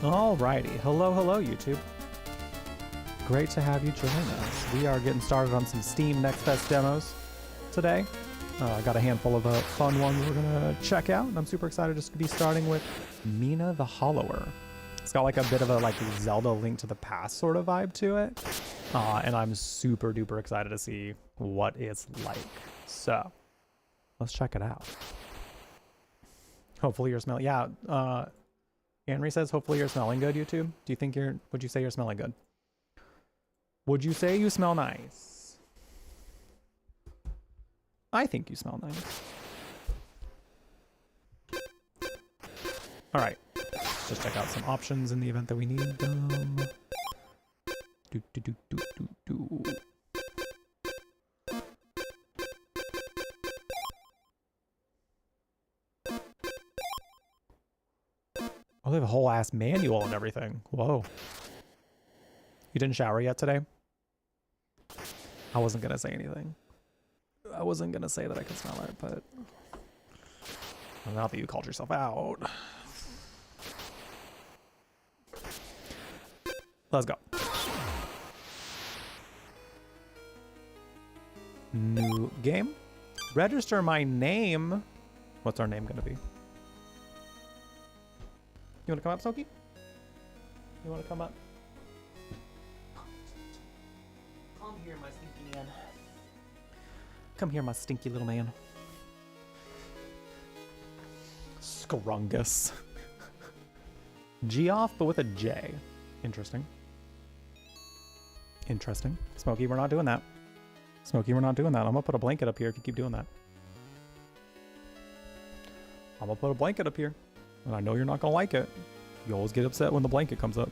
Alrighty, hello YouTube. Great to have you join us. We are getting started on some Steam Next Fest demos today. I got a handful of fun ones we're gonna check out, and I'm super excited just to be starting with Mina the Hollower. It's got like a bit of a like Zelda Link to the Past sort of vibe to it, and I'm super duper excited to see what it's like. So let's check it out. Hopefully you're smelling. Yeah, Henry says hopefully you're smelling good. YouTube. Do you think you're? Would you say you're smelling good? Would you say you smell nice? I think you smell nice. All right, let's just check out some options in the event that we need them. Oh, they have a whole ass manual and everything. Whoa. You didn't shower yet today? I wasn't gonna say anything. I wasn't gonna say that I could smell it, but not that you called yourself out. Let's go. New game. Register my name. What's our name gonna be? You wanna come up, Soki? You wanna come up? Come here, my stinky man. Come here, my stinky little man. Scrungus. G off, but with a J. Interesting. Interesting. Smokey, we're not doing that. Smokey, we're not doing that. I'm gonna put a blanket up here if you keep doing that. I'm gonna put a blanket up here. And I know you're not gonna like it. You always get upset when the blanket comes up.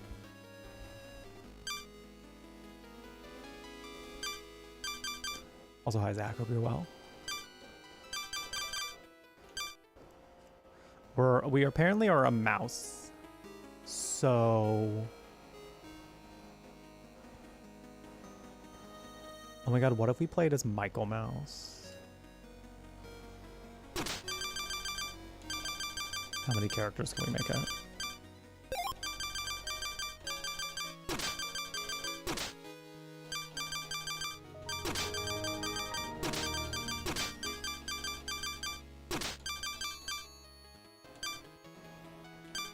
Also, hi Zach, hope you're well. We apparently are a mouse. So... Oh my god, what if we played as Michael Mouse? How many characters can we make out?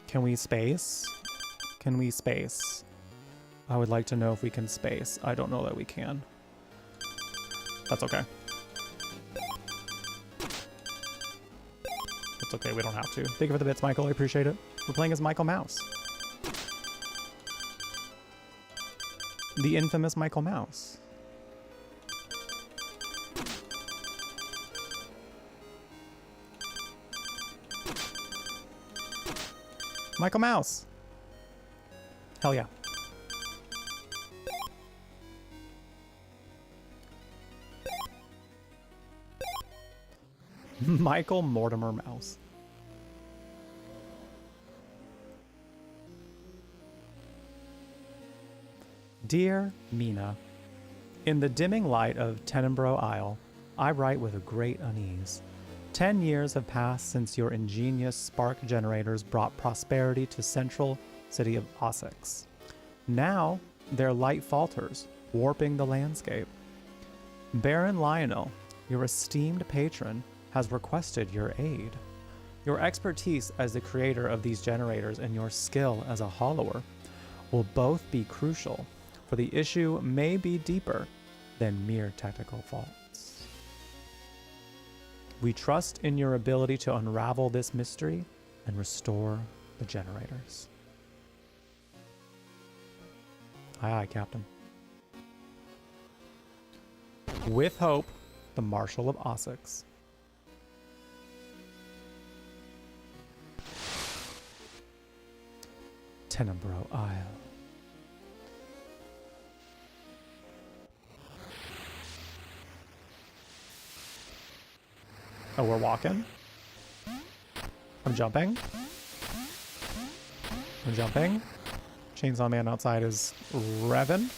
Can we space? Can we space? I would like to know if we can space. I don't know that we can. That's okay. It's okay, we don't have to. Thank you for the bits, Michael. I appreciate it. We're playing as Michael Mouse. The infamous Michael Mouse. Michael Mouse. Hell yeah. Michael Mortimer Mouse. Dear Mina, in the dimming light of Tenebro Isle, I write with a great unease. 10 years have passed since your ingenious spark generators brought prosperity to central city of Ossex. Now, their light falters, warping the landscape. Baron Lionel, your esteemed patron, has requested your aid. Your expertise as the creator of these generators and your skill as a hollower will both be crucial, for the issue may be deeper than mere technical faults. We trust in your ability to unravel this mystery and restore the generators. Aye, aye, Captain. With hope, the Marshal of Ossex. Tenebro Isle. Oh, we're walking? I'm jumping. I'm jumping. Chainsaw Man outside is revving.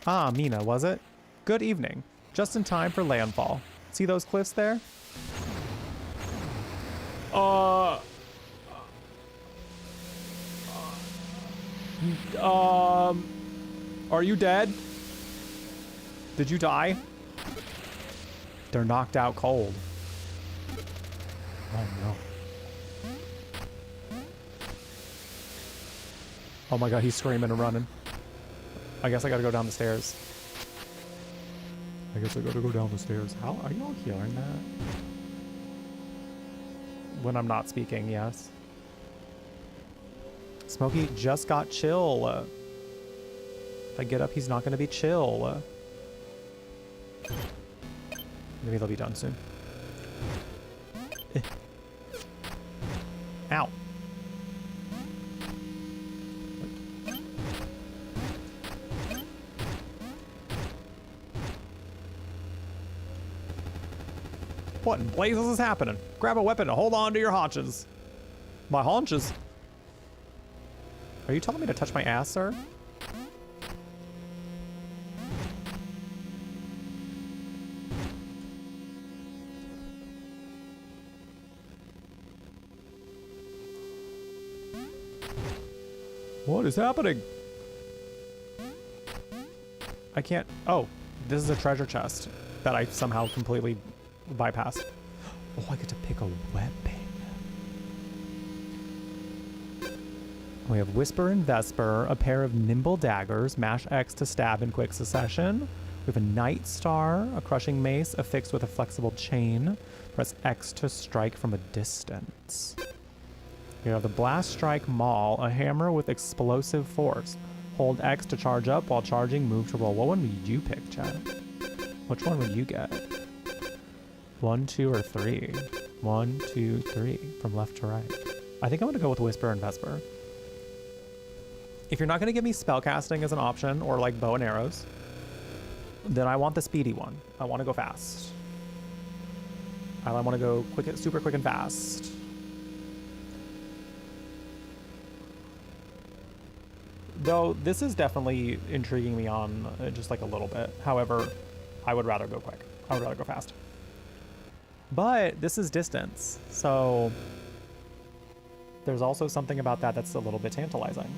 Ah, Mina, was it? Good evening. Just in time for landfall. See those cliffs there? Are you dead? Did you die? They're knocked out cold. Oh no. Oh my god, he's screaming and running. I guess I gotta go down the stairs. I guess I gotta go down the stairs. How are y'all hearing that? When I'm not speaking, yes. Smokey just got chill. If I get up, he's not gonna be chill. Maybe they'll be done soon. Ow. What in blazes is happening? Grab a weapon and hold on to your haunches. My haunches? Are you telling me to touch my ass, sir? What is happening? I can't... Oh, this is a treasure chest that I somehow completely bypassed. Oh, I get to pick a weapon. We have Whisper and Vesper, a pair of nimble daggers, mash X to stab in quick succession. We have a Night Star, a crushing mace affixed with a flexible chain. Press X to strike from a distance. We have the Blast Strike Maul, a hammer with explosive force. Hold X to charge up while charging, move to roll. What one would you pick, Chad? Which one would you get? 1, 2, or 3? 1, 2, 3, from left to right. I think I'm gonna go with Whisper and Vesper. If you're not gonna give me spellcasting as an option, or like bow and arrows, then I want the speedy one. I wanna go fast. I wanna go quick, super quick and fast. Though this is definitely intriguing me on just like a little bit. However, I would rather go quick. I would rather go fast. But this is distance, so there's also something about that that's a little bit tantalizing.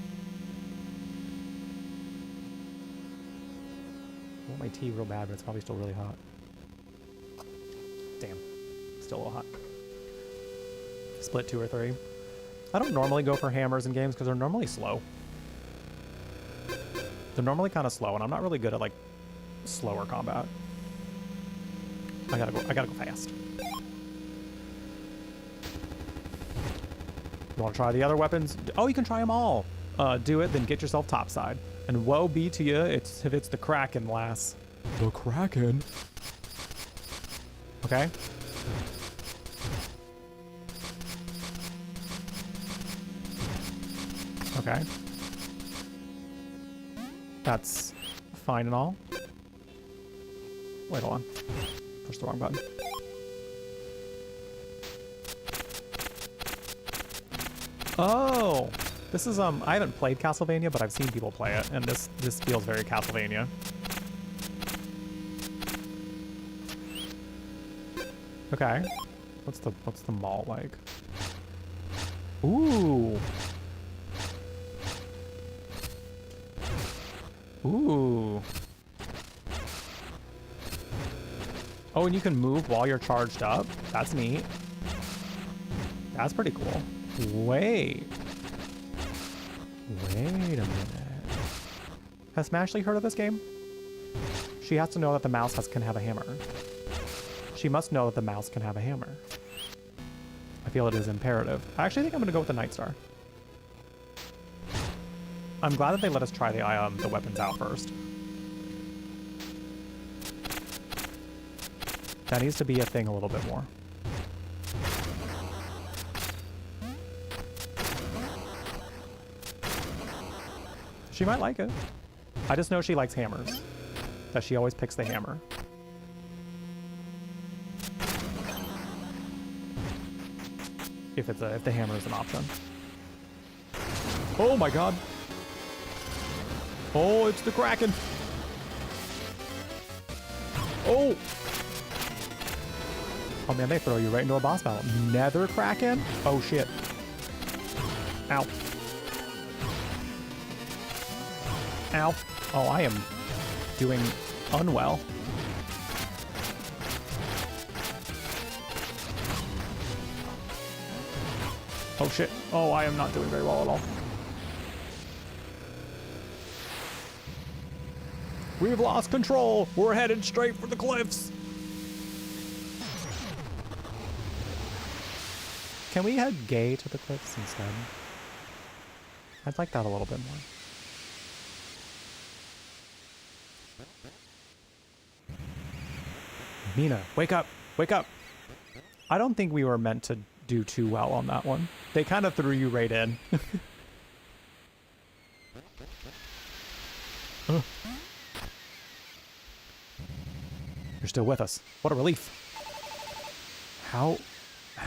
I want my tea real bad, but it's probably still really hot. Damn, still a little hot. Split 2 or 3. I don't normally go for hammers in games because they're normally slow. They're normally kind of slow, and I'm not really good at like slower combat. I gotta go fast. You want to try the other weapons? Oh, you can try them all. Do it, then get yourself topside. And woe be to you, if it's the Kraken, lass. The Kraken? Okay. Okay. That's fine and all. Wait, hold on. Push the wrong button. Oh, this is I haven't played Castlevania, but I've seen people play it, and this feels very Castlevania. Okay. What's the mall like? Ooh. Ooh. Oh, and you can move while you're charged up? That's neat. That's pretty cool. Wait a minute. Has Smashley heard of this game? She has to know that the mouse can have a hammer. She must know that the mouse can have a hammer. I feel it is imperative. I actually think I'm gonna go with the Night Star. I'm glad that they let us try the weapons out first. That needs to be a thing a little bit more. She might like it. I just know she likes hammers. That she always picks the hammer. If the hammer is an option. Oh my god. Oh, it's the Kraken. Oh. Oh man, they throw you right into a boss battle. Nether Kraken? Oh shit. Ow. Ow. Oh, I am doing unwell. Oh shit. Oh, I am not doing very well at all. We've lost control. We're headed straight for the cliffs. Can we head gay to the cliffs instead? I'd like that a little bit more. Mina, wake up. Wake up. I don't think we were meant to do too well on that one. They kind of threw you right in. You're still with us. What a relief. How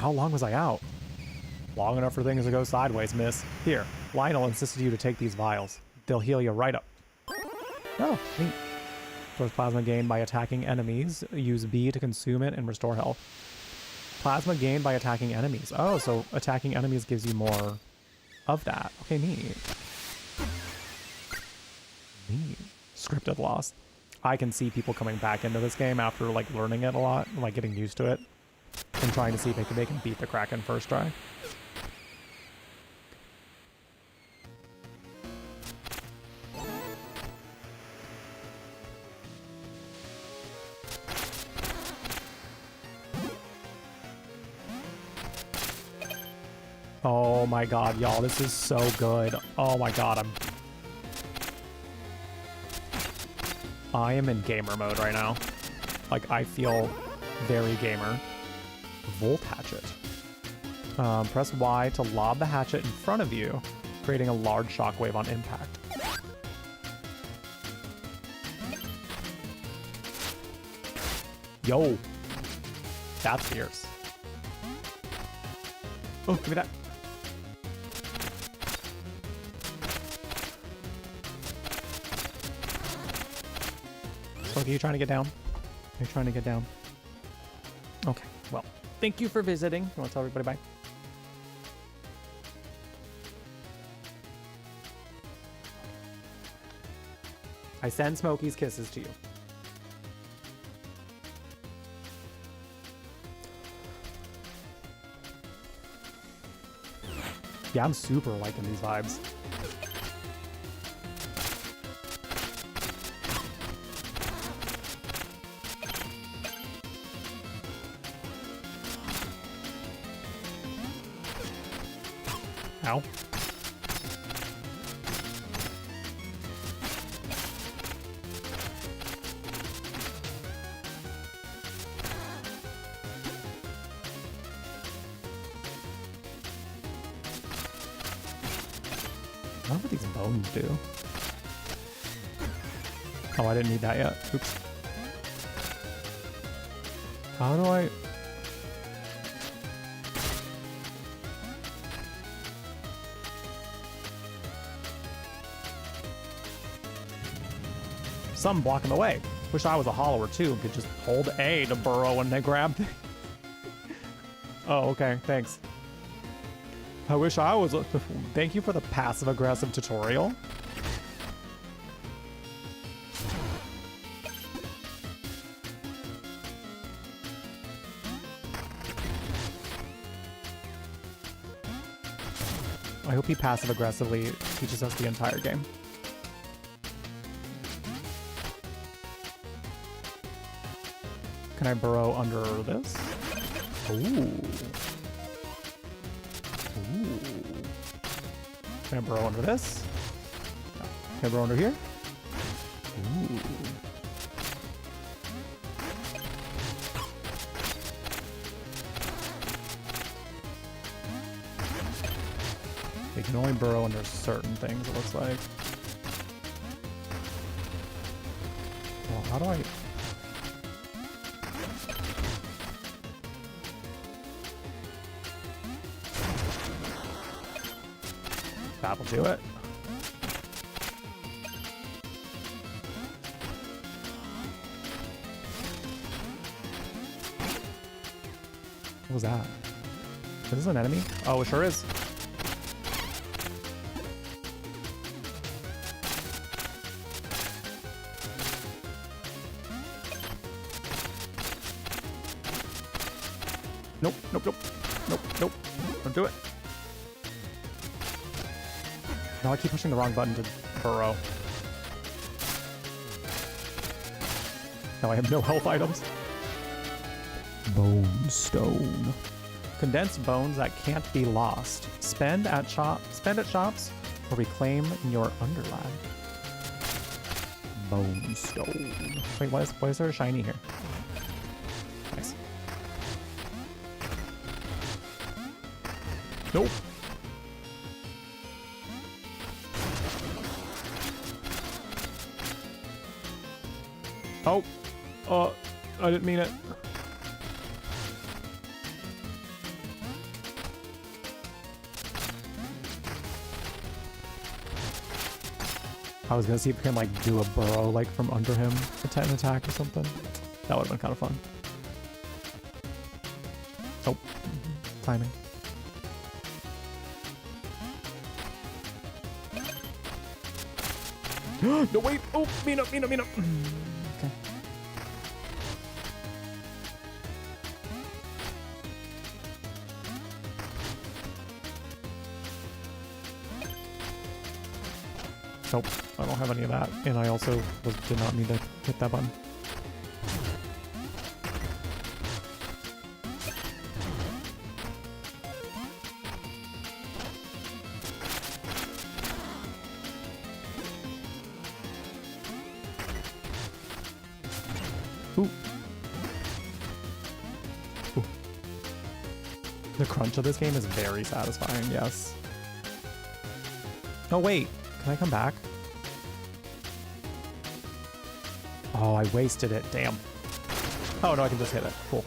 long was I out? Long enough for things to go sideways, miss. Here, Lionel insisted you to take these vials. They'll heal you right up. Oh, neat. Stores plasma gained by attacking enemies. Use B to consume it and restore health. Plasma gained by attacking enemies. Oh, so attacking enemies gives you more of that. Okay, neat. Neat. Scripted loss. I can see people coming back into this game after like learning it a lot, like getting used to it, and trying to see if they can beat the Kraken first try. Oh my god, y'all, this is so good. Oh my god, I am in gamer mode right now. Like, I feel very gamer. Volt hatchet. Press Y to lob the hatchet in front of you, creating a large shockwave on impact. Yo, that's fierce. Oh, give me that. Okay, you trying to get down? You're trying to get down. Okay, well, thank you for visiting. You want to tell everybody bye? I send Smokey's kisses to you. Yeah, I'm super liking these vibes. Ow. I wonder what these bones do. Oh, I didn't need that yet. Oops. How do I... Something blocking the way. Wish I was a hollower too and could just hold A to burrow and then grab things. Oh, okay. Thanks. I wish I was a... Thank you for the passive-aggressive tutorial. I hope he passive-aggressively teaches us the entire game. Can I burrow under this? Ooh. Ooh. Can I burrow under this? No. Can I burrow under here? Ooh. They can only burrow under certain things, it looks like. Well, how do I... That'll do it. What was that? Is this an enemy? Oh, it sure is. Nope, nope, nope. Nope, nope. Don't do it. No, I keep pushing the wrong button to burrow. Now I have no health items. Bone stone. Condensed bones that can't be lost. Spend at shops or reclaim your underlag. Bone stone. Wait, why is there a shiny here? Nice. Nope. Oh. I didn't mean it. I was gonna see if we can like do a burrow like from under him, an attack or something. That would have been kind of fun. Oh, timing. No, wait! Oh, Mina! Okay. Nope, I don't have any of that, and I also did not mean to hit that button. Ooh. Ooh. The crunch of this game is very satisfying, yes. Oh wait, can I come back? Oh, I wasted it, damn. Oh no, I can just hit it, cool.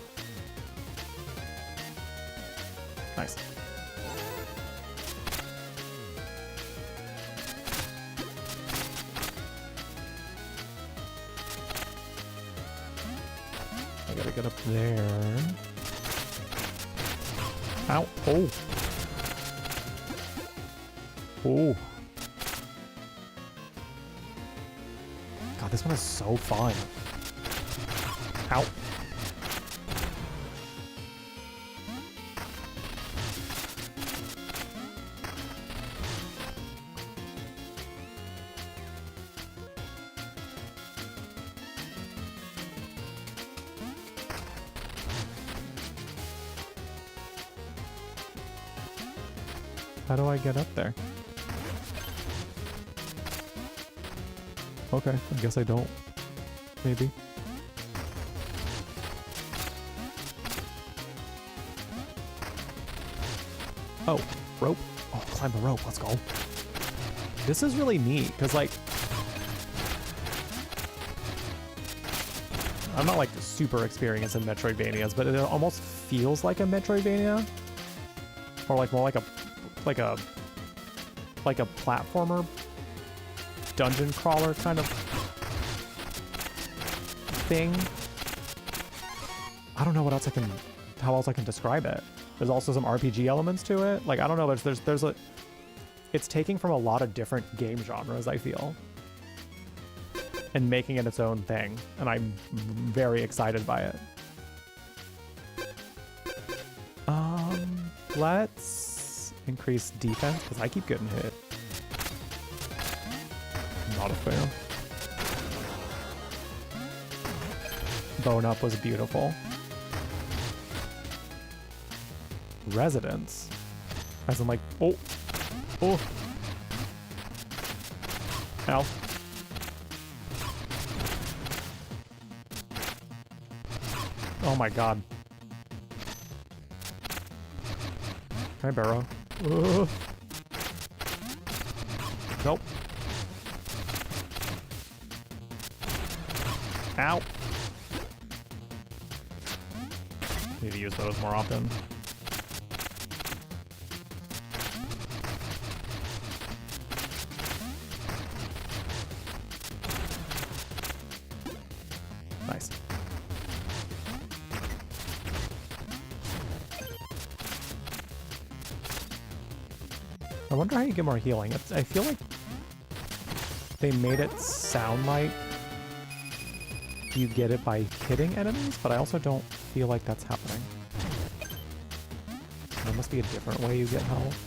Nice. I gotta get up there. Ow, oh. Oh. God, this one is so fun. Ow. How do I get up there? Okay, I guess I don't. Maybe. Oh, rope. Oh, climb the rope. Let's go. This is really neat, because, like, I'm not, like, super experienced in Metroidvanias, but it almost feels like a Metroidvania. Or, like, more like a platformer dungeon crawler kind of thing. I don't know how else I can describe it. There's also some RPG elements to it. Like, I don't know, it's taking from a lot of different game genres, I feel, and making it its own thing, and I'm very excited by it. Let's increase defense, because I keep getting hit. Not a fan. Bone up was beautiful. Residence. As in, like, oh. Oh. Ow. Oh my god. Can I burrow? Ugh. Nope. Ow. Need to use those more often. Nice. I wonder how you get more healing. I feel like they made it sound like you get it by hitting enemies, but I also don't feel like that's happening. must be a different way you get health.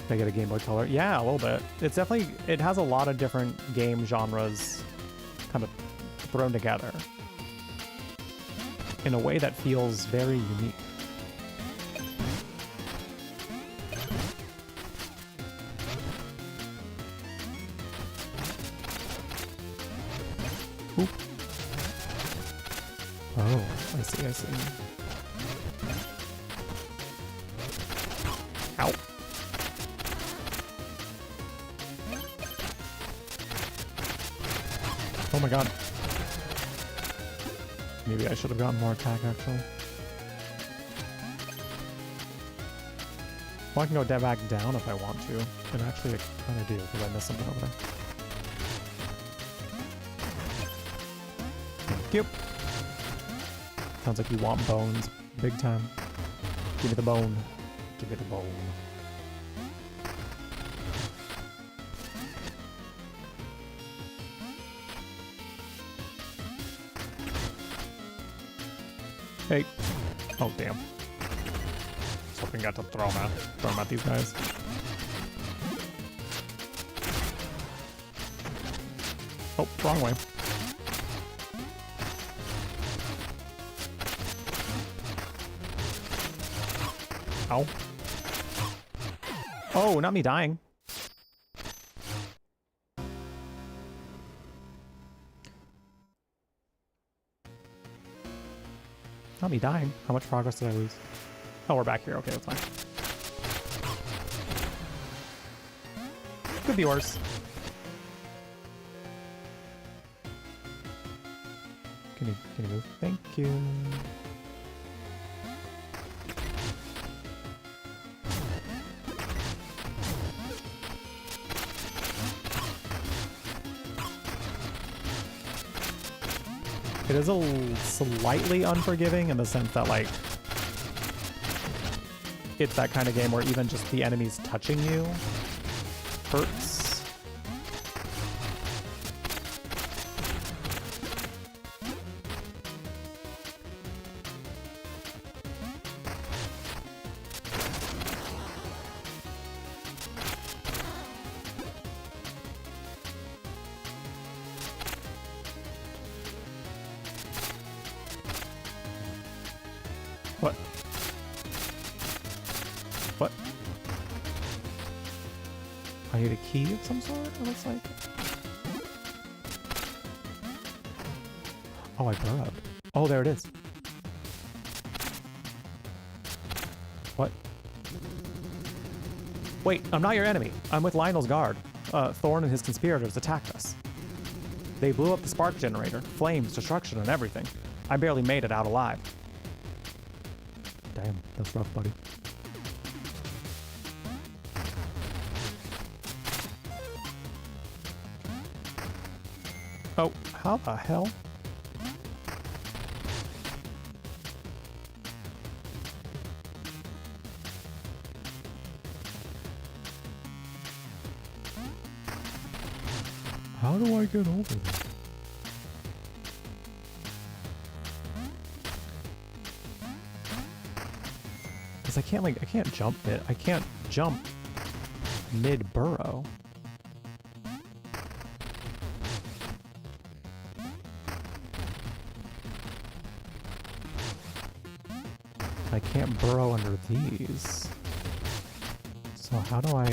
Can I get a Game Boy Color? Yeah, a little bit. It's definitely, it has a lot of different game genres kind of thrown together in a way that feels very unique. Oop. Oh, I see, I see. Ow. Oh my god. Maybe I should have gotten more attack, actually. Well, I can go back down if I want to. And actually, I kind of do, because I missed something over there. Thank you. Sounds like you want bones. Big time. Give me the bone. Give me the bone. Hey. Oh, damn. Just hoping I got to throw him at these guys. Oh, wrong way. Ow. Oh, not me dying. Not me dying. How much progress did I lose? Oh, we're back here. Okay, that's fine. Could be worse. Can you move? Thank you. It is a slightly unforgiving in the sense that, like, it's that kind of game where even just the enemies touching you hurts. What? What? I need a key of some sort, it looks like. Oh, I burrowed. Oh, there it is. What? Wait, I'm not your enemy. I'm with Lionel's guard. Thorn and his conspirators attacked us. They blew up the spark generator. Flames, destruction, and everything. I barely made it out alive. Damn, that's rough, buddy. Oh, how the hell? How do I get over there? I can't, like, I can't jump it. I can't jump mid-burrow. I can't burrow under these. So how do I...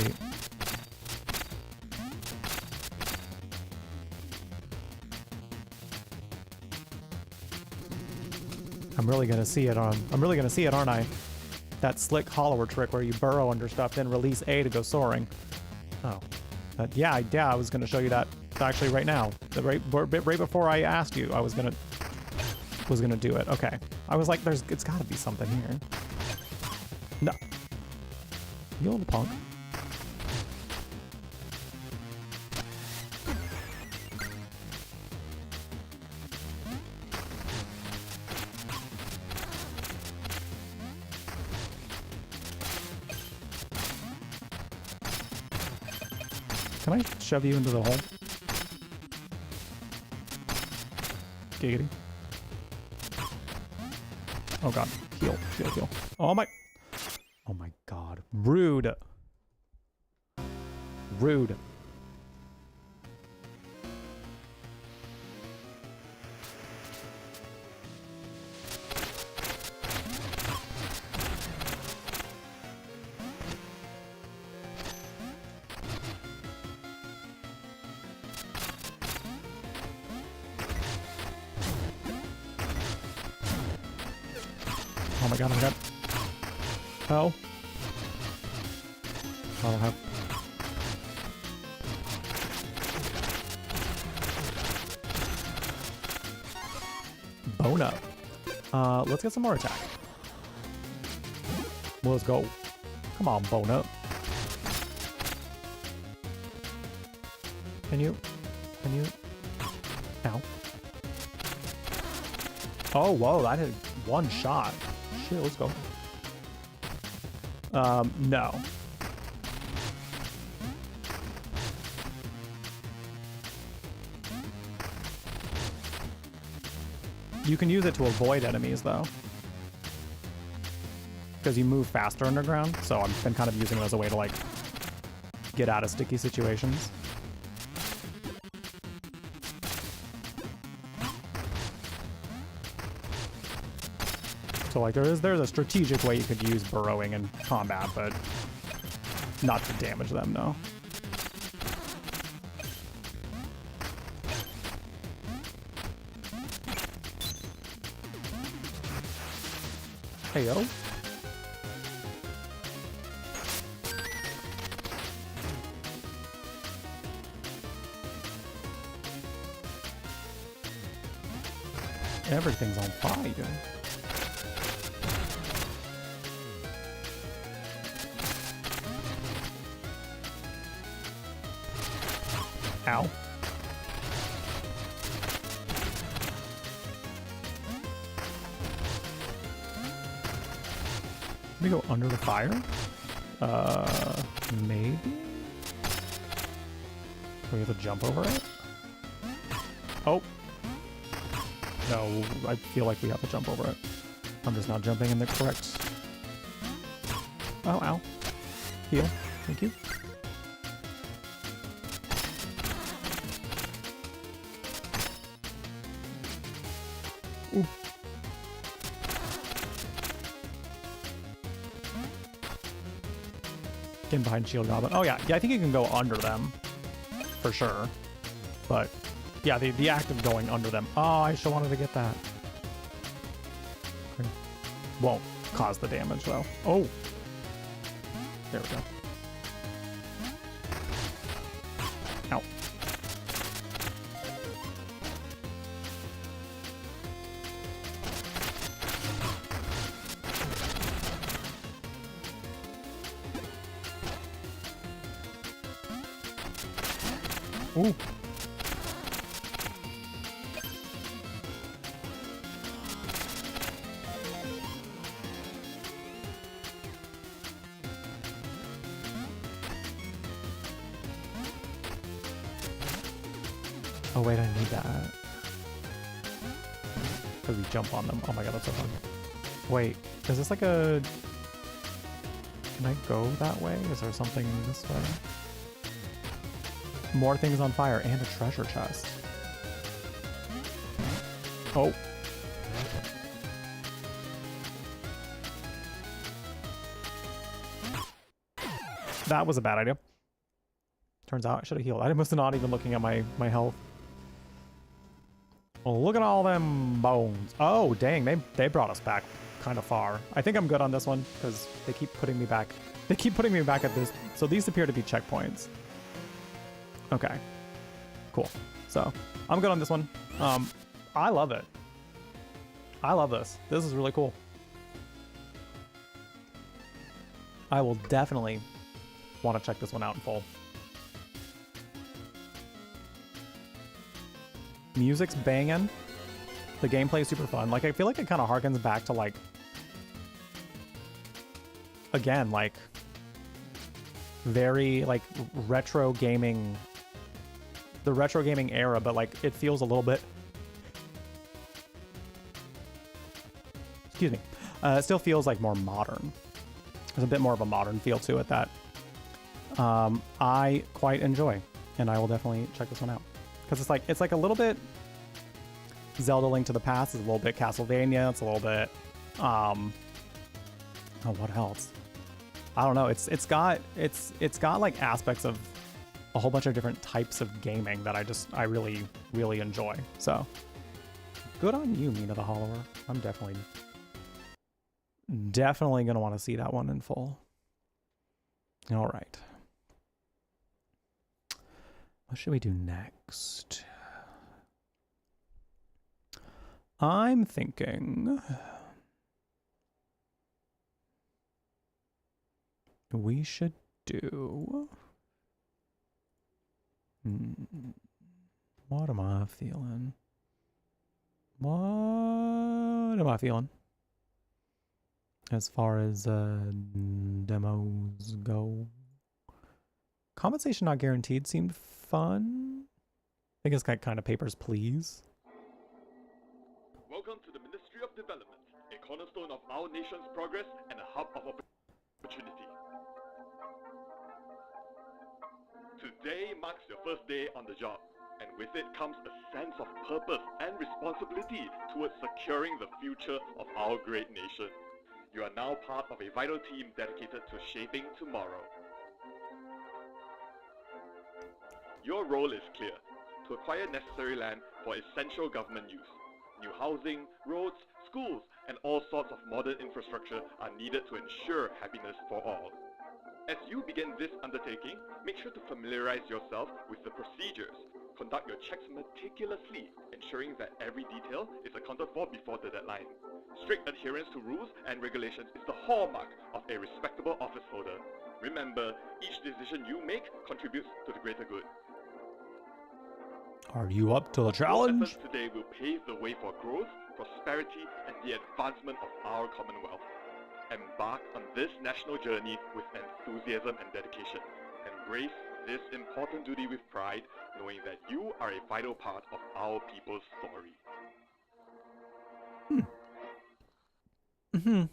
I'm really gonna see it, aren't I? That slick hollower trick where you burrow under stuff, then release A to go soaring. Oh. Yeah, I was going to show you that actually right now. Right before I asked you, I was gonna do it. Okay. I was like, it's got to be something here. No. You little punk. Can I shove you into the hole? Giggity. Oh god. Heal. Heal. Heal. Oh my. Oh my god. Rude. Rude. Oh my god, oh my god. Oh. I don't have... Bone up. Let's get some more attack. Let's go. Come on, bone up. Can you? Ow. Oh, whoa, that hit one shot. Shit, let's go. No. You can use it to avoid enemies, though. Because you move faster underground, so I've been kind of using it as a way to, like, get out of sticky situations. So, like, there's a strategic way you could use burrowing in combat, but not to damage them, no. Hey, yo. Everything's on fire. Ow. Let me go under the fire? Maybe? We have to jump over it? Oh. No, I feel like we have to jump over it. I'm just not jumping in the correct... Oh, ow. Heal. Thank you. Ooh. Getting behind shield goblin. Oh yeah, I think you can go under them for sure. But yeah, the act of going under them. Oh, I still wanted to get that. Okay. Won't cause the damage though. Oh, there we go. Ow. Ooh. Oh wait, I need that. Because we jump on them. Oh my god, that's so fun. Wait, is this like a... Can I go that way? Is there something this way? More things on fire and a treasure chest. Oh. That was a bad idea. Turns out I should have healed. I must have not even looking at my health. Well, look at all them bones. Oh, dang, they brought us back kind of far. I think I'm good on this one because they keep putting me back. They keep putting me back at this. So these appear to be checkpoints. Okay, cool. So I'm good on this one. I love it. I love this. This is really cool. I will definitely want to check this one out in full. Music's banging. The gameplay is super fun. Like, I feel like it kind of harkens back to, like, again, like, very, like, retro gaming, the retro gaming era, but, like, it feels a little bit excuse me, it still feels like more modern. There's a bit more of a modern feel to it that I quite enjoy, and I will definitely check this one out because it's like a little bit Zelda Link to the Past, is a little bit Castlevania, it's a little bit oh, what else? I don't know. It's got like aspects of a whole bunch of different types of gaming that I really enjoy. So good on you, Mina the Hollower. I'm definitely gonna want to see that one in full. All right. What should we do next? I'm thinking we should do... What am I feeling? What am I feeling? As far as demos go. Compensation not guaranteed seemed fun. I think it's got kind of papers, please. Welcome to the Ministry of Development, a cornerstone of our nation's progress and a hub of opportunity. Today marks your first day on the job, and with it comes a sense of purpose and responsibility towards securing the future of our great nation. You are now part of a vital team dedicated to shaping tomorrow. Your role is clear: to acquire necessary land for essential government use. New housing, roads, schools, and all sorts of modern infrastructure are needed to ensure happiness for all. As you begin this undertaking, make sure to familiarize yourself with the procedures. Conduct your checks meticulously, ensuring that every detail is accounted for before the deadline. Strict adherence to rules and regulations is the hallmark of a respectable office holder. Remember, each decision you make contributes to the greater good. Are you up to the challenge? Your efforts today will pave the way for growth, prosperity, and the advancement of our Commonwealth. Embark on this national journey with enthusiasm and dedication. Embrace this important duty with pride, knowing that you are a vital part of our people's story. You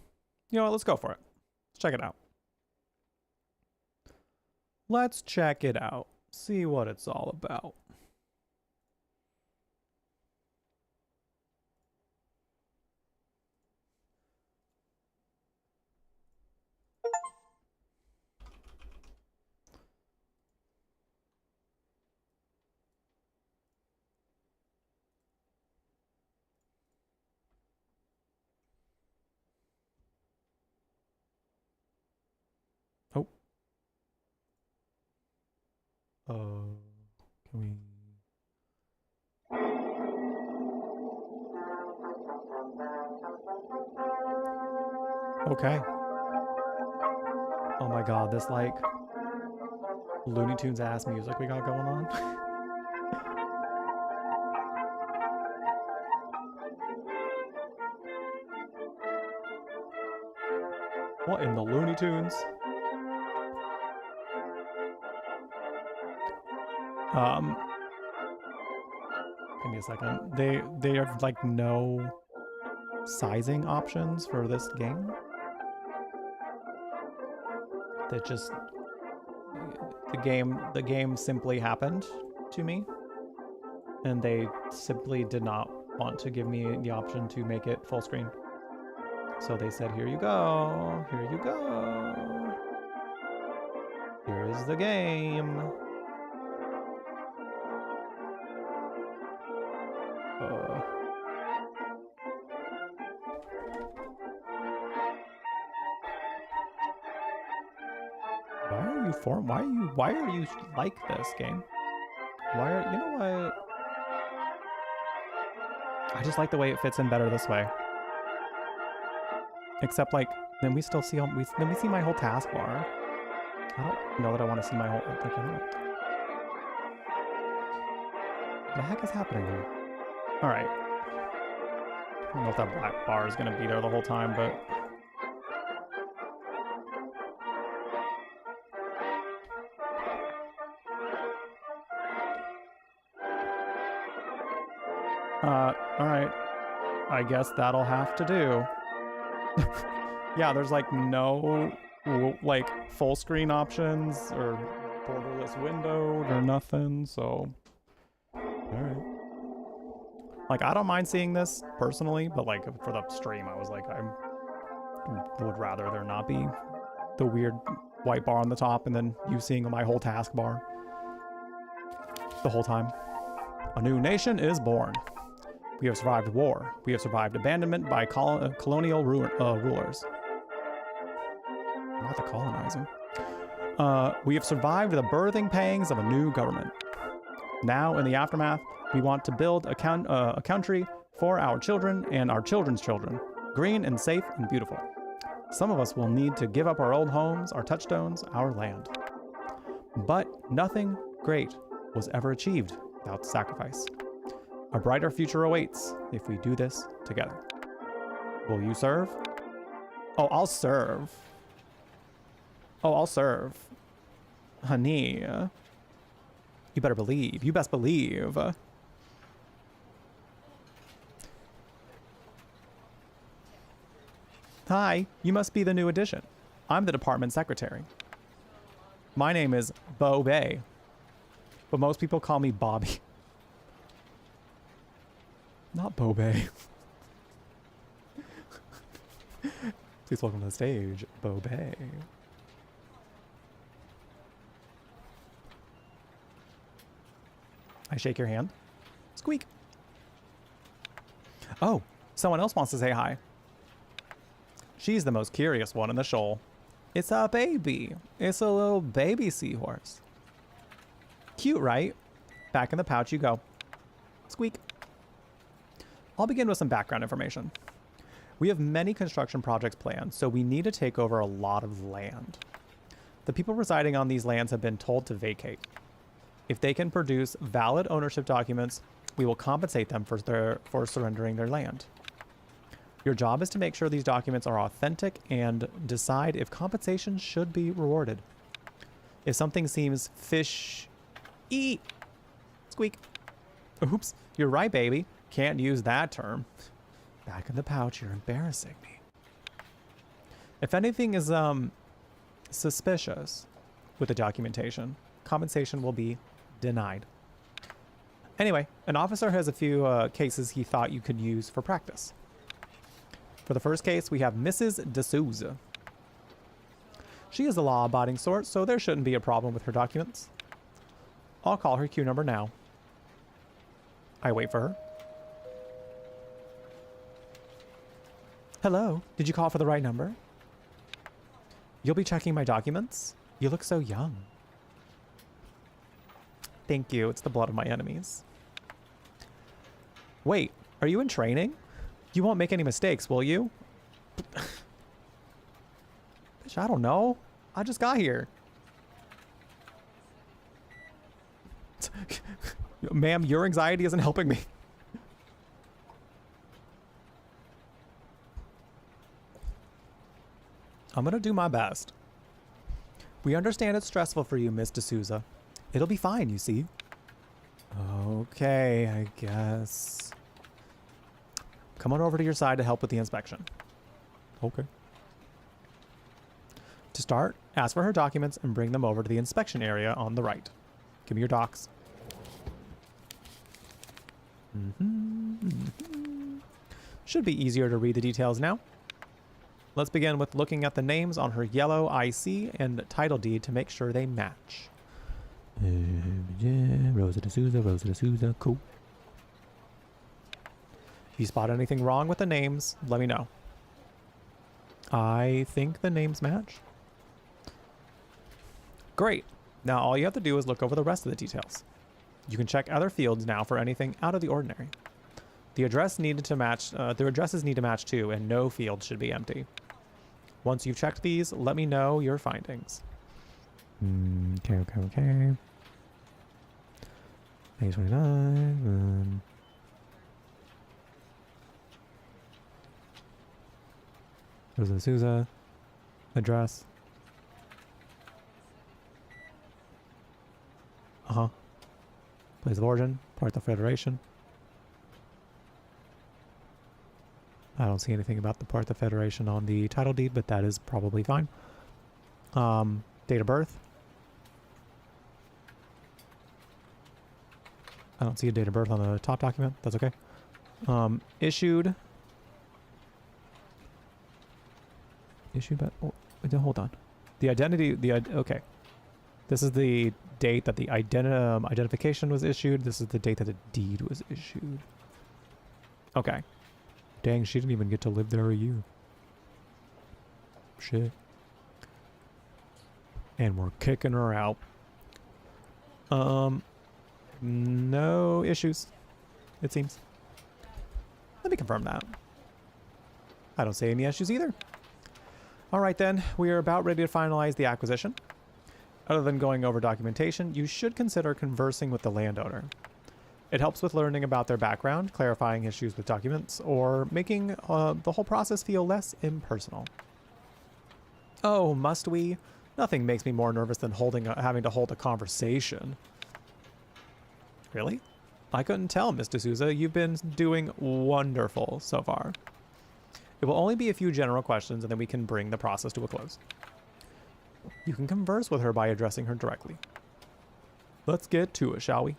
know what? Let's go for it. Let's check it out. Let's check it out. See what it's all about. Oh. Can we... Okay. Oh my god, this like Looney Tunes ass music we got going on. What in the Looney Tunes? Give me a second. They have like no sizing options for this game. That just the game simply happened to me, and they simply did not want to give me the option to make it full screen. So they said, here you go, here you go. Here is the game. Why are you like this game? You know what? I just like the way it fits in better this way. Except like, then we still see, then we see my whole taskbar. I don't know that I want to see my whole, like, I don't know. What the heck is happening here? Alright. I don't know if that black bar is going to be there the whole time, but... alright. I guess that'll have to do. Yeah, there's like no like full screen options or borderless windowed or nothing, so alright. Like, I don't mind seeing this personally, but like for the stream I was like, I would rather there not be the weird white bar on the top and then you seeing my whole taskbar the whole time. A new nation is born. We have survived war. We have survived abandonment by colonial rulers. Not the colonizing. We have survived the birthing pangs of a new government. Now, in the aftermath, we want to build a country for our children and our children's children, green and safe and beautiful. Some of us will need to give up our old homes, our touchstones, our land. But nothing great was ever achieved without sacrifice. A brighter future awaits if we do this together. Will you serve? Oh, I'll serve. Oh, I'll serve. Honey. You better believe. You best believe. Hi, you must be the new addition. I'm the department secretary. My name is Bo Bay, but most people call me Bobby. Not Bo Bay. Please welcome to the stage, Bo Bay. I shake your hand. Squeak. Oh, someone else wants to say hi. She's the most curious one in the shoal. It's a baby. It's a little baby seahorse. Cute, right? Back in the pouch you go. Squeak. I'll begin with some background information. We have many construction projects planned, so we need to take over a lot of land. The people residing on these lands have been told to vacate. If they can produce valid ownership documents, we will compensate them for surrendering their land. Your job is to make sure these documents are authentic and decide if compensation should be rewarded. If something seems fishy, squeak. Oops, you're right, baby. Can't use that term. Back in the pouch, you're embarrassing me. If anything is suspicious with the documentation, compensation will be denied. Anyway, an officer has a few cases he thought you could use for practice. For the first case, we have Mrs. D'Souza. She is a law-abiding sort, so there shouldn't be a problem with her documents. I'll call her queue number now. I wait for her. Hello, did you call for the right number? You'll be checking my documents? You look so young. Thank you, it's the blood of my enemies. Wait, are you in training? You won't make any mistakes, will you? Bitch, I don't know. I just got here. Ma'am, your anxiety isn't helping me. I'm gonna do my best. We understand it's stressful for you, Miss D'Souza. It'll be fine, you see. Okay, I guess. Come on over to your side to help with the inspection. Okay. To start, ask for her documents and bring them over to the inspection area on the right. Give me your docs. Should be easier to read the details now. Let's begin with looking at the names on her yellow IC and title deed to make sure they match. Rosa D'Souza, cool. If you spot anything wrong with the names, let me know. I think the names match. Great. Now all you have to do is look over the rest of the details. You can check other fields now for anything out of the ordinary. The addresses need to match too, and no field should be empty. Once you've checked these, let me know your findings. Okay. Page 29. Rosa D'Souza. Address. Place of origin. Part of the Federation. I don't see anything about the part of the Federation on the title deed, but that is probably fine. Date of birth. I don't see a date of birth on the top document. That's okay. Issued. Issued by... Oh, hold on. The identity... Okay. This is the date that the identification was issued. This is the date that the deed was issued. Okay. Dang, she didn't even get to live there a year. Shit. And we're kicking her out. No issues, it seems. Let me confirm that. I don't see any issues either. All right then, we are about ready to finalize the acquisition. Other than going over documentation, you should consider conversing with the landowner. It helps with learning about their background, clarifying issues with documents, or making the whole process feel less impersonal. Oh, must we? Nothing makes me more nervous than having to hold a conversation. Really? I couldn't tell, Miss D'Souza. You've been doing wonderful so far. It will only be a few general questions, and then we can bring the process to a close. You can converse with her by addressing her directly. Let's get to it, shall we?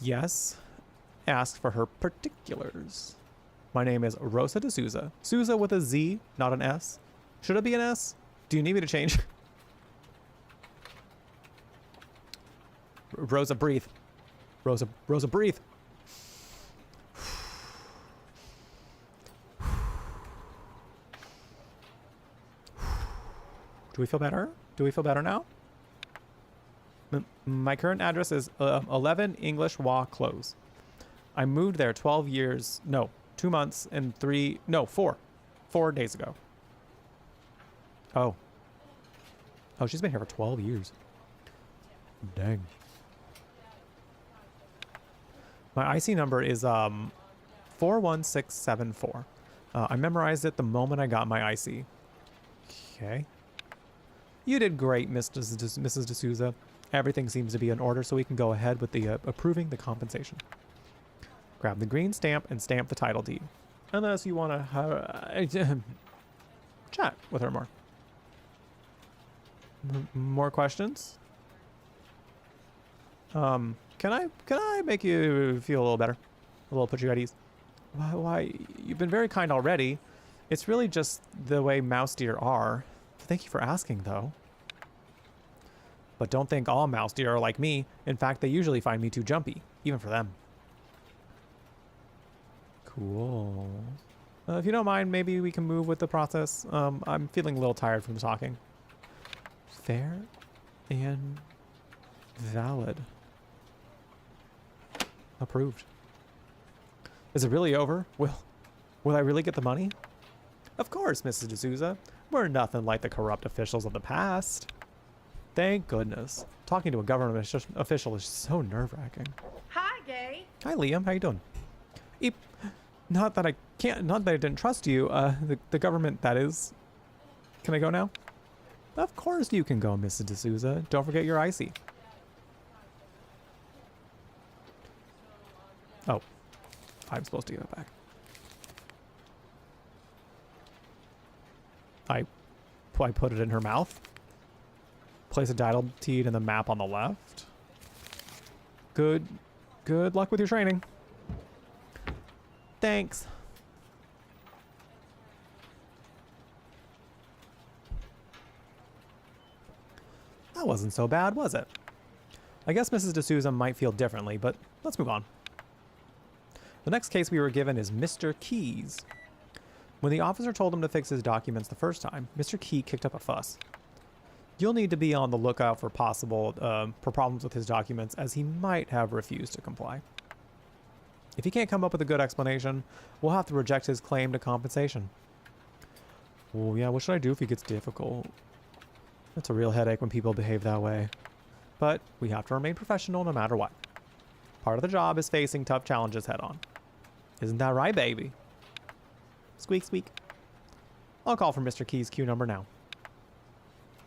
Yes. Ask for her particulars. My name is Rosa D'Souza. Souza with a Z, not an S. Should it be an S? Do you need me to change? Rosa, breathe. Rosa, breathe. Do we feel better? Do we feel better now? My current address is 11 English Wa Close. I moved there 12 years, no, 2 months and 4 days ago. Oh. Oh, she's been here for 12 years. Dang. My IC number is 41674. I memorized it the moment I got my IC. Okay. You did great, Mrs. D'Souza. Everything seems to be in order, so we can go ahead with the approving the compensation. Grab the green stamp and stamp the title deed. Unless you want to chat with her more. More questions? Can I make you feel a little better? A little put you at ease? Why, you've been very kind already. It's really just the way mouse deer are. Thank you for asking, though. But don't think all mouse deer are like me. In fact, they usually find me too jumpy, even for them. Cool. If you don't mind, maybe we can move with the process. I'm feeling a little tired from talking. Fair and valid. Approved. Is it really over? Will I really get the money? Of course, Mrs. D'Souza. We're nothing like the corrupt officials of the past. Thank goodness. Talking to a government official is so nerve-wracking. Hi, Gay. Hi, Liam. How you doing? Not that I didn't trust you. The government, that is. Can I go now? Of course you can go, Mrs. D'Souza. Don't forget your IC. Oh. I'm supposed to give it back. I put it in her mouth. Place a title deed in the map on the left. Good luck with your training. Thanks. That wasn't so bad, was it? I guess Mrs. D'Souza might feel differently, but let's move on. The next case we were given is Mr. Keys. When the officer told him to fix his documents the first time, Mr. Key kicked up a fuss. You'll need to be on the lookout for problems with his documents, as he might have refused to comply. If he can't come up with a good explanation, we'll have to reject his claim to compensation. Oh yeah, what should I do if he gets difficult? It's a real headache when people behave that way. But we have to remain professional no matter what. Part of the job is facing tough challenges head on. Isn't that right, baby? Squeak, squeak. I'll call for Mr. Key's queue number now.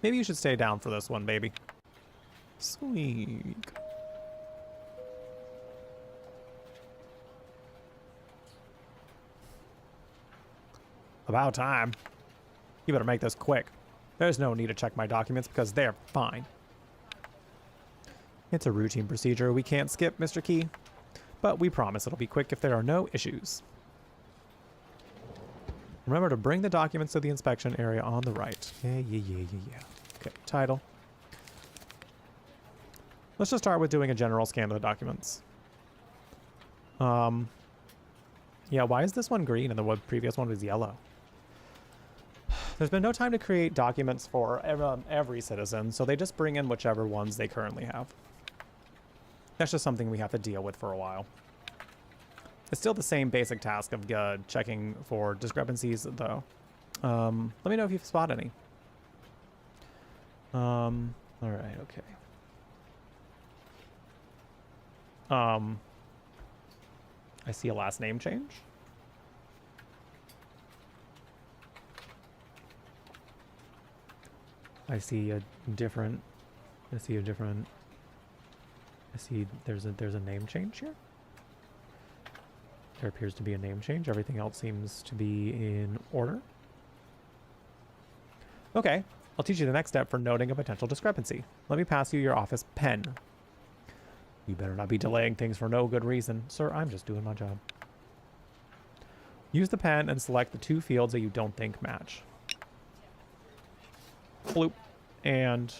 Maybe you should stay down for this one, baby. Squeak. About time. You better make this quick. There's no need to check my documents because they're fine. It's a routine procedure we can't skip, Mr. Key. But we promise it'll be quick if there are no issues. Remember to bring the documents to the inspection area on the right. Yeah. Okay, title. Let's just start with doing a general scan of the documents. Yeah, why is this one green and the previous one was yellow? There's been no time to create documents for every citizen, so they just bring in whichever ones they currently have. That's just something we have to deal with for a while. It's still the same basic task of checking for discrepancies, though. Let me know if you've spotted any. All right, okay. I see a last name change. I see there's a name change here. There appears to be a name change. Everything else seems to be in order. Okay, I'll teach you the next step for noting a potential discrepancy. Let me pass you your office pen. You better not be delaying things for no good reason. Sir, I'm just doing my job. Use the pen and select the two fields that you don't think match. Bloop. And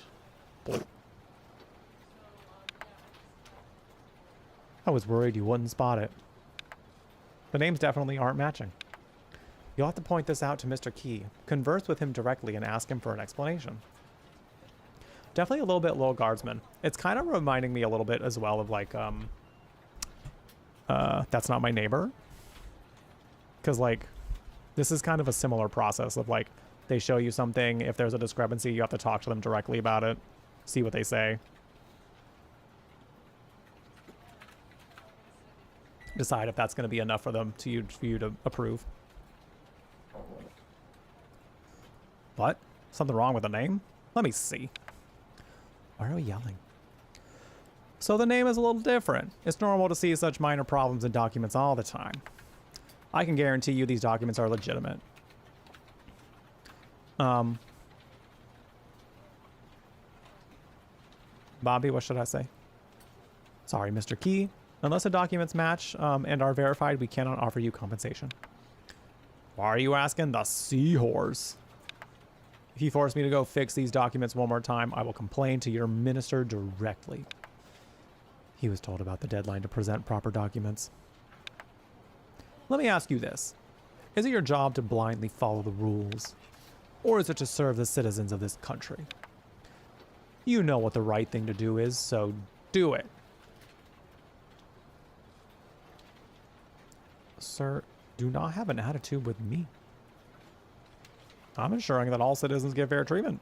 bloop. I was worried you wouldn't spot it. The names definitely aren't matching. You'll have to point this out to Mr. Key. Converse with him directly and ask him for an explanation. Definitely a little bit low guardsman. It's kind of reminding me a little bit as well of like, That's Not My Neighbor. Because like, this is kind of a similar process of like, they show you something. If there's a discrepancy, you have to talk to them directly about it. See what they say. Decide if that's going to be enough for them for you to approve. What? Something wrong with the name? Let me see. Why are we yelling? So the name is a little different. It's normal to see such minor problems in documents all the time. I can guarantee you these documents are legitimate. Bobby, what should I say? Sorry, Mr. Key. Unless the documents match and are verified, we cannot offer you compensation. Why are you asking? The seahorse. If you force me to go fix these documents one more time, I will complain to your minister directly. He was told about the deadline to present proper documents. Let me ask you this. Is it your job to blindly follow the rules? Or is it to serve the citizens of this country? You know what the right thing to do is, so do it. Sir, do not have an attitude with me. I'm ensuring that all citizens get fair treatment.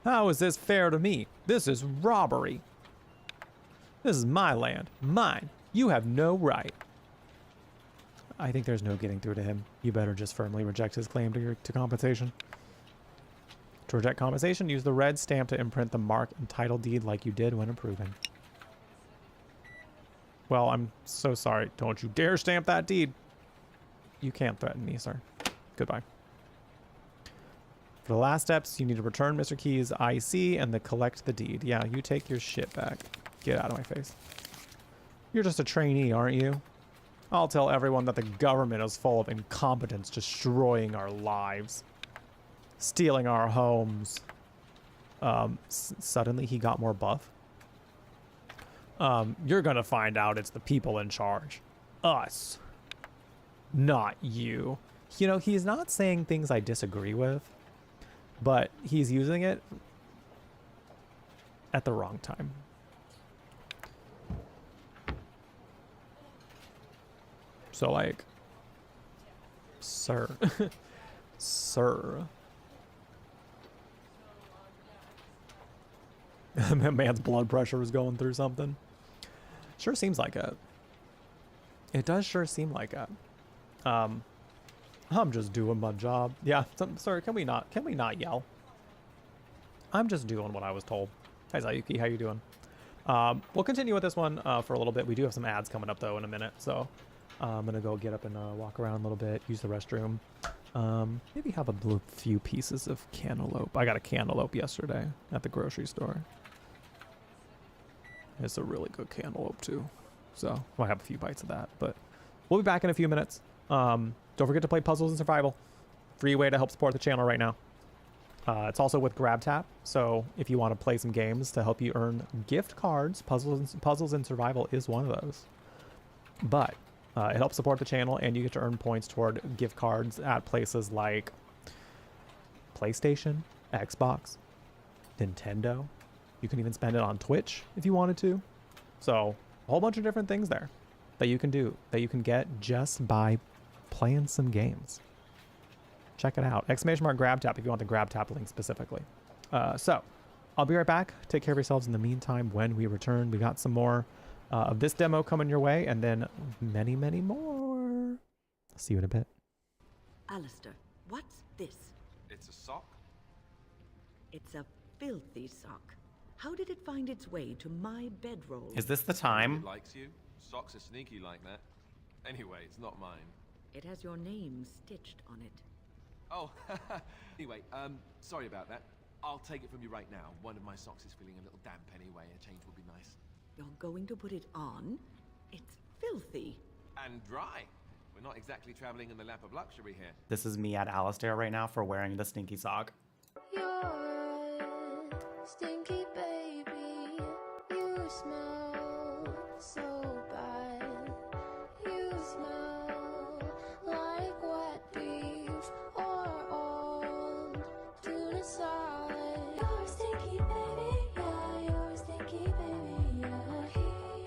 How is this fair to me? This is robbery. This is my land. Mine. You have no right. I think there's no getting through to him. You better just firmly reject his claim to compensation. To reject compensation, use the red stamp to imprint the mark and title deed like you did when approving. Well, I'm so sorry. Don't you dare stamp that deed. You can't threaten me, sir. Goodbye. For the last steps, you need to return Mr. Key's IC and then collect the deed. Yeah, you take your shit back. Get out of my face. You're just a trainee, aren't you? I'll tell everyone that the government is full of incompetence, destroying our lives, stealing our homes. Suddenly he got more buff. You're gonna find out it's the people in charge. Us. Not you. You know, he's not saying things I disagree with, but he's using it at the wrong time. So like, sir, sir. That man's blood pressure is going through something. Sure seems like it. It does sure seem like it. I'm just doing my job. Yeah, sir, can we not yell? I'm just doing what I was told. Hi, Zayuki, how you doing? We'll continue with this one for a little bit. We do have some ads coming up though in a minute, so I'm gonna go get up and walk around a little bit, use the restroom, Maybe have a few pieces of cantaloupe. I got a cantaloupe yesterday at the grocery store. It's a really good cantaloupe too. So I'll have a few bites of that, but we'll be back in a few minutes. Don't forget to play Puzzles and Survival. Free way to help support the channel right now. It's also with GrabTap, so if you want to play some games to help you earn gift cards, Puzzles and Survival is one of those. But it helps support the channel, and you get to earn points toward gift cards at places like PlayStation, Xbox, Nintendo. You can even spend it on Twitch if you wanted to. So a whole bunch of different things there that you can do, that you can get just by playing some games. Check it out. !GrabTap if you want the GrabTap link specifically. So I'll be right back. Take care of yourselves in the meantime. When we return, we got some more of this demo coming your way, and then many, many more. See you in a bit. Alistair, what's this? It's a sock? It's a filthy sock. How did it find its way to my bedroll? Is this the time? It likes you. Socks are sneaky like that. Anyway, it's not mine. It has your name stitched on it. Oh, anyway, sorry about that. I'll take it from you right now. One of my socks is feeling a little damp anyway. A change would be nice. You're going to put it on? It's filthy. And dry. We're not exactly traveling in the lap of luxury here. This is me at Alistair right now for wearing the stinky sock. You're stinky baby. You smell so bad. You smell like wet beef or old tuna salad. You're stinky baby, yeah. You're stinky baby,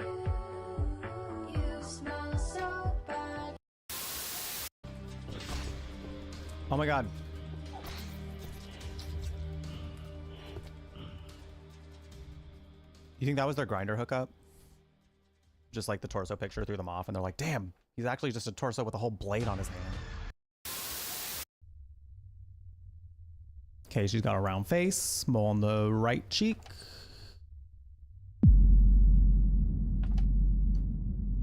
yeah. You smell so bad. Oh my god. You think that was their grinder hookup? Just like the torso picture threw them off, and they're like, damn, he's actually just a torso with a whole blade on his hand. Okay, she's got a round face, mole on the right cheek.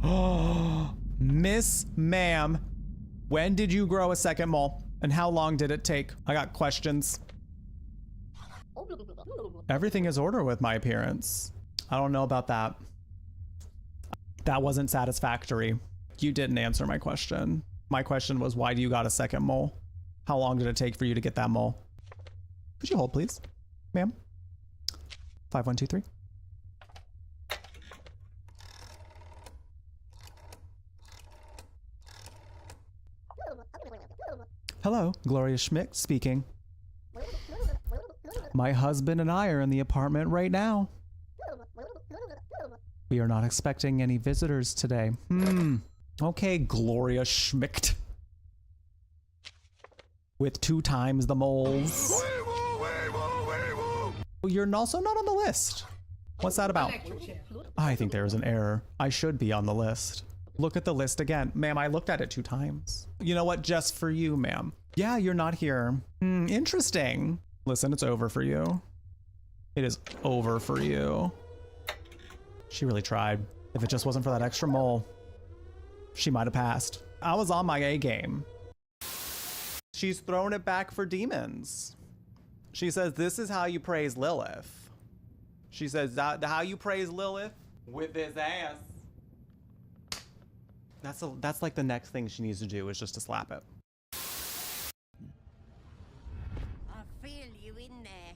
Oh, Miss Ma'am, when did you grow a second mole? And how long did it take? I got questions. Everything is order with my appearance. I don't know about that. That wasn't satisfactory. You didn't answer my question. My question was, why do you got a second mole? How long did it take for you to get that mole? Could you hold, please, ma'am? 5123. Hello, Gloria Schmidt speaking. My husband and I are in the apartment right now. We are not expecting any visitors today. Okay, Gloria Schmidt. With 2 times the moles. You're also not on the list. What's that about? I think there is an error. I should be on the list. Look at the list again. Ma'am, I looked at it 2 times. You know what? Just for you, ma'am. Yeah, you're not here. Interesting. Listen, it's over for you. It is over for you. She really tried. If it just wasn't for that extra mole, she might have passed. I was on my A game. She's throwing it back for demons. She says, this is how you praise Lilith. She says, how you praise Lilith? With this ass. That's like the next thing she needs to do is just to slap it. I feel you in there,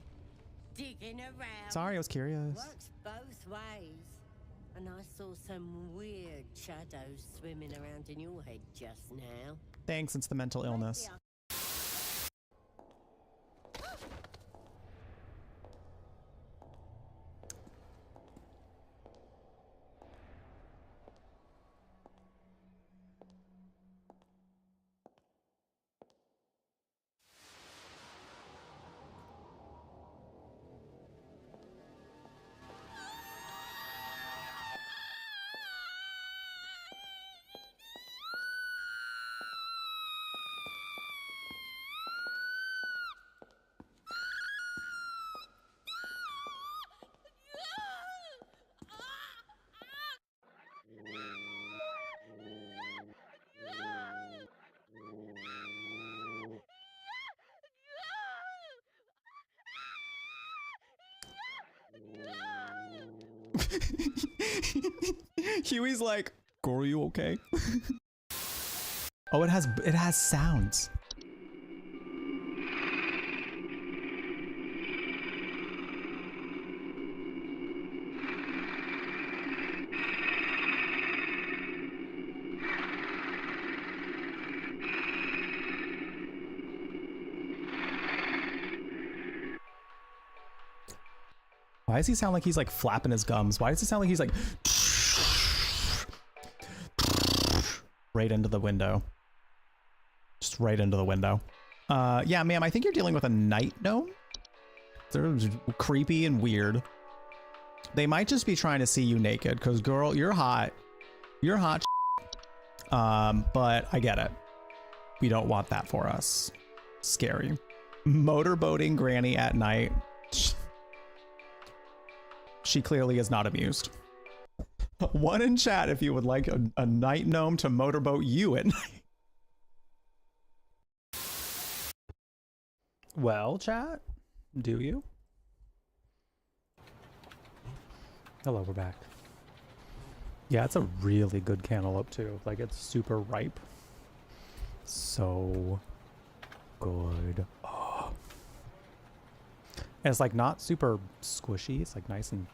digging around. Sorry, I was curious. Works both ways. And I saw some weird shadows swimming around in your head just now. Thanks, it's the mental illness. Maybe Huey's like, "Girl, are you okay?" Oh, it has sounds. Why does he sound like he's like flapping his gums? Why does it sound like he's like right into the window? Just right into the window. Yeah, ma'am, I think you're dealing with a night gnome. They're creepy and weird. They might just be trying to see you naked, because girl, you're hot. You're hot. But I get it. We don't want that for us. Scary. Motorboating granny at night. She clearly is not amused. One in chat if you would like a night gnome to motorboat you at night. Well, chat, do you? Hello, we're back. Yeah, it's a really good cantaloupe too. Like, it's super ripe. So good. Oh. And it's like not super squishy. It's like nice and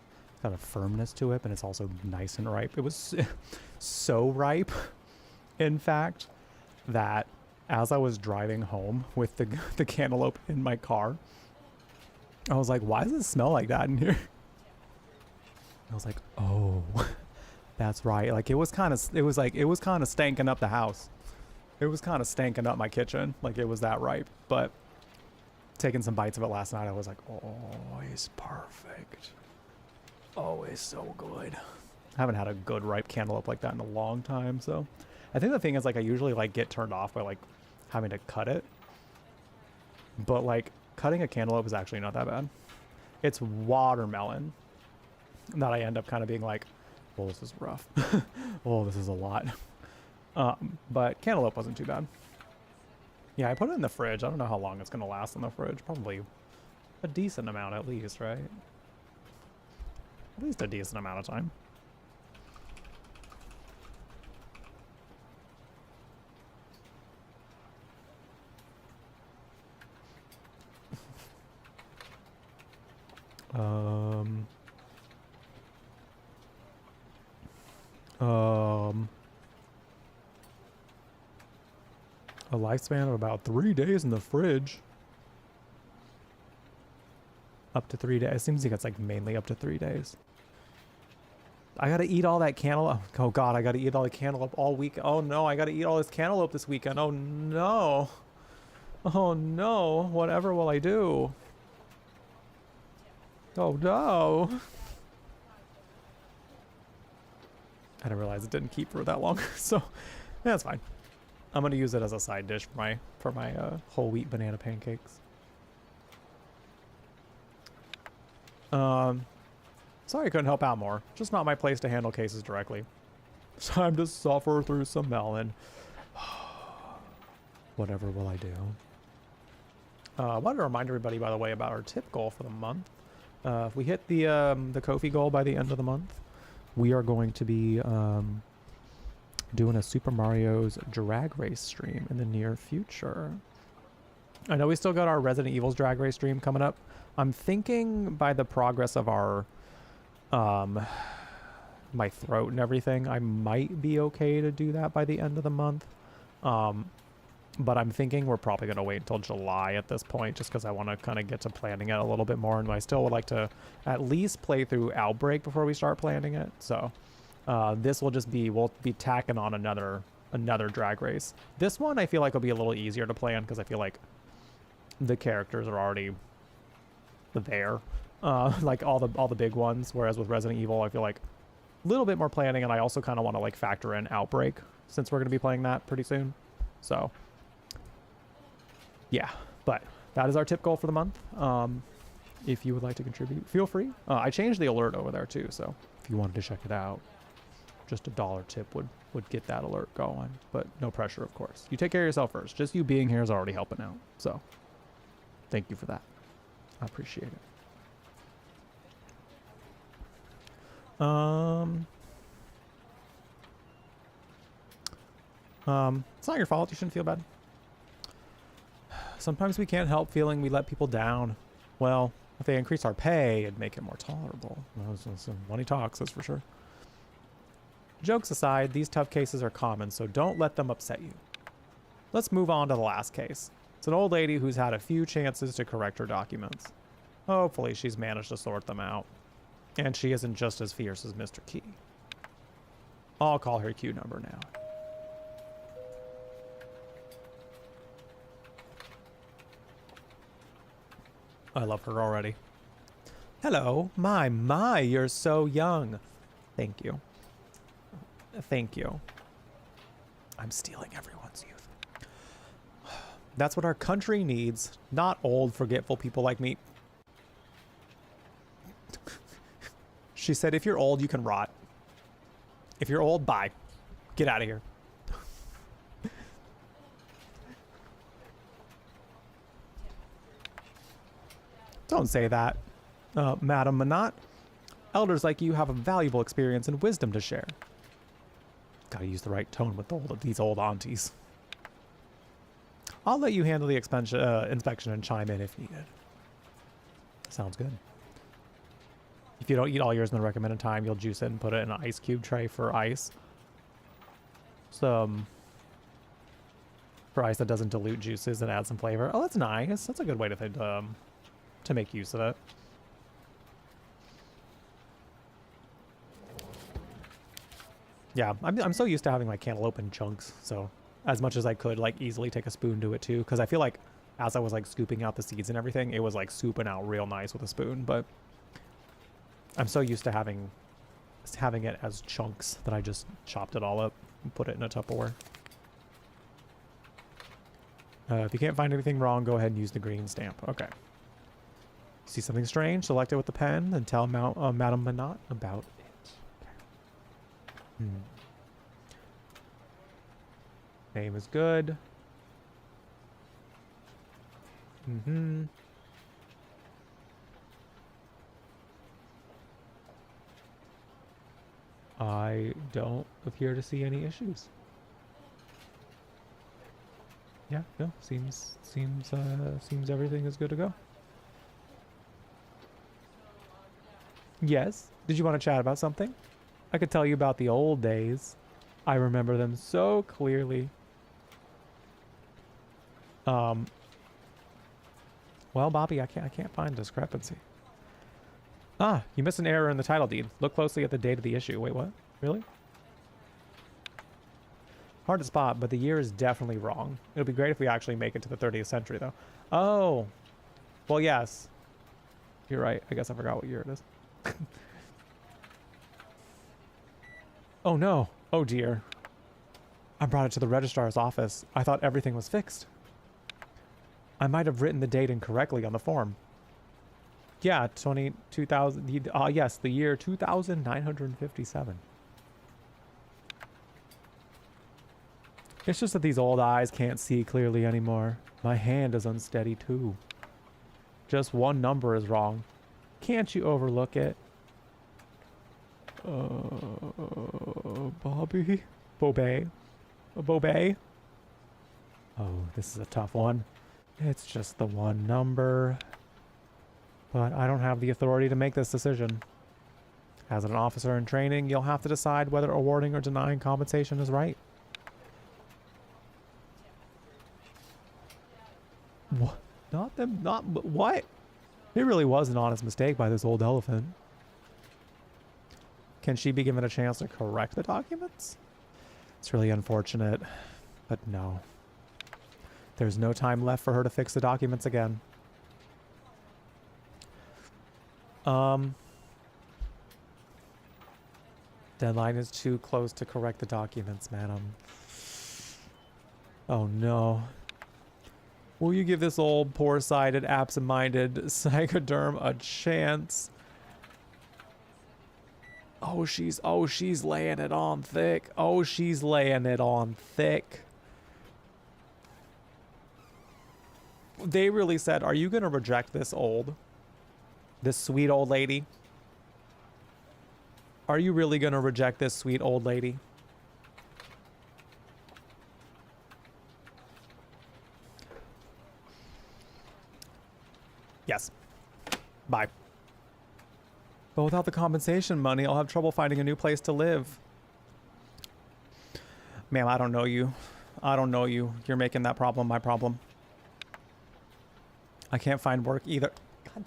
got a firmness to it, but it's also nice and ripe. It was so ripe, in fact, that as I was driving home with the cantaloupe in my car, I was like, why does it smell like that in here? I was like, oh, that's right. Like, it was kind of stanking up the house. It was kind of stanking up my kitchen. Like, it was that ripe. But taking some bites of it last night, I was like, oh, it's perfect. Oh, it's so good. I haven't had a good ripe cantaloupe like that in a long time. So I think the thing is, like, I usually like get turned off by like having to cut it. But like cutting a cantaloupe is actually not that bad. It's watermelon that I end up kind of being like, oh, this is rough. Oh, this is a lot. But cantaloupe wasn't too bad. Yeah, I put it in the fridge. I don't know how long it's going to last in the fridge. Probably a decent amount at least, right? At least a decent amount of time. A lifespan of about 3 days in the fridge. Up to 3 days. It seems like it's like mainly up to 3 days. I gotta eat all that cantaloupe. Oh god, I gotta eat all the cantaloupe all week. Oh no, I gotta eat all this cantaloupe this weekend. Oh no. Oh no. Whatever will I do? Oh no. I didn't realize it didn't keep for that long. So, yeah, that's fine. I'm gonna use it as a side dish for my whole wheat banana pancakes. Sorry I couldn't help out more. Just not my place to handle cases directly. Time to suffer through some melon. Whatever will I do? I wanted to remind everybody, by the way, about our tip goal for the month. If we hit the Ko-fi goal by the end of the month, we are going to be doing a Super Mario's drag race stream in the near future. I know we still got our Resident Evil's drag race stream coming up. I'm thinking by the progress of our my throat and everything, I might be okay to do that by the end of the month. But I'm thinking we're probably going to wait until July at this point, just because I want to kind of get to planning it a little bit more. And I still would like to at least play through Outbreak before we start planning it. So this will just be, we'll be tacking on another drag race. This one I feel like will be a little easier to plan because I feel like the characters are already there. Like all the big ones. Whereas with Resident Evil, I feel like a little bit more planning. And I also kind of want to like factor in Outbreak since we're going to be playing that pretty soon. So yeah, but that is our tip goal for the month. If you would like to contribute, feel free. I changed the alert over there too, so if you wanted to check it out, just $1 tip would get that alert going, but no pressure, of course. You take care of yourself first. Just you being here is already helping out, so thank you for that. I appreciate it. It's not your fault. You shouldn't feel bad. Sometimes we can't help feeling we let people down. Well, if they increase our pay, it'd make it more tolerable. Money talks, that's for sure. Jokes aside, these tough cases are common, so don't let them upset you. Let's move on to the last case. It's an old lady who's had a few chances to correct her documents. Hopefully she's managed to sort them out. And she isn't just as fierce as Mr. Key. I'll call her Q number now. I love her already. Hello. My, you're so young. Thank you. Thank you. I'm stealing everyone's youth. That's what our country needs, not old, forgetful people like me. She said, if you're old, you can rot. If you're old, bye. Get out of here. Don't say that, Madam Manat. Elders like you have a valuable experience and wisdom to share. Gotta use the right tone with these old aunties. I'll let you handle the inspection and chime in if needed. Sounds good. If you don't eat all yours in the recommended time, you'll juice it and put it in an ice cube tray for ice. For ice that doesn't dilute juices and add some flavor. Oh, that's nice. That's a good way to make use of it. Yeah, I'm so used to having like cantaloupe in chunks, so as much as I could like easily take a spoon to it too, because I feel like as I was like scooping out the seeds and everything, it was like scooping out real nice with a spoon, but I'm so used to having it as chunks that I just chopped it all up and put it in a Tupperware. If you can't find anything wrong, go ahead and use the green stamp. Okay. See something strange, select it with the pen, and tell Madame Manat about it. Okay. Name is good. I don't appear to see any issues. Yeah, no, seems everything is good to go. Yes. Did you want to chat about something? I could tell you about the old days. I remember them so clearly. Well, Bobby, I can't find a discrepancy. Ah, you missed an error in the title deed. Look closely at the date of the issue. Wait, what? Really? Hard to spot, but the year is definitely wrong. It'll be great if we actually make it to the 30th century, though. Oh. Well, yes. You're right. I guess I forgot what year it is. Oh, no. Oh, dear. I brought it to the registrar's office. I thought everything was fixed. I might have written the date incorrectly on the form. Yeah, 2000. Yes, the year 2957. It's just that these old eyes can't see clearly anymore. My hand is unsteady too. Just one number is wrong. Can't you overlook it? Bobby? Bobay? Bobay? Oh, this is a tough one. It's just the one number. But I don't have the authority to make this decision. As an officer in training, you'll have to decide whether awarding or denying compensation is right. What? What? It really was an honest mistake by this old elephant. Can she be given a chance to correct the documents? It's really unfortunate, but no. There's no time left for her to fix the documents again. Deadline is too close to correct the documents, madam. Oh no. Will you give this old, poor-sighted, absent-minded psychoderm a chance? Oh, she's laying it on thick. Oh, she's laying it on thick. They really said, are you going to reject this sweet old lady? Are you really gonna reject this sweet old lady? Yes. Bye. But without the compensation money, I'll have trouble finding a new place to live. Ma'am, I don't know you. I don't know you. You're making that problem my problem. I can't find work either. God.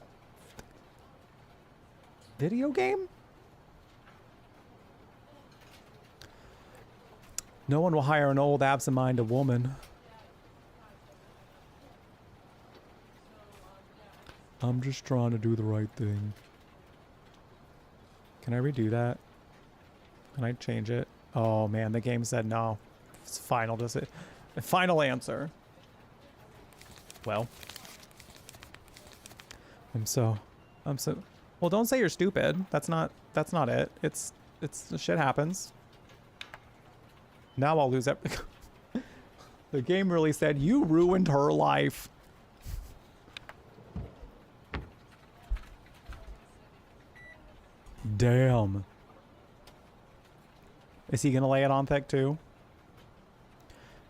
Video game? No one will hire an old absent-minded woman. I'm just trying to do the right thing. Can I redo that? Can I change it? Oh man, the game said no. It's final. Does it? Final answer. Well, I'm so. Well, don't say you're stupid. That's not it. It's the shit happens. Now I'll lose everything. The game really said you ruined her life. Damn. Is he gonna lay it on thick too?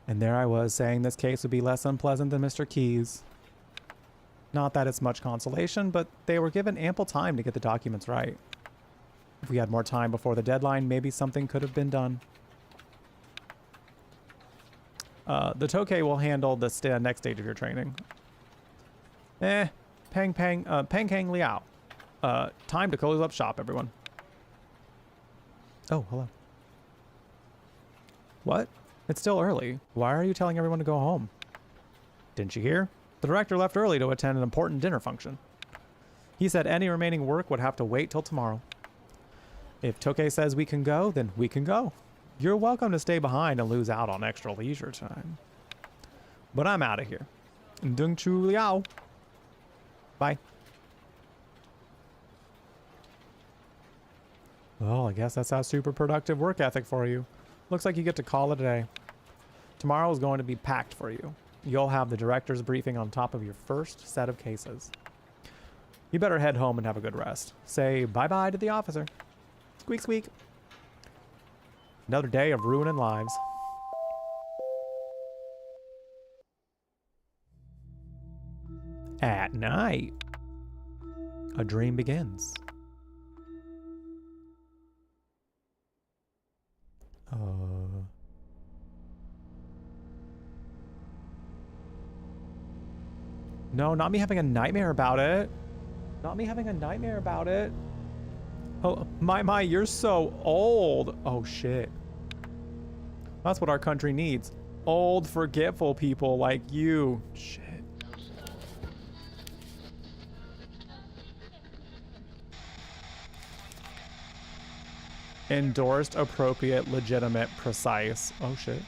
And there I was saying this case would be less unpleasant than Mr. Key's. Not that it's much consolation, but they were given ample time to get the documents right. If we had more time before the deadline, maybe something could have been done. The Tokay will handle the next stage of your training. Peng Kang Liao. Time to close up shop, everyone. Oh, hello. What? It's still early. Why are you telling everyone to go home? Didn't you hear? The director left early to attend an important dinner function. He said any remaining work would have to wait till tomorrow. If Tokay says we can go, then we can go. You're welcome to stay behind and lose out on extra leisure time. But I'm out of here. Dung Chu Liao. Bye. Well, I guess that's a super productive work ethic for you. Looks like you get to call it a day. Tomorrow is going to be packed for you. You'll have the director's briefing on top of your first set of cases. You better head home and have a good rest. Say bye-bye to the officer. Squeak, squeak. Another day of ruining lives. At night, a dream begins. No, not me having a nightmare about it. Not me having a nightmare about it. Oh, my, you're so old. Oh, shit. That's what our country needs. Old, forgetful people like you. Shit. Endorsed, appropriate, legitimate, precise. Oh, shit.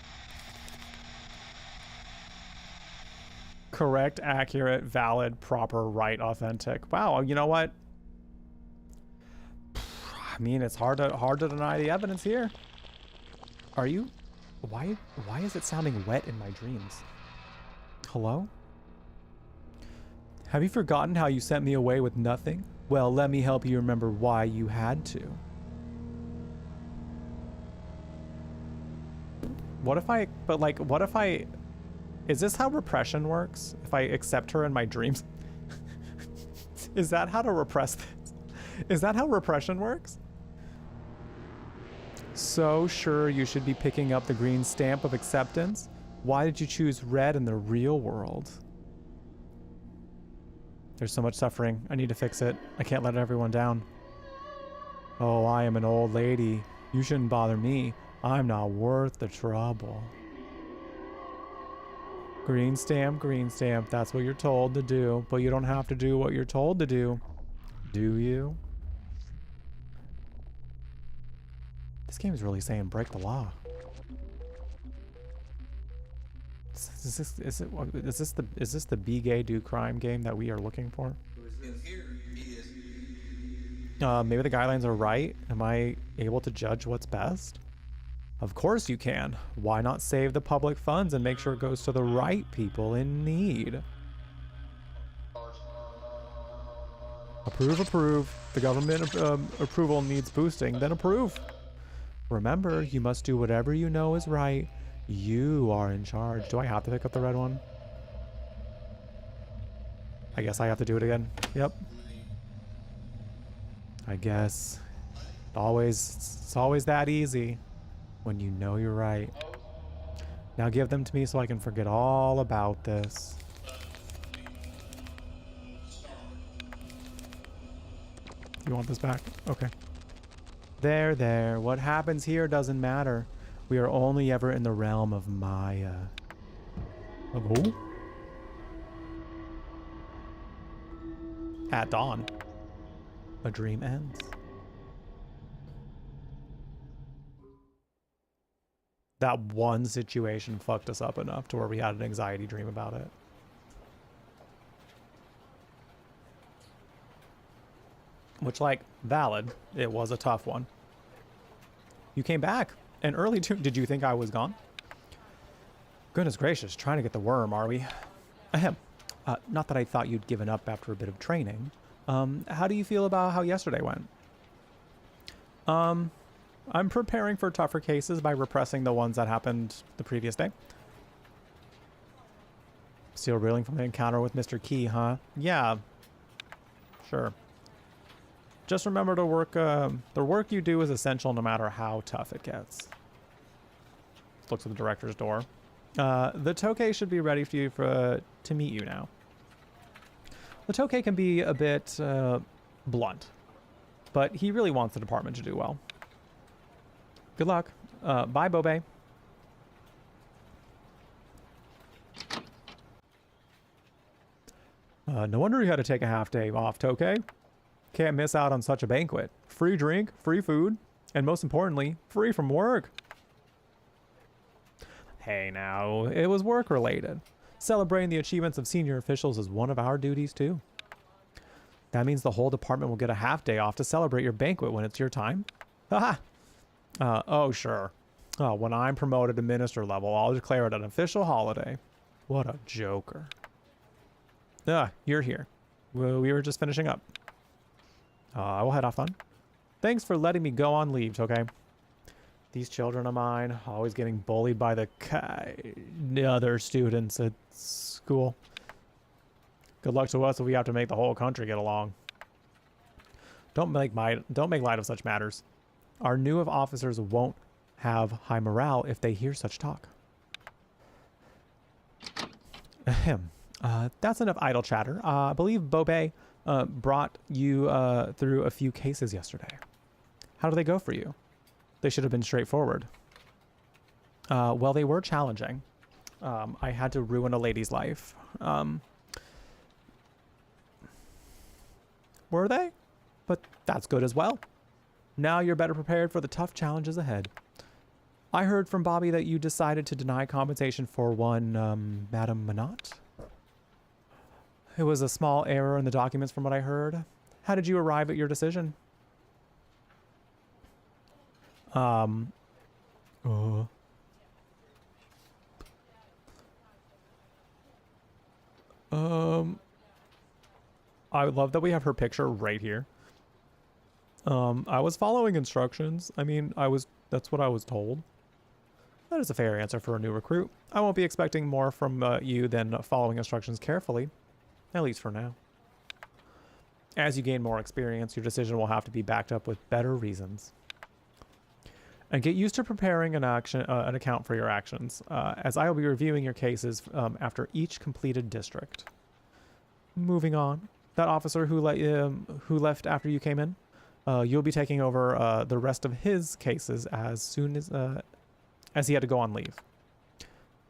Correct, accurate, valid, proper, right, authentic. Wow, you know what? I mean, it's hard to deny the evidence here. Are you? Why is it sounding wet in my dreams? Hello? Have you forgotten how you sent me away with nothing? Well, let me help you remember why you had to. What if I, but like, what if I, is this how repression works? If I accept her in my dreams? Is that how to repress this? Is that how repression works? So sure you should be picking up the green stamp of acceptance. Why did you choose red in the real world? There's so much suffering. I need to fix it. I can't let everyone down. Oh, I am an old lady. You shouldn't bother me. I'm not worth the trouble. Green stamp, that's what you're told to do, but you don't have to do what you're told to do. Do you? This game is really saying break the law. Is this the Be Gay Do Crime game that we are looking for? Maybe the guidelines are right. Am I able to judge what's best? Of course you can. Why not save the public funds and make sure it goes to the right people in need? Approve, approve. The government approval needs boosting, then approve. Remember, you must do whatever you know is right. You are in charge. Do I have to pick up the red one? I guess I have to do it again. Yep. I guess. It's always that easy when you know you're right. Now give them to me so I can forget all about this. You want this back? Okay. There. What happens here doesn't matter. We are only ever in the realm of Maya. Of who? At dawn. A dream ends. That one situation fucked us up enough to where we had an anxiety dream about it. Which, like, valid. It was a tough one. You came back. And early too. Did you think I was gone? Goodness gracious, trying to get the worm, are we? Ahem. Not that I thought you'd given up after a bit of training. How do you feel about how yesterday went? I'm preparing for tougher cases by repressing the ones that happened the previous day. Still reeling from an encounter with Mr. Key, huh? Yeah. Sure. Just remember to work, the work you do is essential no matter how tough it gets. Looks at the director's door. The Tokay should be ready for you to meet you now. The Tokay can be a bit blunt, but he really wants the department to do well. Good luck. Bye, Bobe. No wonder you had to take a half day off, Tokay. Can't miss out on such a banquet. Free drink, free food, and most importantly, free from work. Hey now, it was work related. Celebrating the achievements of senior officials is one of our duties too. That means the whole department will get a half day off to celebrate your banquet when it's your time. Haha. Oh sure. When I'm promoted to minister level, I'll declare it an official holiday. What a joker. You're here. We were just finishing up. I will head off then. Thanks for letting me go on leave, okay? These children of mine, always getting bullied by the other students at school. Good luck to us if we have to make the whole country get along. Don't make light of such matters. Our new officers won't have high morale if they hear such talk. Ahem. That's enough idle chatter. I believe Bobe brought you through a few cases yesterday. How do they go for you? They should have been straightforward. Well, they were challenging. I had to ruin a lady's life. Were they? But that's good as well. Now you're better prepared for the tough challenges ahead. I heard from Bobby that you decided to deny compensation for one, Madame Minot? It was a small error in the documents from what I heard. How did you arrive at your decision? I love that we have her picture right here. I was following instructions. I mean, that's what I was told. That is a fair answer for a new recruit. I won't be expecting more from you than following instructions carefully. At least for now. As you gain more experience, your decision will have to be backed up with better reasons. And get used to preparing an account for your actions, as I will be reviewing your cases after each completed district. Moving on, that officer who left after you came in, you'll be taking over the rest of his cases as soon as he had to go on leave.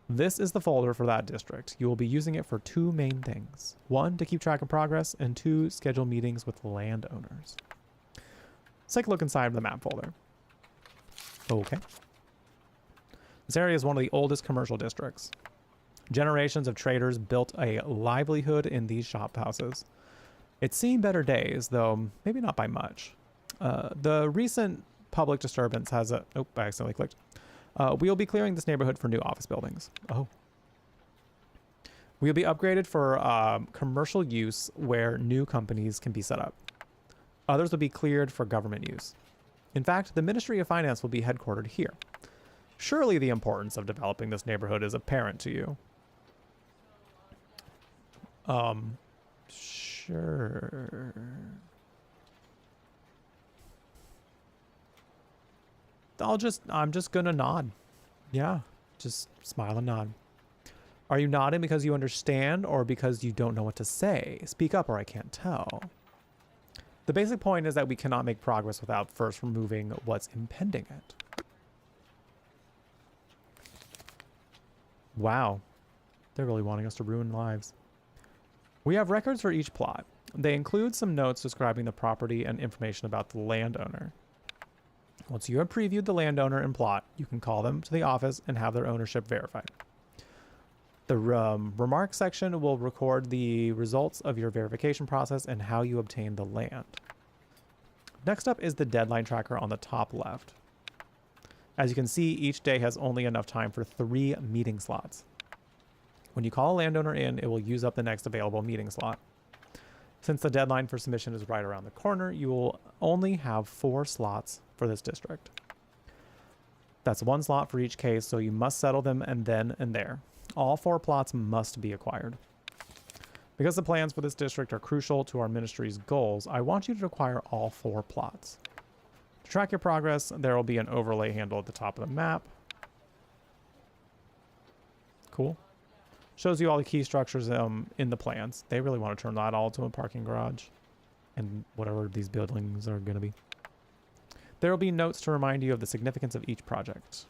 This is the folder for that district. You will be using it for two main things. One, to keep track of progress, and two, schedule meetings with landowners. Let's take a look inside of the map folder. Okay. This area is one of the oldest commercial districts. Generations of traders built a livelihood in these shop houses. It's seen better days, though maybe not by much. The recent public disturbance has a... Oh, I accidentally clicked. We'll be clearing this neighborhood for new office buildings. Oh. Will be upgraded for commercial use where new companies can be set up. Others will be cleared for government use. In fact, the Ministry of Finance will be headquartered here. Surely the importance of developing this neighborhood is apparent to you. Sure. I'm just gonna nod. Yeah, just smile and nod. Are you nodding because you understand or because you don't know what to say? Speak up or I can't tell. The basic point is that we cannot make progress without first removing what's impeding it. Wow. They're really wanting us to ruin lives. We have records for each plot. They include some notes describing the property and information about the landowner. Once you have previewed the landowner and plot, you can call them to the office and have their ownership verified. The remarks section will record the results of your verification process and how you obtained the land. Next up is the deadline tracker on the top left. As you can see, each day has only enough time for 3 meeting slots. When you call a landowner in, it will use up the next available meeting slot. Since the deadline for submission is right around the corner, you will only have 4 slots for this district. That's 1 slot for each case, so you must settle them and then and there. All 4 plots must be acquired. Because the plans for this district are crucial to our ministry's goals, I want you to acquire all 4 plots. To track your progress, there will be an overlay handle at the top of the map. Cool. Shows you all the key structures in the plans. They really want to turn that all to a parking garage and whatever these buildings are going to be. There will be notes to remind you of the significance of each project.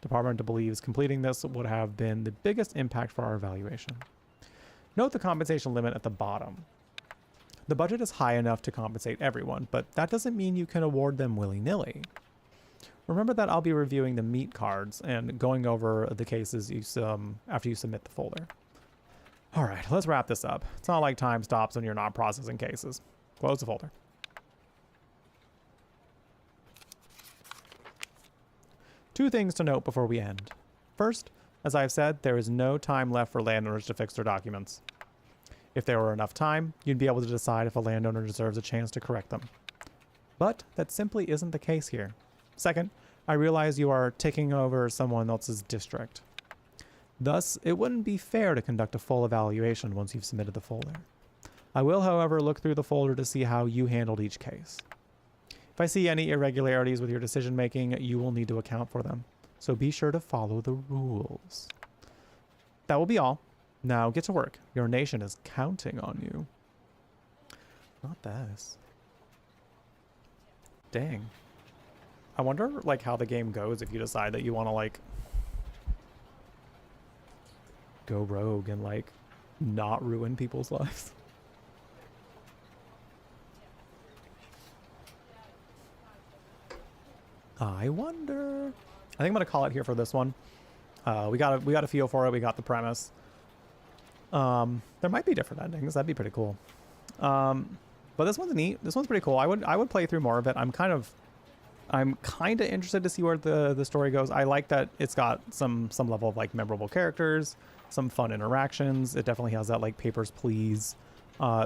Department believes completing this would have been the biggest impact for our evaluation. Note the compensation limit at the bottom. The budget is high enough to compensate everyone, but that doesn't mean you can award them willy-nilly. Remember that I'll be reviewing the meet cards and going over the cases after you submit the folder. All right, let's wrap this up. It's not like time stops when you're not processing cases. Close the folder. Two things to note before we end. First, as I've said, there is no time left for landowners to fix their documents. If there were enough time, you'd be able to decide if a landowner deserves a chance to correct them. But that simply isn't the case here. Second, I realize you are taking over someone else's district. Thus, it wouldn't be fair to conduct a full evaluation once you've submitted the folder. I will, however, look through the folder to see how you handled each case. If I see any irregularities with your decision making, you will need to account for them. So be sure to follow the rules. That will be all. Now get to work. Your nation is counting on you. Not this. Dang. I wonder like how the game goes if you decide that you want to like go rogue and like not ruin people's lives. I wonder. I think I'm gonna call it here for this one. We got a feel for it. We got the premise. There might be different endings. That'd be pretty cool. But this one's neat. This one's pretty cool. I would play through more of it. I'm kind of interested to see where the story goes. I like that it's got some level of like memorable characters, some fun interactions. It definitely has that like papers, please,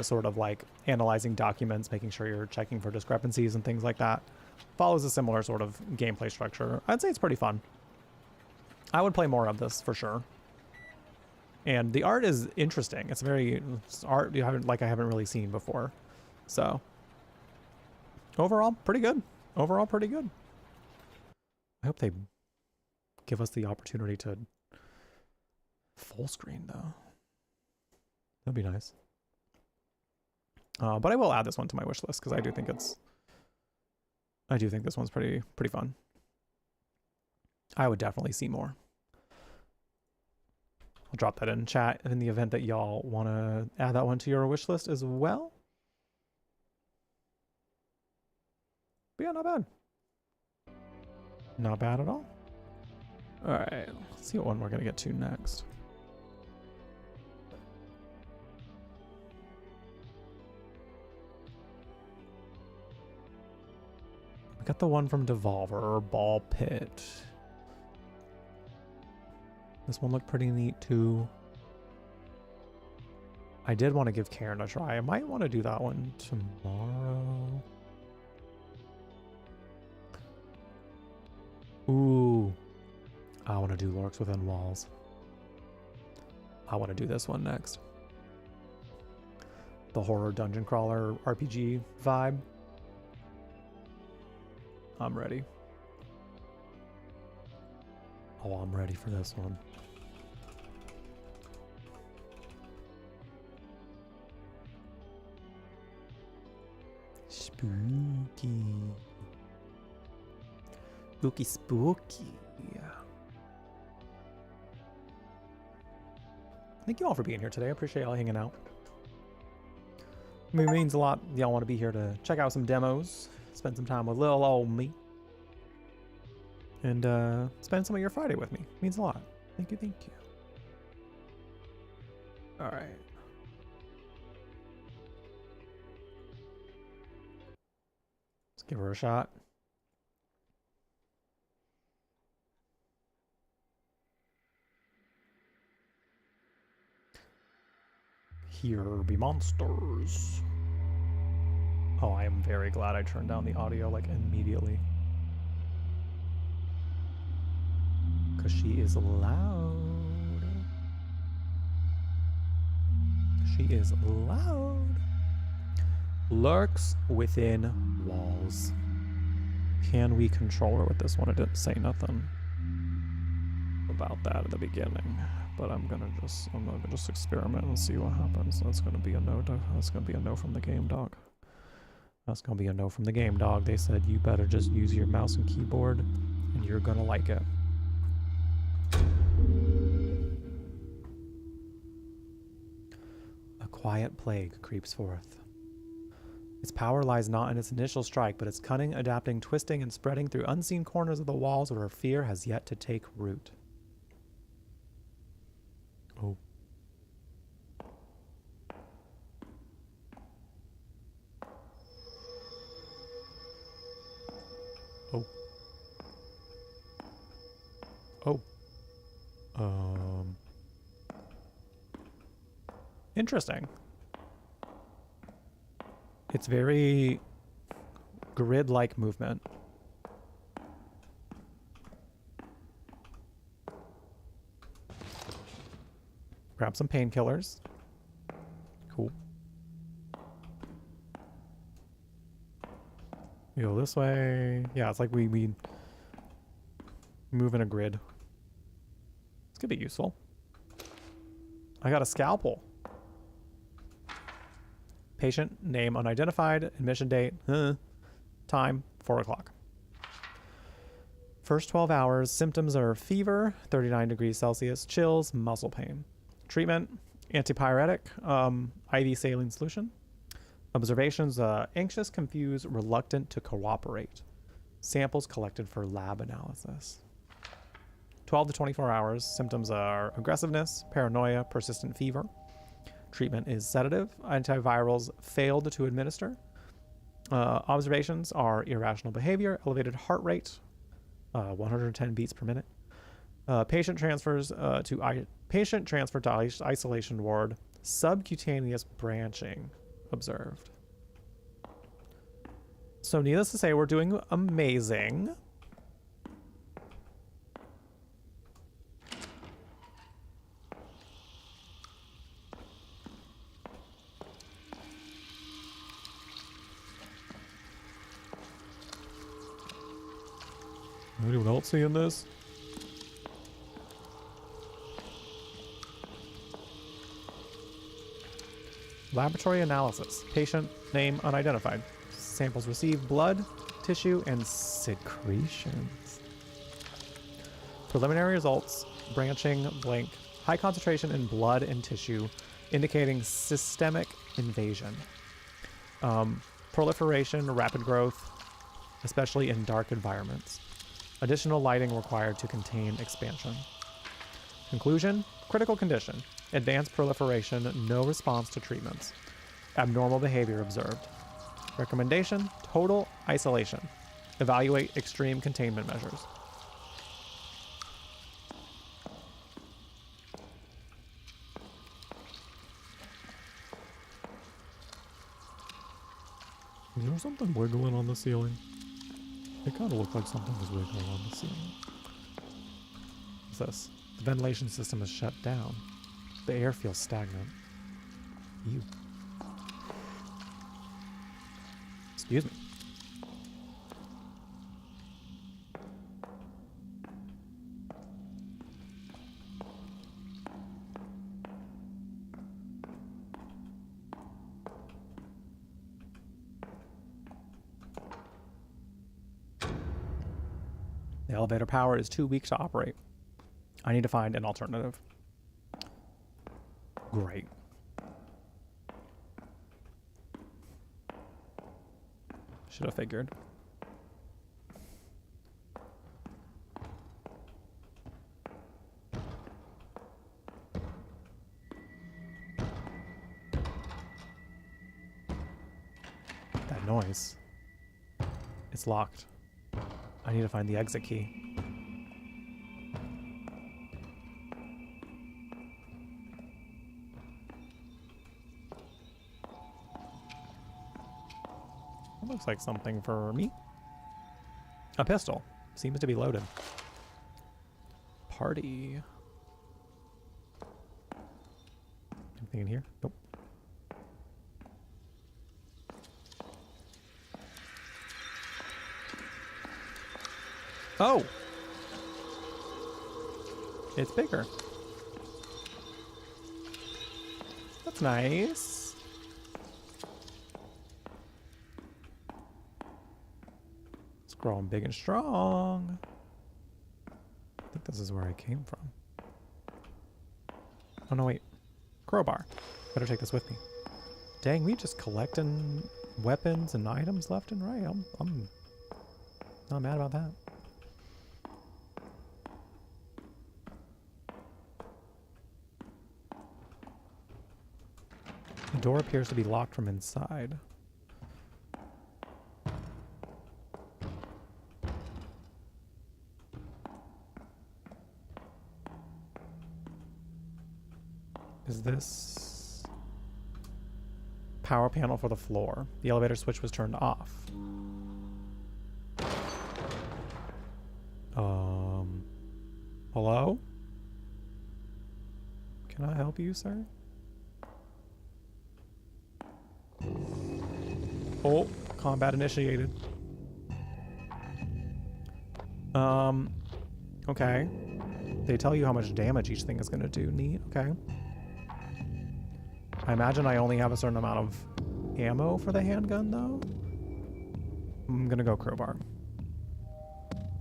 sort of like analyzing documents, making sure you're checking for discrepancies and things like that. Follows a similar sort of gameplay structure. I'd say it's pretty fun. I would play more of this for sure. And the art is interesting. It's art I haven't really seen before. So overall, pretty good. Overall, pretty good. I hope they give us the opportunity to full screen though. That'd be nice. But I will add this one to my wish list because I do think this one's pretty fun. I would definitely see more. I'll drop that in chat in the event that y'all want to add that one to your wish list as well. But yeah, not bad. Not bad at all. All right, let's see what one we're going to get to next. We got the one from Devolver, Ball Pit. This one looked pretty neat too. I did want to give Cairn a try. I might want to do that one tomorrow. Ooh. I want to do Lurks Within Walls. I want to do this one next. The horror dungeon crawler RPG vibe. I'm ready. Oh, I'm ready for this one. Spooky. Spooky, spooky. Thank you all for being here today. I appreciate y'all hanging out. I mean, it means a lot. Y'all want to be here to check out some demos, spend some time with little old me, and spend some of your Friday with me. It means a lot. Thank you, thank you. All right. Let's give her a shot. Here be monsters. Oh, I am very glad I turned down the audio like immediately. Because she is loud. She is loud. Lurks within walls. Can we control her with this one? I didn't say nothing about that at the beginning. But I'm gonna just experiment and see what happens. That's gonna be a no. That's gonna be a no from the game dog. That's gonna be a no from the game dog. They said you better just use your mouse and keyboard, and you're gonna like it. A quiet plague creeps forth. Its power lies not in its initial strike, but its cunning, adapting, twisting, and spreading through unseen corners of the walls where fear has yet to take root. Oh. Oh. Oh. Interesting. It's very grid-like movement. Grab some painkillers. Cool. We go this way. Yeah, it's like we move in a grid. This could be useful. I got a scalpel. Patient name unidentified. Admission date. Time 4 o'clock. First 12 hours. Symptoms are fever, 39 degrees Celsius, chills, muscle pain. Treatment, antipyretic, IV saline solution. Observations, anxious, confused, reluctant to cooperate. Samples collected for lab analysis. 12 to 24 hours. Symptoms are aggressiveness, paranoia, persistent fever. Treatment is sedative. Antivirals failed to administer. Observations are irrational behavior, elevated heart rate, 110 beats per minute. Patient transfer to isolation ward. Subcutaneous branching observed. So needless to say, we're doing amazing. Anyone else seeing this? Laboratory analysis. Patient name unidentified. Samples received blood, tissue, and secretions. Preliminary results. Branching blank. High concentration in blood and tissue, indicating systemic invasion. Proliferation, rapid growth, especially in dark environments. Additional lighting required to contain expansion. Conclusion, critical condition. Advanced proliferation, no response to treatments. Abnormal behavior observed. Recommendation, total isolation. Evaluate extreme containment measures. Is there something wiggling on the ceiling? It kind of looked like something was wiggling on the ceiling. What's this? The ventilation system is shut down. The air feels stagnant. Ew. Excuse me. The elevator power is too weak to operate. I need to find an alternative. Great. Should have figured. That noise. It's locked. I need to find the exit key. That looks like something for me. A pistol. Seems to be loaded. Party. Anything in here? Nope. Oh! It's bigger. That's nice. It's growing big and strong. I think this is where I came from. Oh no, wait. Crowbar. Better take this with me. Dang, we just collecting weapons and items left and right. I'm not mad about that. The door appears to be locked from inside. Is this power panel for the floor? The elevator switch was turned off. Hello? Can I help you, sir? Oh, combat initiated. Okay. They tell you how much damage each thing is going to do. Neat, okay. I imagine I only have a certain amount of ammo for the handgun, though. I'm going to go crowbar.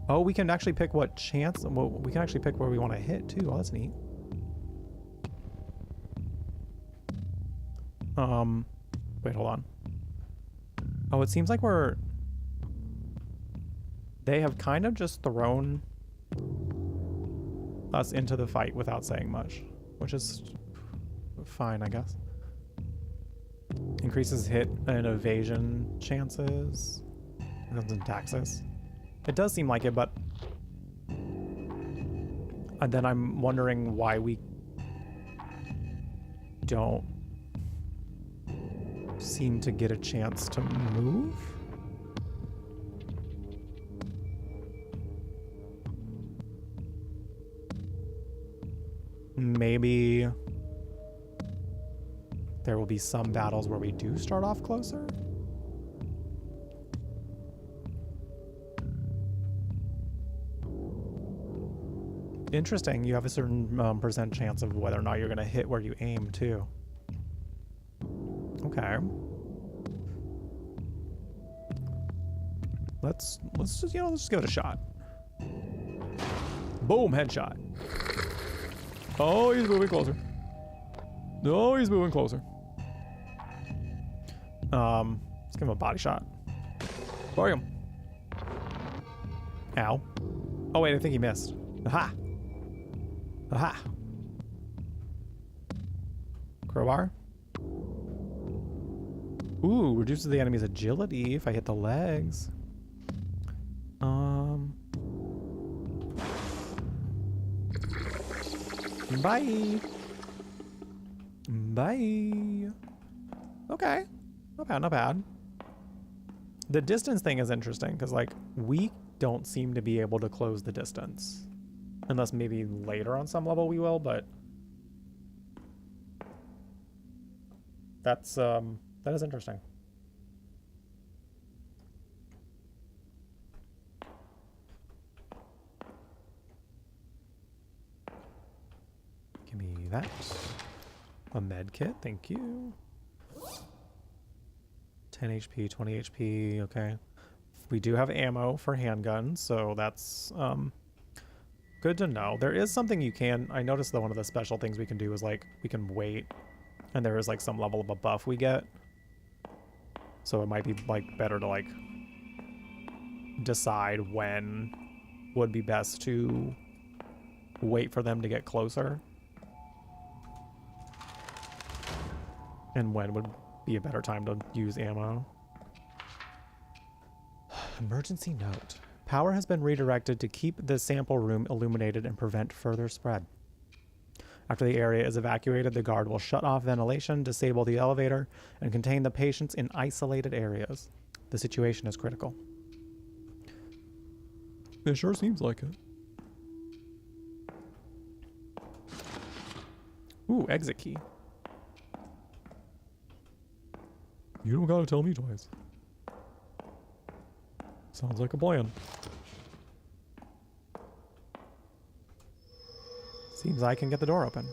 Oh, we can actually pick what chance... Well, we can actually pick where we want to hit, too. Oh, that's neat. Wait, hold on. Oh, it seems like we're... They have kind of just thrown us into the fight without saying much, which is fine, I guess. Increases hit and evasion chances. Doesn't tax us. It does seem like it, but... And then I'm wondering why we don't seem to get a chance to move. Maybe there will be some battles where we do start off closer. Interesting. You have a certain percent chance of whether or not you're going to hit where you aim too. Okay. Let's just let's just give it a shot. Boom, headshot. Oh, he's moving closer. No, he's moving closer. Let's give him a body shot. Bury him. Ow. Oh wait, I think he missed. Aha. Aha. Crowbar. Ooh, reduces the enemy's agility if I hit the legs. Bye. Bye. Okay. Not bad, not bad. The distance thing is interesting because, like, we don't seem to be able to close the distance. Unless maybe later on some level we will, but... that is interesting. Give me that. A med kit, thank you. 10 HP, 20 HP, okay. We do have ammo for handguns, so that's good to know. There is something you can... I noticed that one of the special things we can do is, like, we can wait, and there is, like, some level of a buff we get. So it might be, like, better to, like, decide when would be best to wait for them to get closer. And when would be a better time to use ammo. Emergency note. Power has been redirected to keep the sample room illuminated and prevent further spread. After the area is evacuated, the guard will shut off ventilation, disable the elevator, and contain the patients in isolated areas. The situation is critical. It sure seems like it. Ooh, exit key. You don't gotta tell me twice. Sounds like a plan. Seems I can get the door open.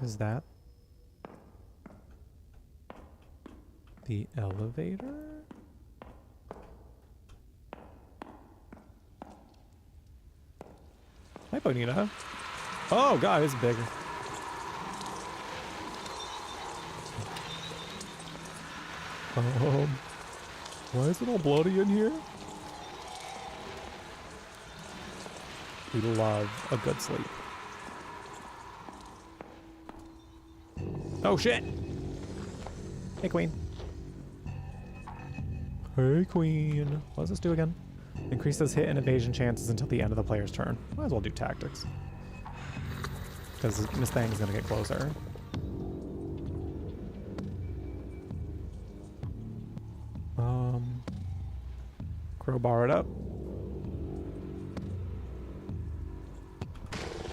Is that the elevator? Hi, Bonita. Oh, God, it's bigger. Why is it all bloody in here? We love a good sleep. Oh, shit! Hey, Queen. Hey, Queen. What does this do again? Increases hit and evasion chances until the end of the player's turn. Might as well do tactics. Because this thing is going to get closer. Crowbar it up.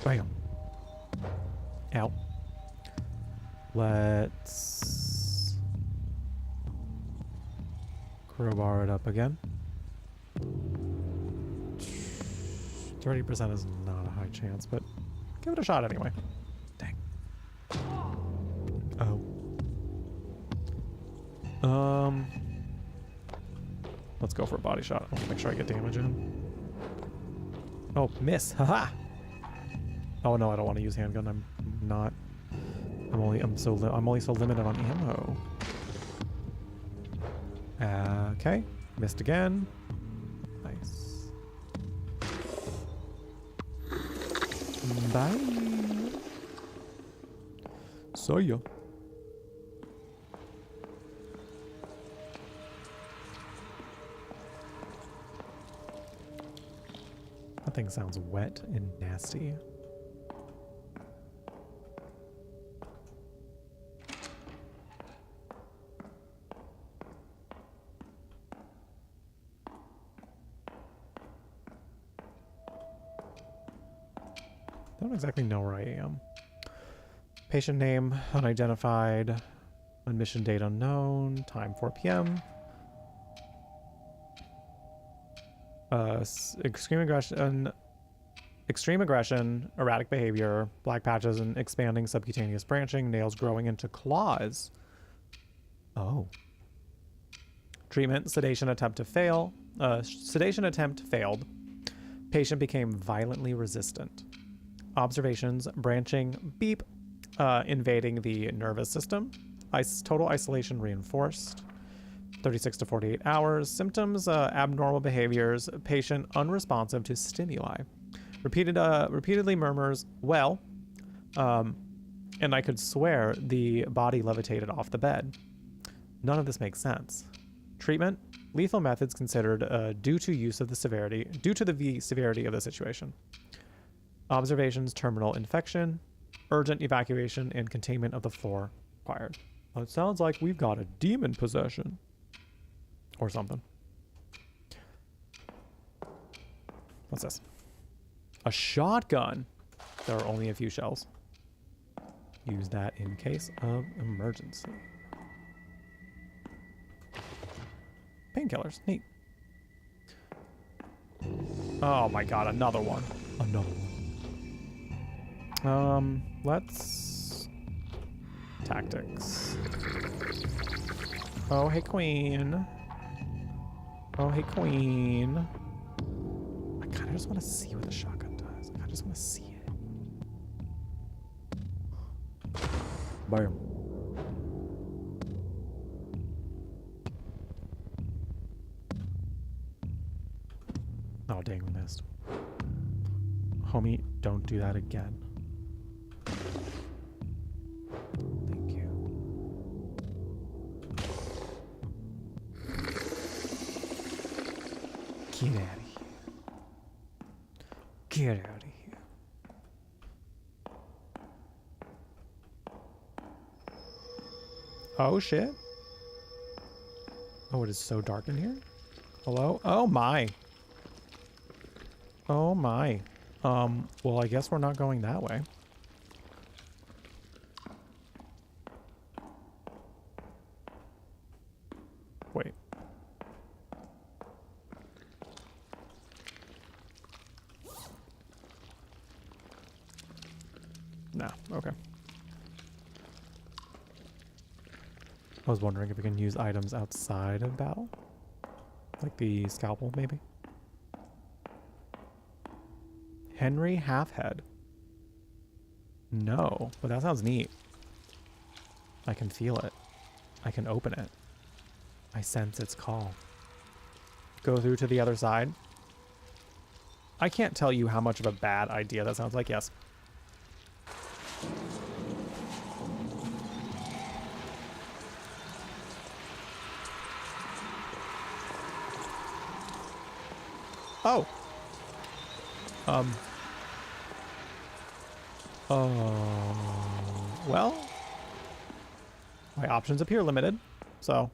Bam. Ow. Let's crowbar it up again. 30% is not a high chance, but give it a shot anyway. Dang. Oh. Let's go for a body shot. I'll make sure I get damage in. Oh, miss. Haha. Oh no, I don't want to use handgun. I'm not. I'm only so limited on ammo. Okay. Missed again. Nice. Bye. See ya. That thing sounds wet and nasty. I don't exactly know where I am. Patient name unidentified. Admission date unknown. Time 4 p.m. Extreme aggression, erratic behavior, black patches and expanding subcutaneous branching, nails growing into claws. Oh. Treatment, sedation attempt failed. Patient became violently resistant. Observations, branching, beep, invading the nervous system. Total isolation reinforced. 36 to 48 hours. Symptoms, abnormal behaviors, patient unresponsive to stimuli. Repeatedly murmurs, well, and I could swear the body levitated off the bed. None of this makes sense. Treatment, lethal methods considered due to the severity of the situation. Observations, terminal infection. Urgent evacuation and containment of the floor required. Well, it sounds like we've got a demon possession. Or something. What's this? A shotgun. There are only a few shells. Use that in case of emergency. Painkillers. Neat. Oh my god, another one. Another one. Let's... Tactics. Oh, hey, queen. Oh, hey, queen. I kind of just want to see what the shotgun does. I just want to see it. Bam. Oh, dang, we missed. Homie, don't do that again. Thank you. Get out of here. Get out of here. Oh, shit. Oh, it is so dark in here. Hello? Oh, my. Oh, my. Well, I guess we're not going that way. Wait. Nah, okay. I was wondering if we can use items outside of battle. Like the scalpel, maybe? Henry Halfhead. No, but that sounds neat. I can feel it. I can open it. I sense its call. Go through to the other side. I can't tell you how much of a bad idea that sounds like. Yes. Oh. Well, my options appear limited, so.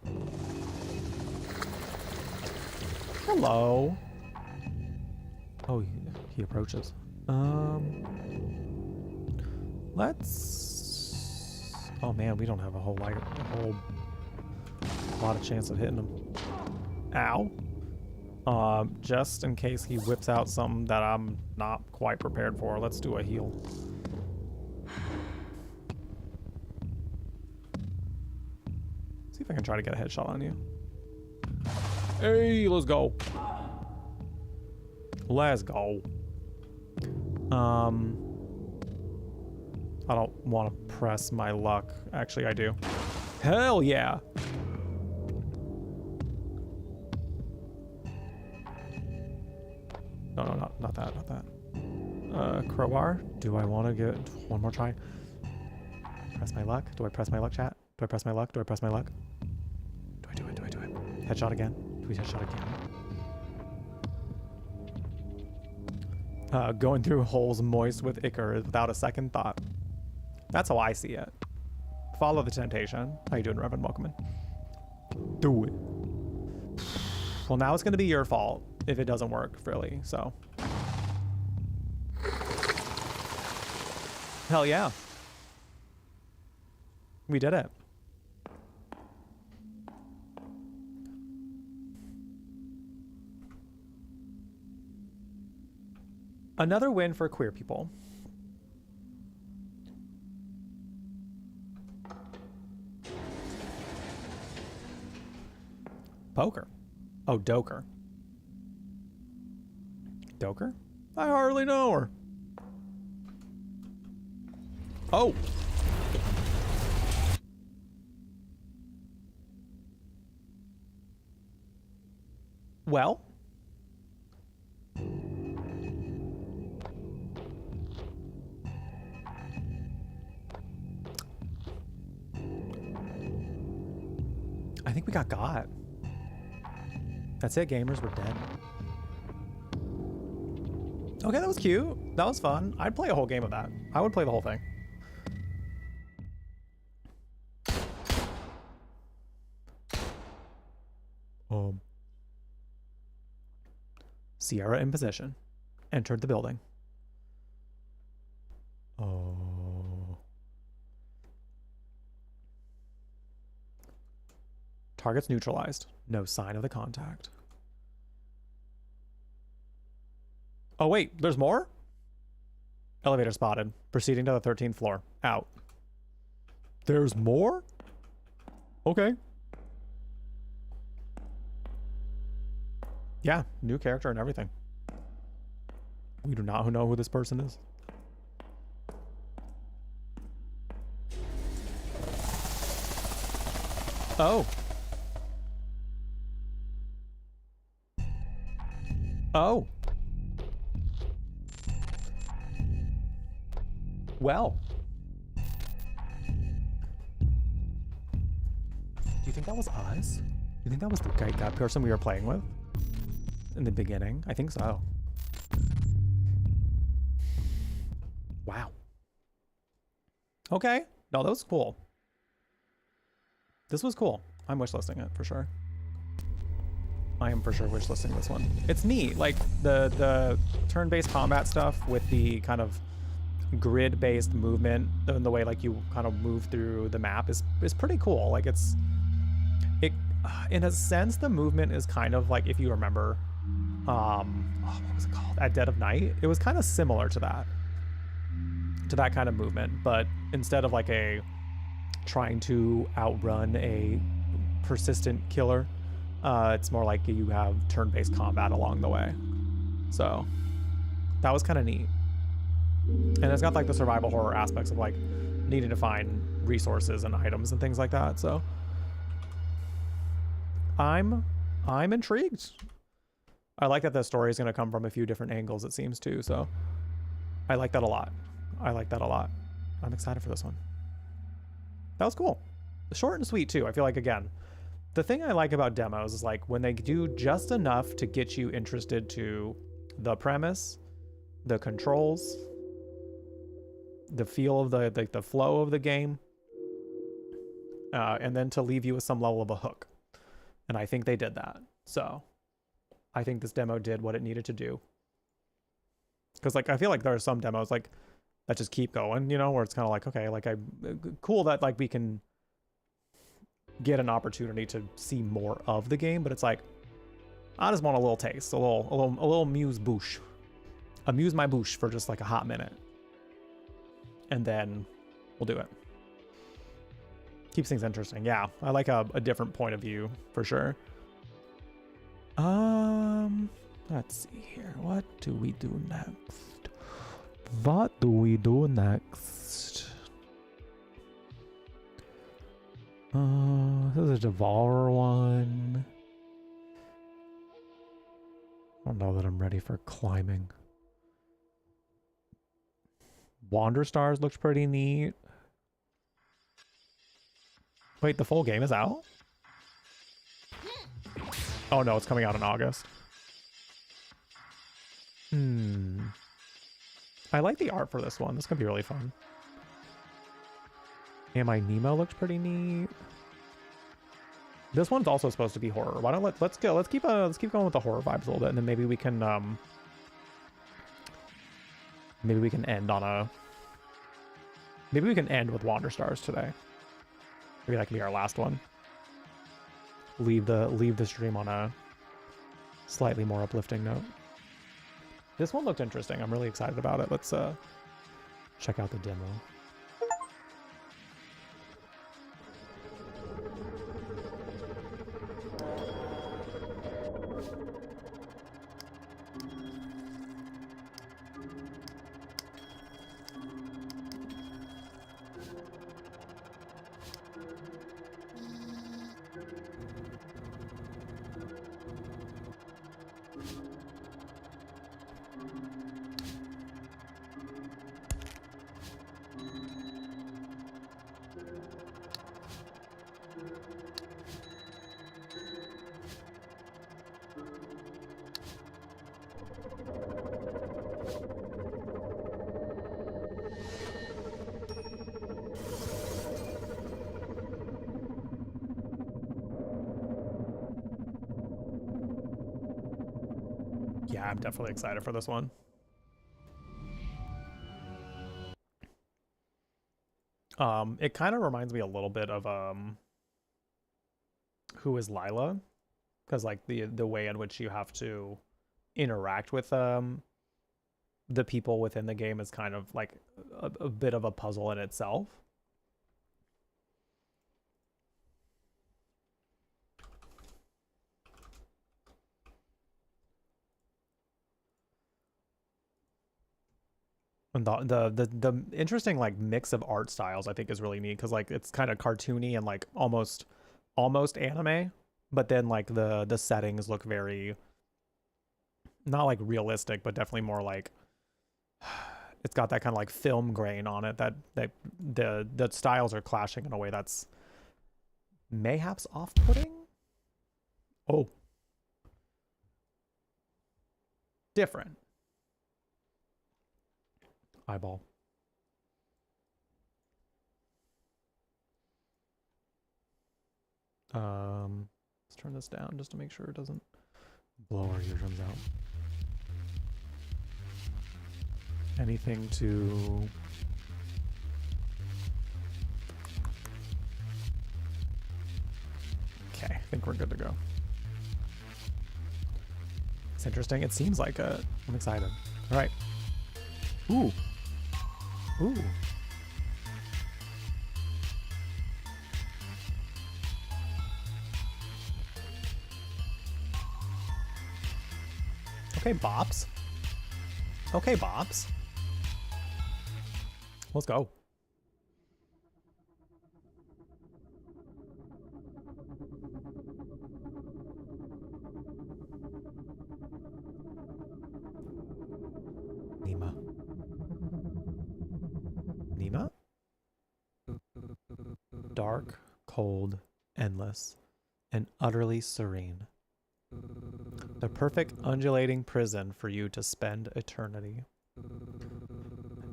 Hello. Oh, he approaches. Let's. Oh man, we don't have a whole lot of chance of hitting him. Ow. Just in case he whips out something that I'm not quite prepared for, let's do a heal. See if I can try to get a headshot on you. Hey, let's go. Let's go. I don't want to press my luck. Actually, I do. Hell yeah. No, not that, not that. Crowbar, do I want to get one more try? Press my luck? Do I press my luck, chat? Do I press my luck? Do I press my luck? Do I do it? Do I do it? Headshot again? Do we headshot again? Going through holes moist with ichor without a second thought. That's how I see it. Follow the temptation. How you doing, Reverend? Welcome in. Do it. Well, now it's going to be your fault if it doesn't work, really, so. Hell yeah. We did it. Another win for queer people. Poker. Oh, Doker. Doker? I hardly know her. Oh. Well. I think we got. That's it, gamers. We're dead. Okay, that was cute. That was fun. I'd play a whole game of that. I would play the whole thing. Sierra in position. Entered the building. Oh. Targets neutralized. No sign of the contact. Oh, wait, there's more? Elevator spotted. Proceeding to the 13th floor. Out. There's more? Okay. Yeah, new character and everything. We do not know who this person is. Oh. Oh. Well. Do you think that was us? Do you think that was the guy, that person we were playing with? In the beginning? I think so. Wow. Okay. No, that was cool. This was cool. I'm wishlisting it for sure. I am for sure wishlisting this one. It's neat. Like the turn-based combat stuff with the kind of grid-based movement and the way like you kind of move through the map is pretty cool. Like it in a sense the movement is kind of like, if you remember what was it called, at Dead of Night, it was kind of similar to that kind of movement, but instead of like a trying to outrun a persistent killer, it's more like you have turn-based combat along the way. So that was kind of neat. And it's got like the survival horror aspects of like needing to find resources and items and things like that. So I'm intrigued. I like that the story is going to come from a few different angles, it seems, too. So I like that a lot. I like that a lot. I'm excited for this one. That was cool. Short and sweet, too. I feel like, again, the thing I like about demos is like when they do just enough to get you interested to the premise, the controls, the feel of the flow of the game, and then to leave you with some level of a hook. And I think they did that. So I think this demo did what it needed to do. Because like I feel like there are some demos like that just keep going, you know, where it's kind of like, okay, like cool that like we can get an opportunity to see more of the game, but it's like I just want a little taste, a little amuse my bouche for just like a hot minute, and then we'll do it. Keeps things interesting. Yeah, I like a different point of view for sure. Let's see here. What do we do next? What do we do next? This is a Devour one. I don't know that I'm ready for climbing. Wander Stars looks pretty neat. Wait, the full game is out? Oh no, it's coming out in August. I like the art for this one. This could be really fun. Am I Nemo looks pretty neat. This one's also supposed to be horror. Why don't let's keep going with the horror vibes a little bit, and then maybe we can end with Wander Stars today. Maybe that can be our last one. Leave the stream on a slightly more uplifting note. This one looked interesting. I'm really excited about it. Let's check out the demo. Yeah, I'm definitely excited for this one. It kind of reminds me a little bit of Who is Lila? Because like the way in which you have to interact with the people within the game is kind of like a bit of a puzzle in itself. And the interesting like mix of art styles I think is really neat because like it's kind of cartoony and like almost anime, but then like the settings look very not like realistic, but definitely more like it's got that kind of like film grain on it that the styles are clashing in a way that's mayhaps off-putting. Oh, different. Eyeball. Let's turn this down just to make sure it doesn't blow our eardrums out. Anything to... Okay, I think we're good to go. It's interesting. It seems like I'm excited. All right. Ooh. Ooh. Okay, Bops. Okay, Bops. Let's go. Nima. Nima? Dark, cold, endless, and utterly serene. The perfect undulating prison for you to spend eternity.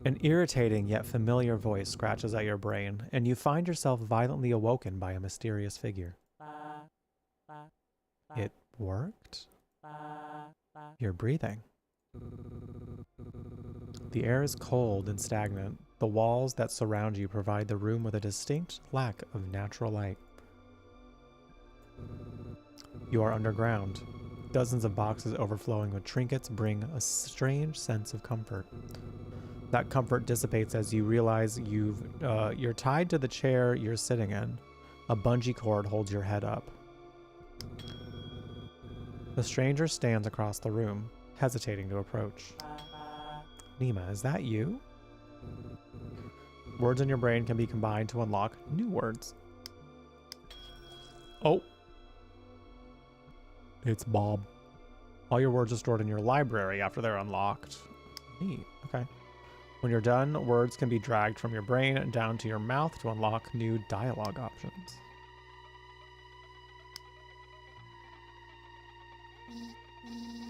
An irritating yet familiar voice scratches at your brain, and you find yourself violently awoken by a mysterious figure. It worked? You're breathing. The air is cold and stagnant. The walls that surround you provide the room with a distinct lack of natural light. You are underground. Dozens of boxes overflowing with trinkets bring a strange sense of comfort. That comfort dissipates as you realize you're tied to the chair you're sitting in. A bungee cord holds your head up. The stranger stands across the room, hesitating to approach. Nima, is that you? Words in your brain can be combined to unlock new words. Oh. It's Bob. All your words are stored in your library after they're unlocked. Neat. Okay. When you're done, words can be dragged from your brain down to your mouth to unlock new dialogue options.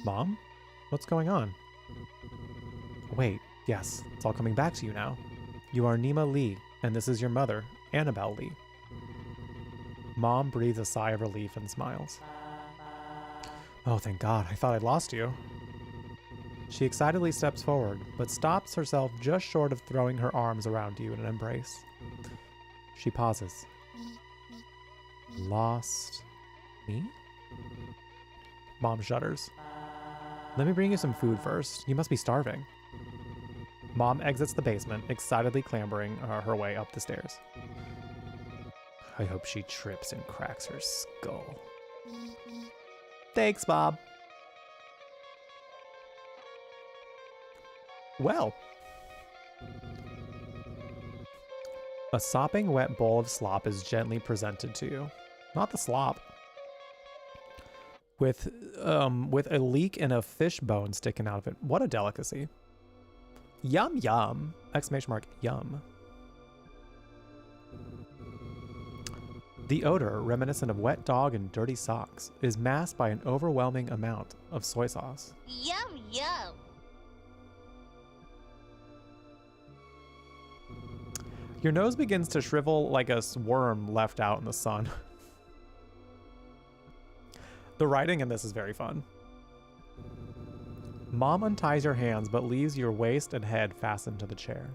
Mom? What's going on? Wait, yes, it's all coming back to you now. You are Nima Lee, and this is your mother, Annabelle Lee. Mom breathes a sigh of relief and smiles. Oh, thank God, I thought I'd lost you. She excitedly steps forward, but stops herself just short of throwing her arms around you in an embrace. She pauses. Lost me? Mom shudders. Let me bring you some food first. You must be starving. Mom exits the basement, excitedly clambering her way up the stairs. I hope she trips and cracks her skull. Thanks, Bob. Well. A sopping wet bowl of slop is gently presented to you. Not the slop. With a leek and a fish bone sticking out of it. What a delicacy. Yum yum! Exclamation mark, yum. The odor, reminiscent of wet dog and dirty socks, is masked by an overwhelming amount of soy sauce. Yum yum. Your nose begins to shrivel like a worm left out in the sun. The writing in this is very fun. Mom unties your hands but leaves your waist and head fastened to the chair.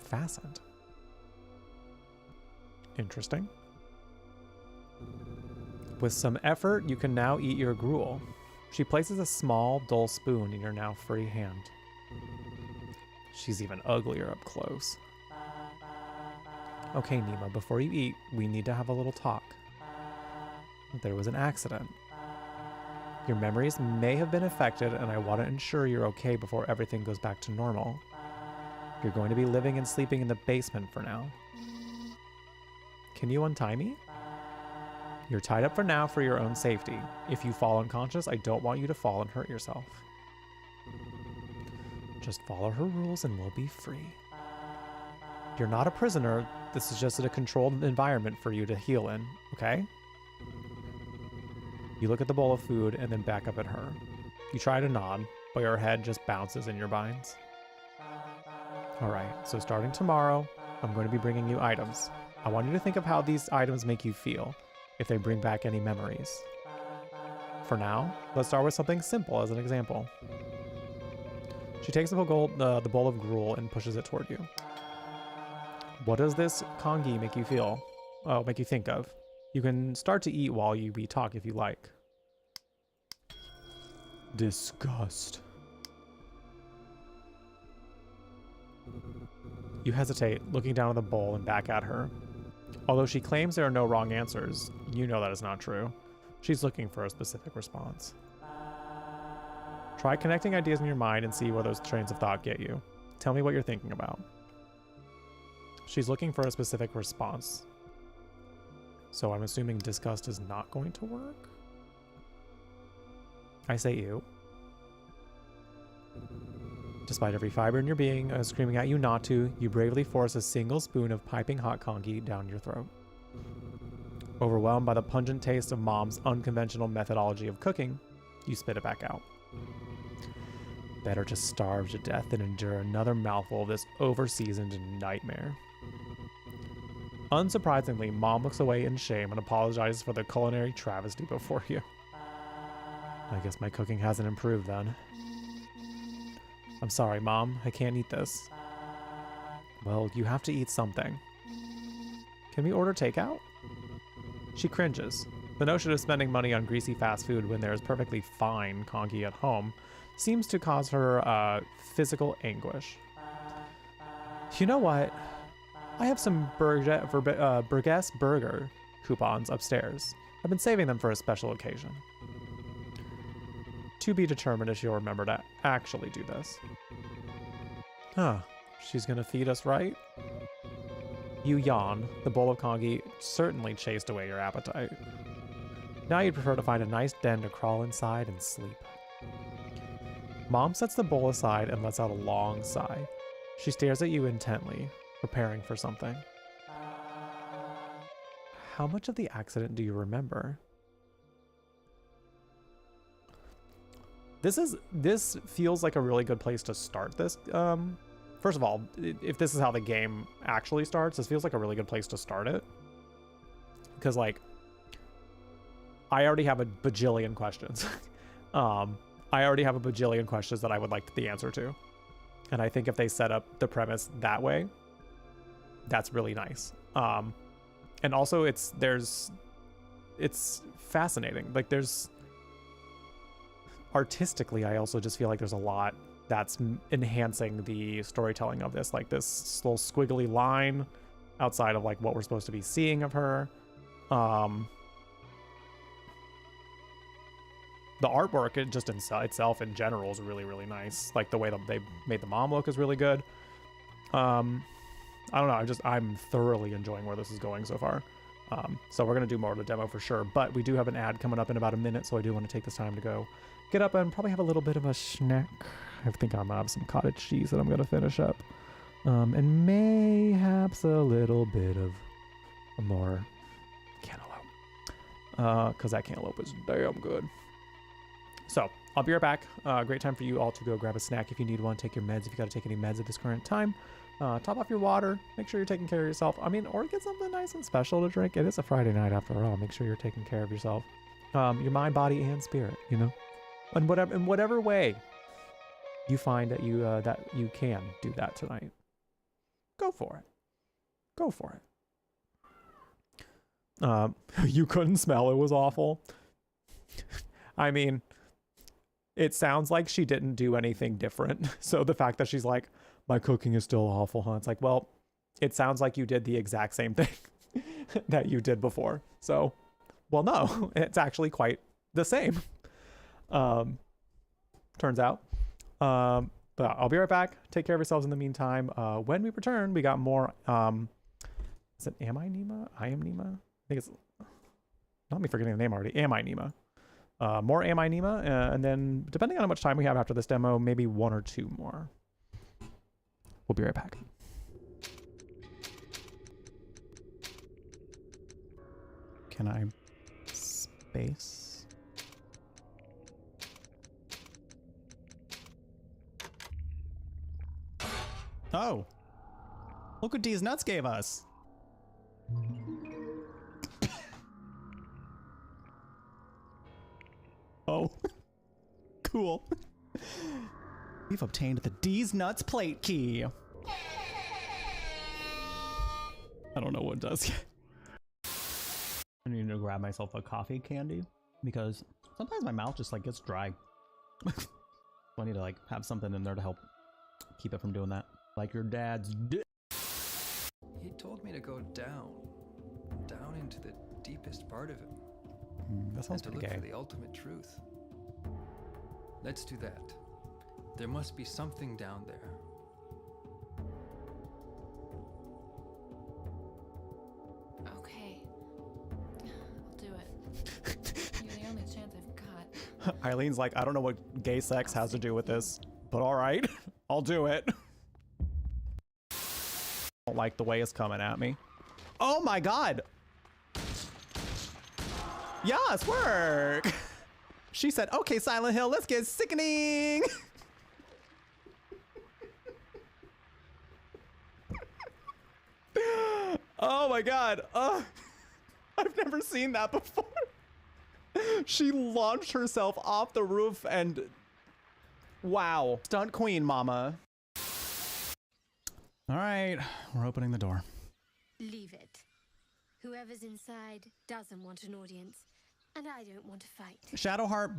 Fastened? Interesting. With some effort, you can now eat your gruel. She places a small, dull spoon in your now free hand. She's even uglier up close. Okay, Nima, before you eat, we need to have a little talk. There was an accident. Your memories may have been affected, and I want to ensure you're okay before everything goes back to normal. You're going to be living and sleeping in the basement for now. Can you untie me? You're tied up for now for your own safety. If you fall unconscious, I don't want you to fall and hurt yourself. Just follow her rules and we'll be free. You're not a prisoner. This is just a controlled environment for you to heal in, okay? You look at the bowl of food and then back up at her. You try to nod, but your head just bounces in your binds. Alright, so starting tomorrow, I'm going to be bringing you items. I want you to think of how these items make you feel, if they bring back any memories. For now, let's start with something simple as an example. She takes the bowl of gruel and pushes it toward you. What does this congee make you feel? Oh, make you think of? You can start to eat while we talk if you like. Disgust. You hesitate, looking down at the bowl and back at her. Although she claims there are no wrong answers, you know that is not true. She's looking for a specific response. Try connecting ideas in your mind and see where those trains of thought get you. Tell me what you're thinking about. She's looking for a specific response. So I'm assuming disgust is not going to work? I say you. Despite every fiber in your being screaming at you not to, you bravely force a single spoon of piping hot congee down your throat. Overwhelmed by the pungent taste of Mom's unconventional methodology of cooking, you spit it back out. Better to starve to death than endure another mouthful of this overseasoned nightmare. Unsurprisingly, Mom looks away in shame and apologizes for the culinary travesty before you. I guess my cooking hasn't improved then. I'm sorry, Mom. I can't eat this. Well, you have to eat something. Can we order takeout? She cringes. The notion of spending money on greasy fast food when there is perfectly fine congee at home seems to cause her physical anguish. You know what? I have some Burgess burger coupons upstairs. I've been saving them for a special occasion. To be determined if she'll remember to actually do this. Huh. She's gonna feed us, right? You yawn. The bowl of congee certainly chased away your appetite. Now you'd prefer to find a nice den to crawl inside and sleep. Mom sets the bowl aside and lets out a long sigh. She stares at you intently, preparing for something. How much of the accident do you remember? This feels like a really good place to start this. First of all, if this is how the game actually starts, this feels like a really good place to start it. Because, like, I already have a bajillion questions. I already have a bajillion questions that I would like the answer to. And I think if they set up the premise that way, that's really nice. And also it's fascinating. Like, there's artistically, I also just feel like there's a lot that's enhancing the storytelling of this, like this little squiggly line outside of like what we're supposed to be seeing of her. The artwork, it just itself in general is really, really nice. Like the way that they made the mom look is really good. I don't know, I'm thoroughly enjoying where this is going so far. So we're gonna do more of the demo for sure, but we do have an ad coming up in about a minute, so I do want to take this time to go get up and probably have a little bit of a snack. I think I'm gonna have some cottage cheese that I'm gonna finish up. And mayhaps a little bit of a more cantaloupe. Because that cantaloupe is damn good. So, I'll be right back. Great time for you all to go grab a snack if you need one. Take your meds if you gotta take any meds at this current time. Top off your water. Make sure you're taking care of yourself. I mean, or get something nice and special to drink. It is a Friday night after all. Make sure you're taking care of yourself. Your mind, body, and spirit, you know? in whatever way you find that you can do that tonight, go for it. Go for it. You couldn't smell, it was awful. I mean, it sounds like she didn't do anything different. So the fact that she's like, my cooking is still awful, huh? It's like, well, it sounds like you did the exact same thing that you did before. So, well, no, it's actually quite the same. Turns out. But I'll be right back. Take care of yourselves in the meantime. When we return, we got more, is it Am I Nima? I Am Nima? I think it's, not me forgetting the name already. Am I Nima? More Am I Nima, and then depending on how much time we have after this demo, maybe 1 or 2 more. We'll be right back. Can I space? Oh, look what D's Nuts gave us. Oh, cool. We've obtained the D's Nuts plate key. I don't know what it does yet. I need to grab myself a coffee candy because sometimes my mouth just like gets dry. So I need to like have something in there to help keep it from doing that. Like your dad's dick. He told me to go down into the deepest part of it. That sounds and to pretty look gay. for the ultimate truth. Let's do that. There must be something down there. Okay. I'll do it. You're the only chance I've got. Eileen's like, I don't know what gay sex has to do with this, but all right, I'll do it. Don't like the way it's coming at me. Oh my God. Yes, work. She said, okay, Silent Hill, let's get sickening. Oh my God. I've never seen that before. She launched herself off the roof and wow. Stunt queen, mama. All right, we're opening the door. Leave it. Whoever's inside doesn't want an audience, and I don't want to fight. Shadowheart,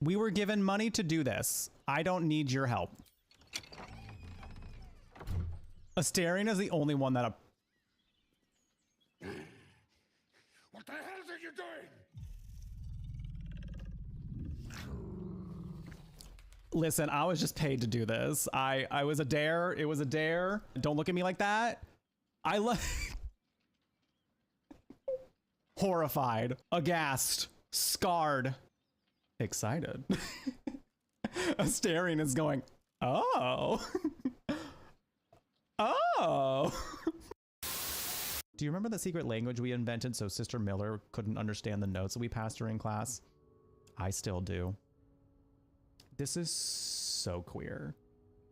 we were given money to do this. I don't need your help. Astarion is the only one that... What the hell are you doing? Listen, I was just paid to do this. I was a dare. It was a dare. Don't look at me like that. I love... Horrified, aghast, scarred, excited. Astarion is going, oh. Oh. Do you remember the secret language we invented so Sister Miller couldn't understand the notes that we passed her in class? I still do. This is so queer.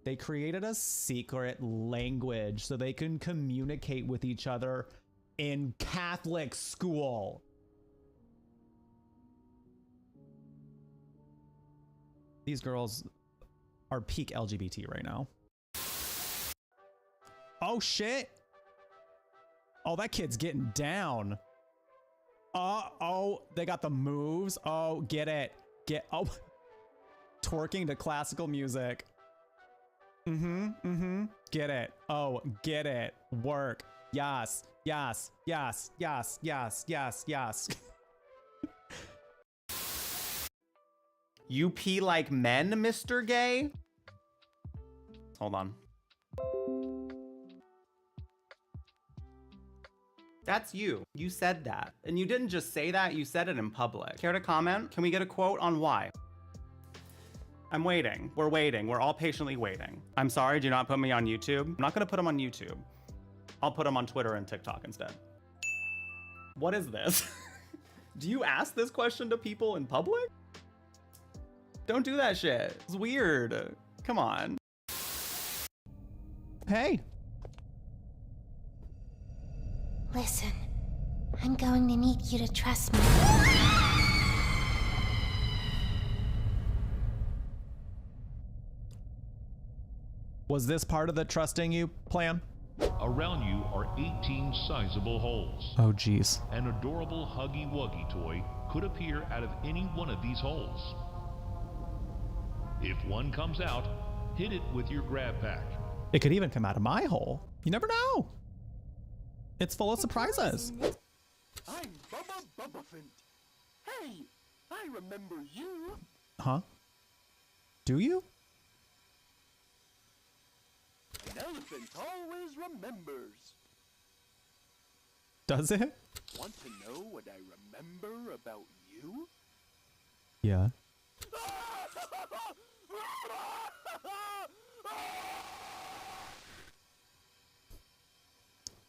They created a secret language so they can communicate with each other in Catholic school. These girls are peak LGBT right now. Oh shit. Oh, that kid's getting down. Oh, they got the moves. Oh, get it. Oh, twerking to classical music. Get it. Oh, get it. Work. Yes. Yes. Yes. Yes. Yes. Yes. Yes. You pee like men, Mr. Gay? Hold on. That's you. You said that. And you didn't just say that, you said it in public. Care to comment? Can we get a quote on why? I'm waiting. We're waiting. We're all patiently waiting. I'm sorry, do not put me on YouTube. I'm not gonna put him on YouTube. I'll put him on Twitter and TikTok instead. What is this? Do you ask this question to people in public? Don't do that shit. It's weird. Come on. Hey. Listen, I'm going to need you to trust me. Was this part of the trusting you plan? Around you are 18 sizable holes. Oh, geez. An adorable Huggy Wuggy toy could appear out of any one of these holes. If one comes out, hit it with your grab pack. It could even come out of my hole. You never know. It's full of surprises. I'm Bubba Bubbaphant. Hey, I remember you. Huh? Do you? An elephant always remembers. Does it? Want to know what I remember about you? Yeah.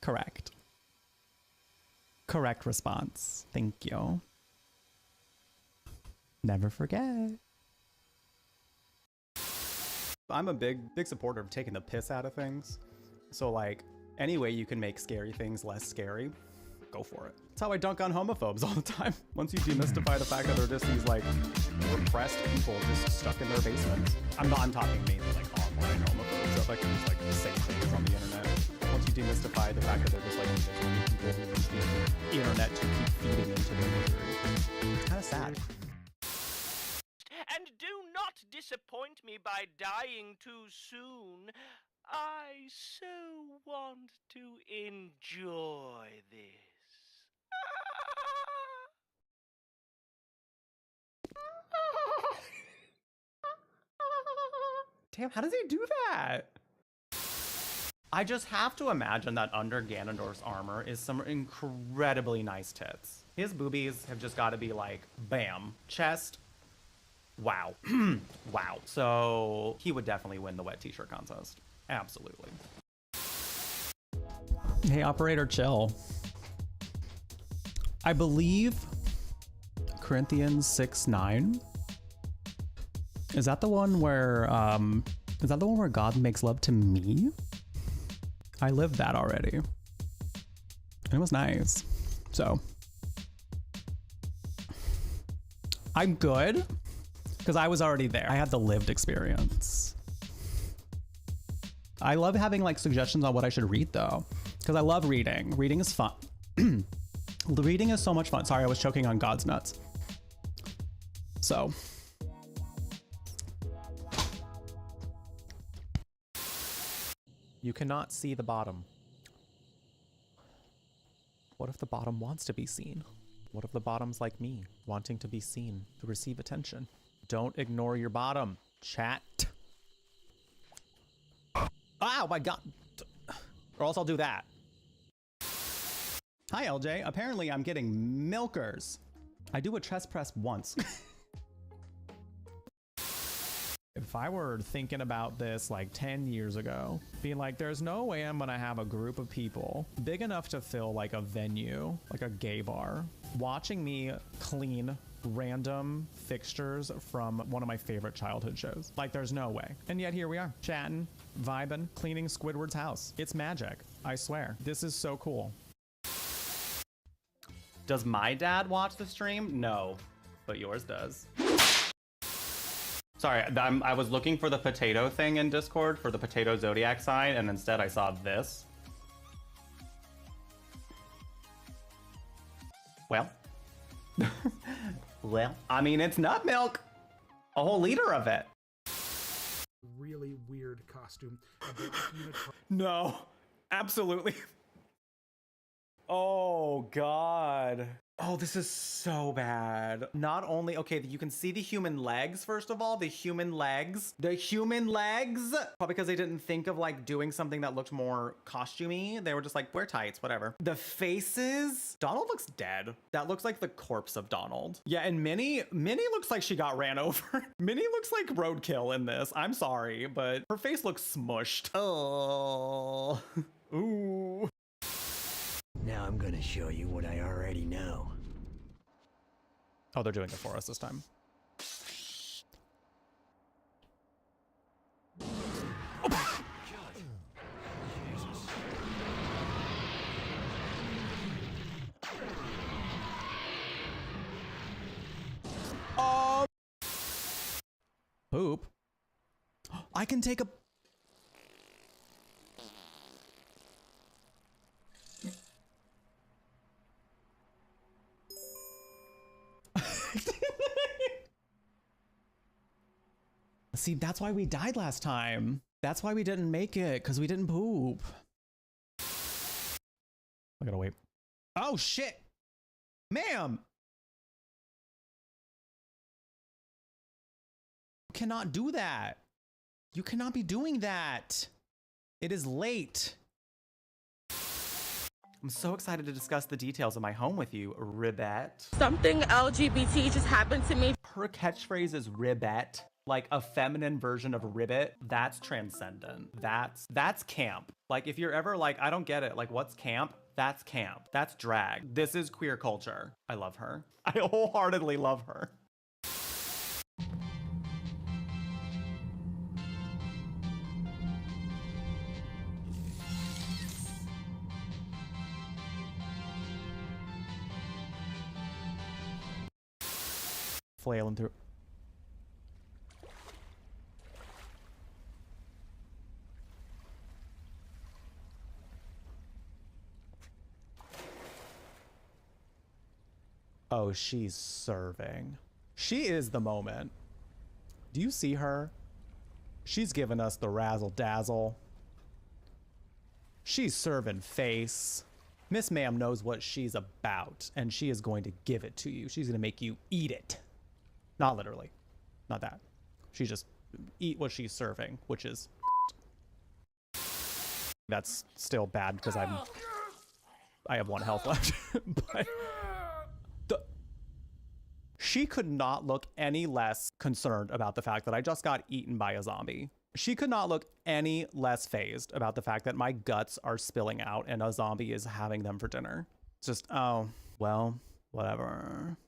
Correct. Correct response. Thank you. Never forget. I'm a big supporter of taking the piss out of things. So like, any way you can make scary things less scary, go for it. That's how I dunk on homophobes all the time. Once you demystify the fact that they're just these like repressed people just stuck in their basements. I'm talking mainly like online homophobes that like just like say things on the internet. Once you demystify the fact that they're just like people who use the internet to keep feeding into their misery. It's kind of sad. And do not disappoint me by dying too soon. I so want to enjoy this. Damn, how does he do that? I just have to imagine that under Ganondorf's armor is some incredibly nice tits. His boobies have just got to be like, bam. Chest, wow. Wow. So he would definitely win the wet t-shirt contest. Absolutely. Hey, operator, chill. I believe Corinthians 6:9. Is that the one where God makes love to me? I lived that already. It was nice. So I'm good because I was already there. I had the lived experience. I love having like suggestions on what I should read though, because I love reading. Reading is fun. Reading is so much fun. Sorry, I was choking on God's nuts. So. You cannot see the bottom. What if the bottom wants to be seen? What if the bottom's like me, wanting to be seen, to receive attention? Don't ignore your bottom, chat. Oh my God. Or else I'll do that. Hi, LJ. Apparently I'm getting milkers. I do a chest press once. If I were thinking about this like 10 years ago, being like, there's no way I'm gonna have a group of people big enough to fill like a venue, like a gay bar, watching me clean random fixtures from one of my favorite childhood shows. Like, there's no way. And yet here we are, chatting, vibing, cleaning Squidward's house. It's magic, I swear. This is so cool. Does my dad watch the stream? No, but yours does. Sorry, I was looking for the potato thing in Discord for the potato zodiac sign, and instead I saw this. Well. Well, I mean, it's nut milk. A whole liter of it. Really weird costume. No, absolutely. Oh, God. Oh, this is so bad. Not only, okay, you can see the human legs, first of all, the human legs. Probably because they didn't think of like doing something that looked more costumey. They were just like, wear tights, whatever. The faces, Donald looks dead. That looks like the corpse of Donald. Yeah, and Minnie looks like she got ran over. Minnie looks like roadkill in this. I'm sorry, but her face looks smushed. Oh, ooh. Now I'm gonna show you what I already know. Oh, they're doing it for us this time. Poop. I can take a... See, that's why we died last time. That's why we didn't make it, because we didn't poop. I gotta wait. Oh, shit. Ma'am. You cannot do that. You cannot be doing that. It is late. I'm so excited to discuss the details of my home with you, Ribbette. Something LGBT just happened to me. Her catchphrase is Ribbette, like a feminine version of Ribbit. That's transcendent. That's camp. Like if you're ever like, I don't get it, like what's camp? That's camp. That's drag. This is queer culture. I love her. I wholeheartedly love her. Flailing through. Oh, she's serving. She is the moment. Do you see her? She's giving us the razzle dazzle. She's serving face. Miss Ma'am knows what she's about, and she is going to give it to you. She's going to make you eat it. Not literally. Not that. She just eat what she's serving, which is... That's still bad because I have 1 health left. But she could not look any less concerned about the fact that I just got eaten by a zombie. She could not look any less fazed about the fact that my guts are spilling out and a zombie is having them for dinner. It's just, oh, well, whatever.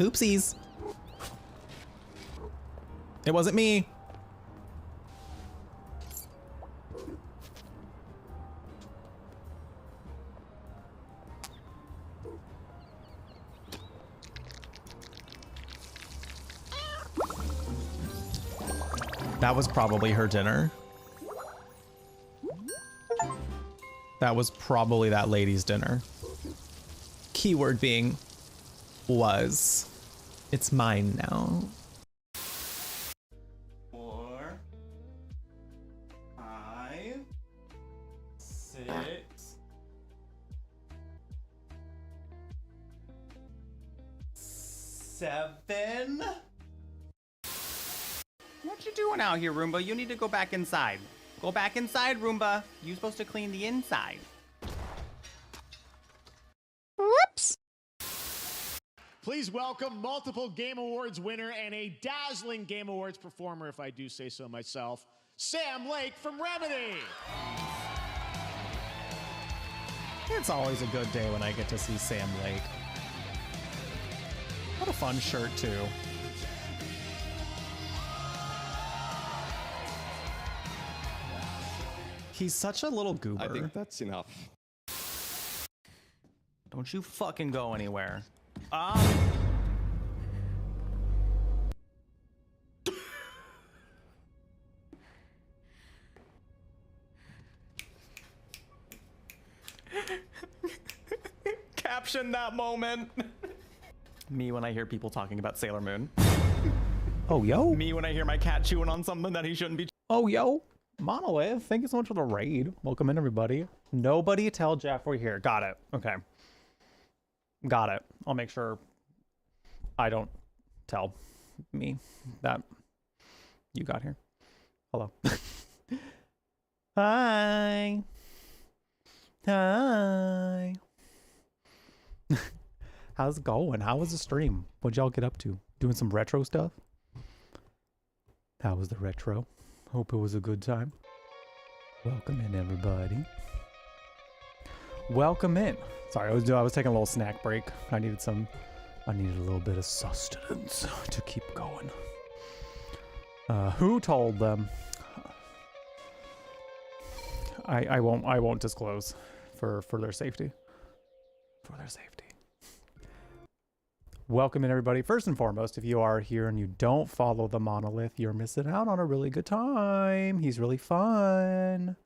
Oopsies. It wasn't me. That was probably her dinner. That was probably that lady's dinner. Keyword being was. It's mine now. 4, 5, 6, 7. What you doing out here, Roomba? You need to go back inside. Go back inside, Roomba. You're supposed to clean the inside. Whoops. Please welcome multiple Game Awards winner and a dazzling Game Awards performer, if I do say so myself, Sam Lake from Remedy. It's always a good day when I get to see Sam Lake. What a fun shirt, too. He's such a little goober. I think that's enough. Don't you fucking go anywhere. Caption that moment. Me when I hear people talking about Sailor Moon. Oh, yo. Me when I hear my cat chewing on something that he shouldn't be. Oh, yo. Monolith, thank you so much for the raid. Welcome in, everybody. Nobody tell Jeff we're here. Got it. Okay. Got it. I'll make sure I don't tell me that you got here. Hello. Hi. Hi. How's it going? How was the stream? What'd y'all get up to? Doing some retro stuff? How was the retro? Hope it was a good time. Welcome in, everybody. Welcome in. Sorry, I was taking a little snack break. I needed a little bit of sustenance to keep going. Who told them? I won't disclose for their safety. For their safety. Welcome in, everybody. First and foremost, if you are here and you don't follow the Monolith, you're missing out on a really good time. He's really fun.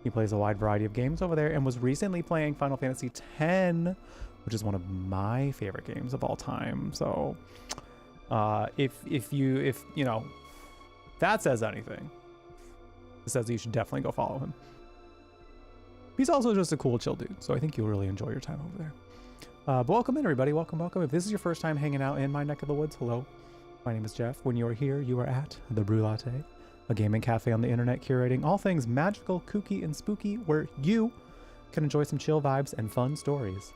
He plays a wide variety of games over there and was recently playing Final Fantasy X, which is one of my favorite games of all time. So if you know, that says anything, it says you should definitely go follow him. He's also just a cool, chill dude, so I think you'll really enjoy your time over there. But welcome in, everybody. Welcome. If this is your first time hanging out in my neck of the woods, hello. My name is Jeff. When you are here, you are at the Brew Latte, a gaming cafe on the internet curating all things magical, kooky, and spooky, where you can enjoy some chill vibes and fun stories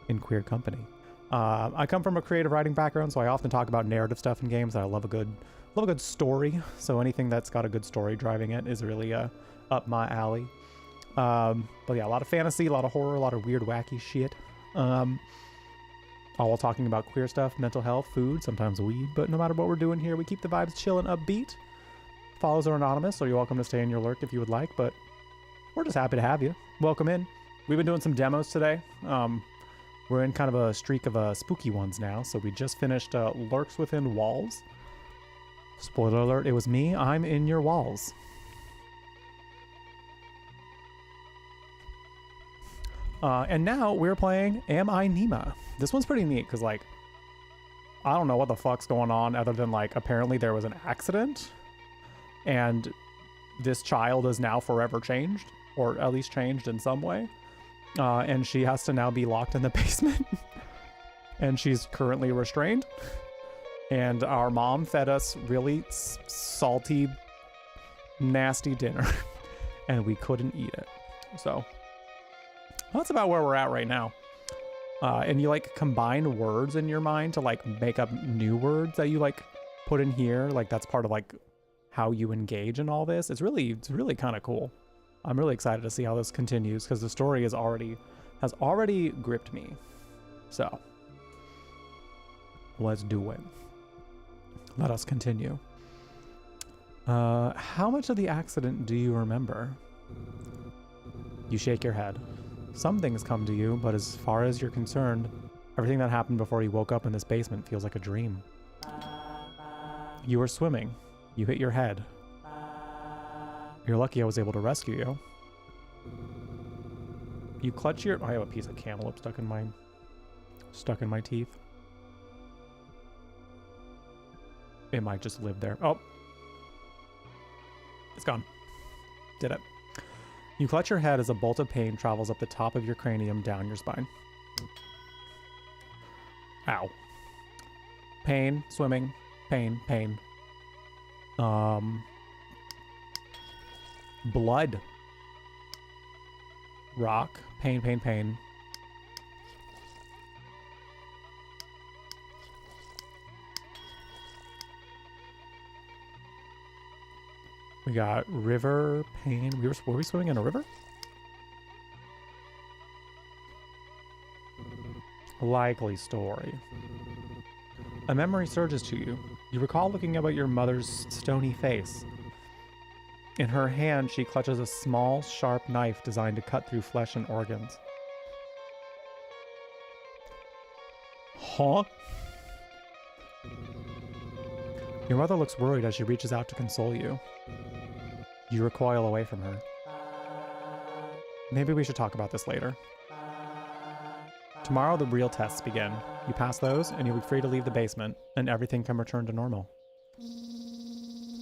in queer company. I come from a creative writing background, so I often talk about narrative stuff in games. I love a good story. So anything that's got a good story driving it is really up my alley. But yeah, a lot of fantasy, a lot of horror, a lot of weird, wacky shit. All while talking about queer stuff, mental health, food, sometimes weed. But no matter what we're doing here, we keep the vibes chill and upbeat. Follows are anonymous, so you're welcome to stay in your lurk if you would like, but we're just happy to have you. Welcome in. We've been doing some demos today. We're in kind of a streak of spooky ones now, so we just finished Lurks Within Walls. Spoiler alert, it was me. I'm in your walls. And now we're playing Am I Nima? This one's pretty neat, because, like, I don't know what the fuck's going on, other than, like, apparently there was an accident, and this child is now forever changed, or at least changed in some way. And she has to now be locked in the basement, and she's currently restrained. And our mom fed us really salty, nasty dinner, and we couldn't eat it. So that's about where we're at right now. And you like combine words in your mind to like make up new words that you like put in here. Like that's part of like how you engage in all this. It's really kind of cool. I'm really excited to see how this continues because the story has already gripped me. So let's do it. Let us continue. How much of the accident do you remember? You shake your head. Some things come to you, but as far as you're concerned, everything that happened before you woke up in this basement feels like a dream. You were swimming. You hit your head. You're lucky I was able to rescue you. You clutch your... I have a piece of cantaloupe stuck in my teeth. It might just live there. Oh. It's gone. Did it. You clutch your head as a bolt of pain travels up the top of your cranium down your spine. Ow. Pain, swimming, pain. Blood. Rock, pain. We got river, pain. Were we swimming in a river? Likely story. A memory surges to you. You recall looking up at your mother's stony face. In her hand, she clutches a small, sharp knife designed to cut through flesh and organs. Huh? Your mother looks worried as she reaches out to console you. You recoil away from her. Maybe we should talk about this later. Tomorrow the real tests begin. You pass those and you'll be free to leave the basement and everything can return to normal.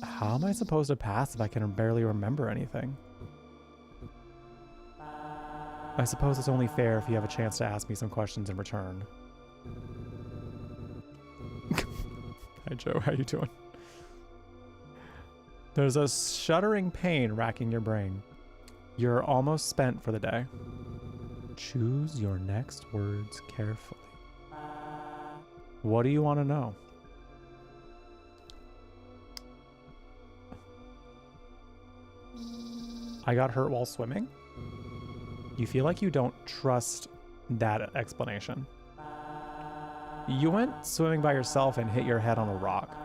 How am I supposed to pass if I can barely remember anything? I suppose it's only fair if you have a chance to ask me some questions in return. Hi Joe, how you doing? There's a shuddering pain racking your brain. You're almost spent for the day. Choose your next words carefully. What do you want to know? I got hurt while swimming? You feel like you don't trust that explanation. You went swimming by yourself and hit your head on a rock.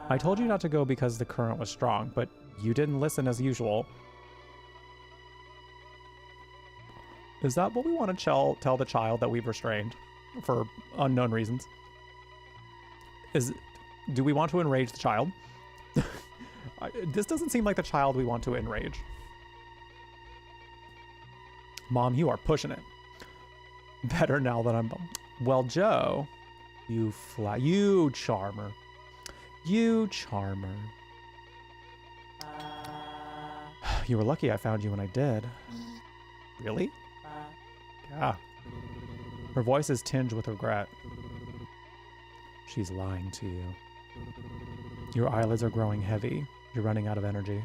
I told you not to go because the current was strong, but you didn't listen as usual. Is that what we want to tell the child that we've restrained for unknown reasons? Do we want to enrage the child? This doesn't seem like the child we want to enrage. Mom, you are pushing it. Better now that I'm Well, Joe, you charmer. You charmer. You were lucky I found you when I did. Really? Yeah. Her voice is tinged with regret. She's lying to you. Your eyelids are growing heavy. You're running out of energy.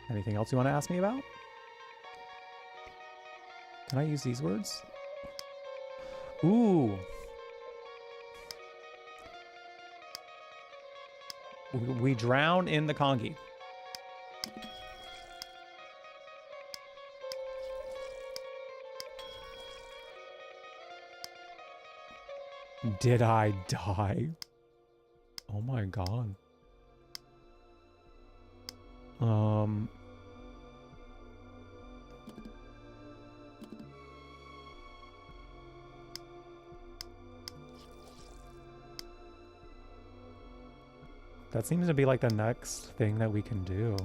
Anything else you want to ask me about? Can I use these words? Ooh. We drown in the Kongi. Did I die? Oh my god. That seems to be like the next thing that we can do.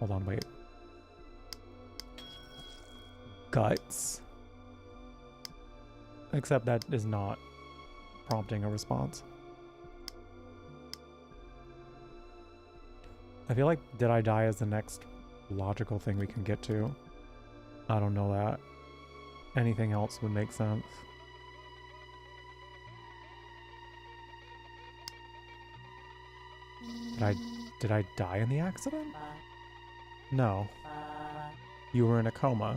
Hold on, wait. Guts. Except that is not prompting a response. I feel like Did I Die is the next logical thing we can get to. I don't know that. Anything else would make sense. Did I die in the accident? No. You were in a coma.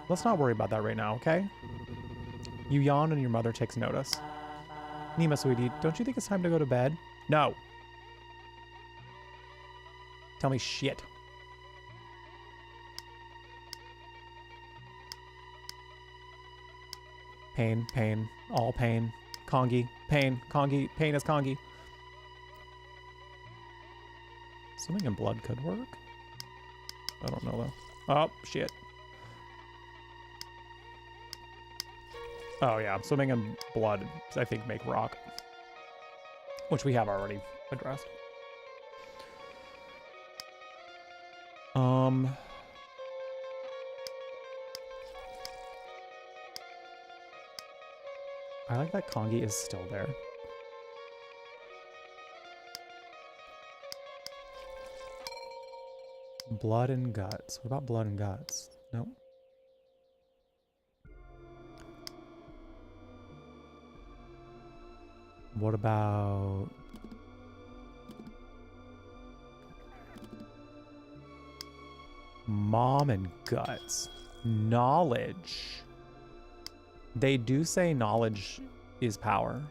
Let's not worry about that right now, okay? You yawn and your mother takes notice. Nima, sweetie, don't you think it's time to go to bed? No. Tell me shit. Pain, pain, all pain. Kongi, pain, Kongi, pain is Kongi. Swimming in blood could work. I don't know though. Oh, shit. Oh yeah, swimming in blood, I think, make rock. Which we have already addressed. I like that Kongi is still there. Blood and guts. What about blood and guts? No. What about mom and guts? Knowledge. They do say knowledge is power.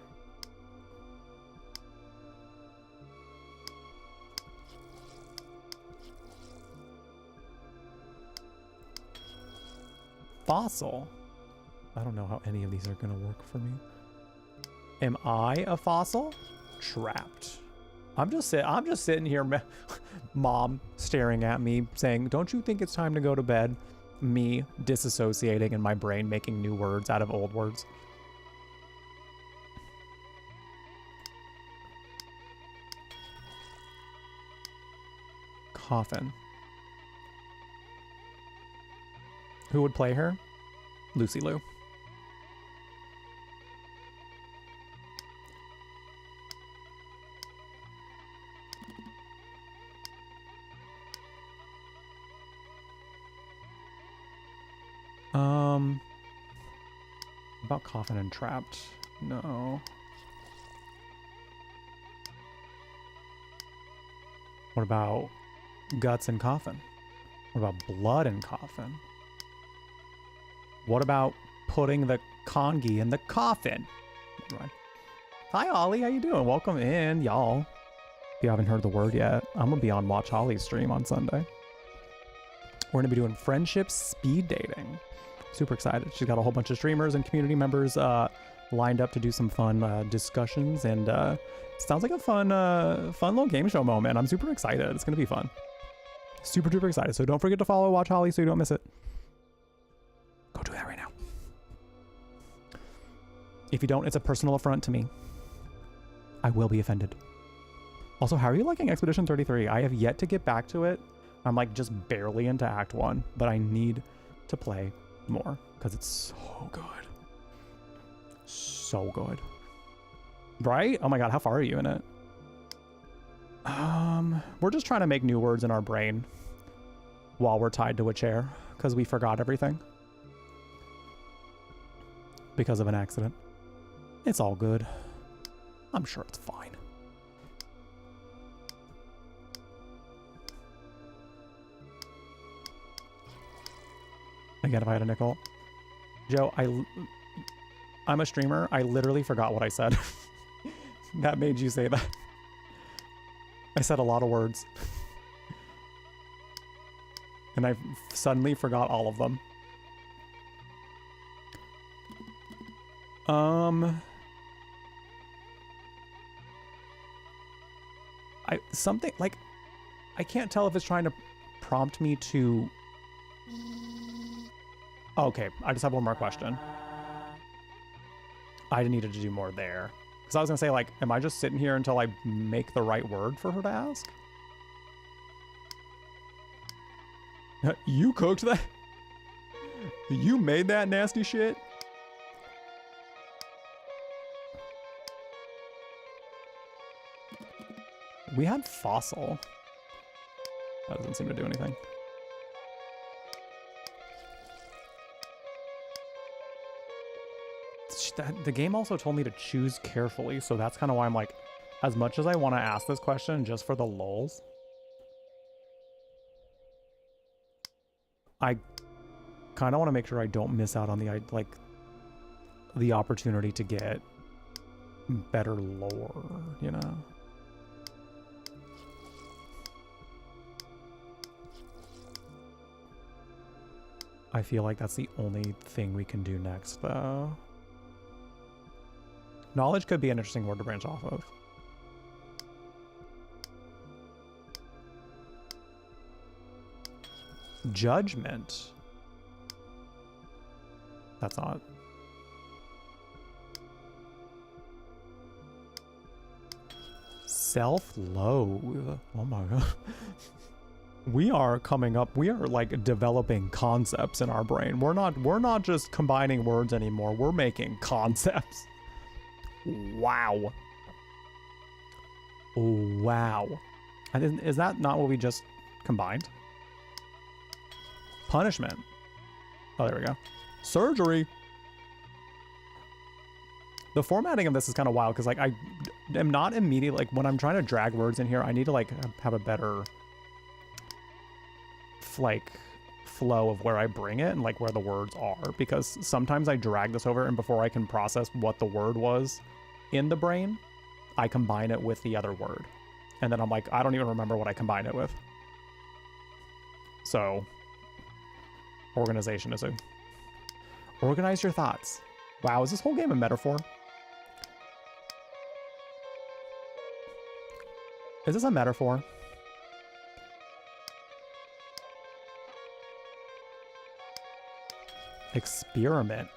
Fossil. I don't know how any of these are gonna work for me. Am I a fossil? Trapped. I'm just sitting here, mom staring at me saying, don't you think it's time to go to bed? Me disassociating and my brain making new words out of old words. Coffin. Who would play her? Lucy Liu. About Coffin and Trapped? No. What about Guts and Coffin? What about Blood and Coffin? What about putting the Kongi in the coffin? Right. Hi, Ollie. How you doing? Welcome in, y'all. If you haven't heard the word yet, I'm going to be on Watch Holly's stream on Sunday. We're going to be doing friendship speed dating. Super excited. She's got a whole bunch of streamers and community members lined up to do some fun discussions, and it sounds like a fun little game show moment. I'm super excited. It's going to be fun. Super duper excited. So don't forget to follow Watch Holly so you don't miss it. Go do that right now. If you don't, it's a personal affront to me. I will be offended. Also, how are you liking Expedition 33? I have yet to get back to it. I'm like just barely into Act 1, but I need to play more because it's so good. So good. Right? Oh my god, how far are you in it? We're just trying to make new words in our brain while we're tied to a chair because we forgot everything because of an accident. It's all good. I'm sure it's fine. Again, if I had a nickel. Joe, I'm a streamer. I literally forgot what I said. That made you say that. I said a lot of words. And I suddenly forgot all of them. Something like, I can't tell if it's trying to prompt me to... Okay, I just have one more question. I needed to do more there. Because I was going to say, like, am I just sitting here until I make the right word for her to ask? You cooked that? You made that nasty shit? We had fossil. That doesn't seem to do anything. The game also told me to choose carefully, so that's kind of why I'm like, as much as I want to ask this question just for the lulz, I kind of want to make sure I don't miss out on the opportunity to get better lore, you know? I feel like that's the only thing we can do next, though. Knowledge could be an interesting word to branch off of. Judgment. That's not. Self-loathe. Oh my god. We are coming up, we are like developing concepts in our brain. We're not just combining words anymore. We're making concepts. Wow. Wow. Is that not what we just combined? Punishment. Oh, there we go. Surgery. The formatting of this is kind of wild because like I am not immediately, like when I'm trying to drag words in here, I need to like have a better like flow of where I bring it and like where the words are, because sometimes I drag this over and before I can process what the word was in the brain, I combine it with the other word. And then I'm like, I don't even remember what I combined it with. So organization is a... Organize your thoughts. Wow, is this whole game a metaphor? Is this a metaphor? Experiment.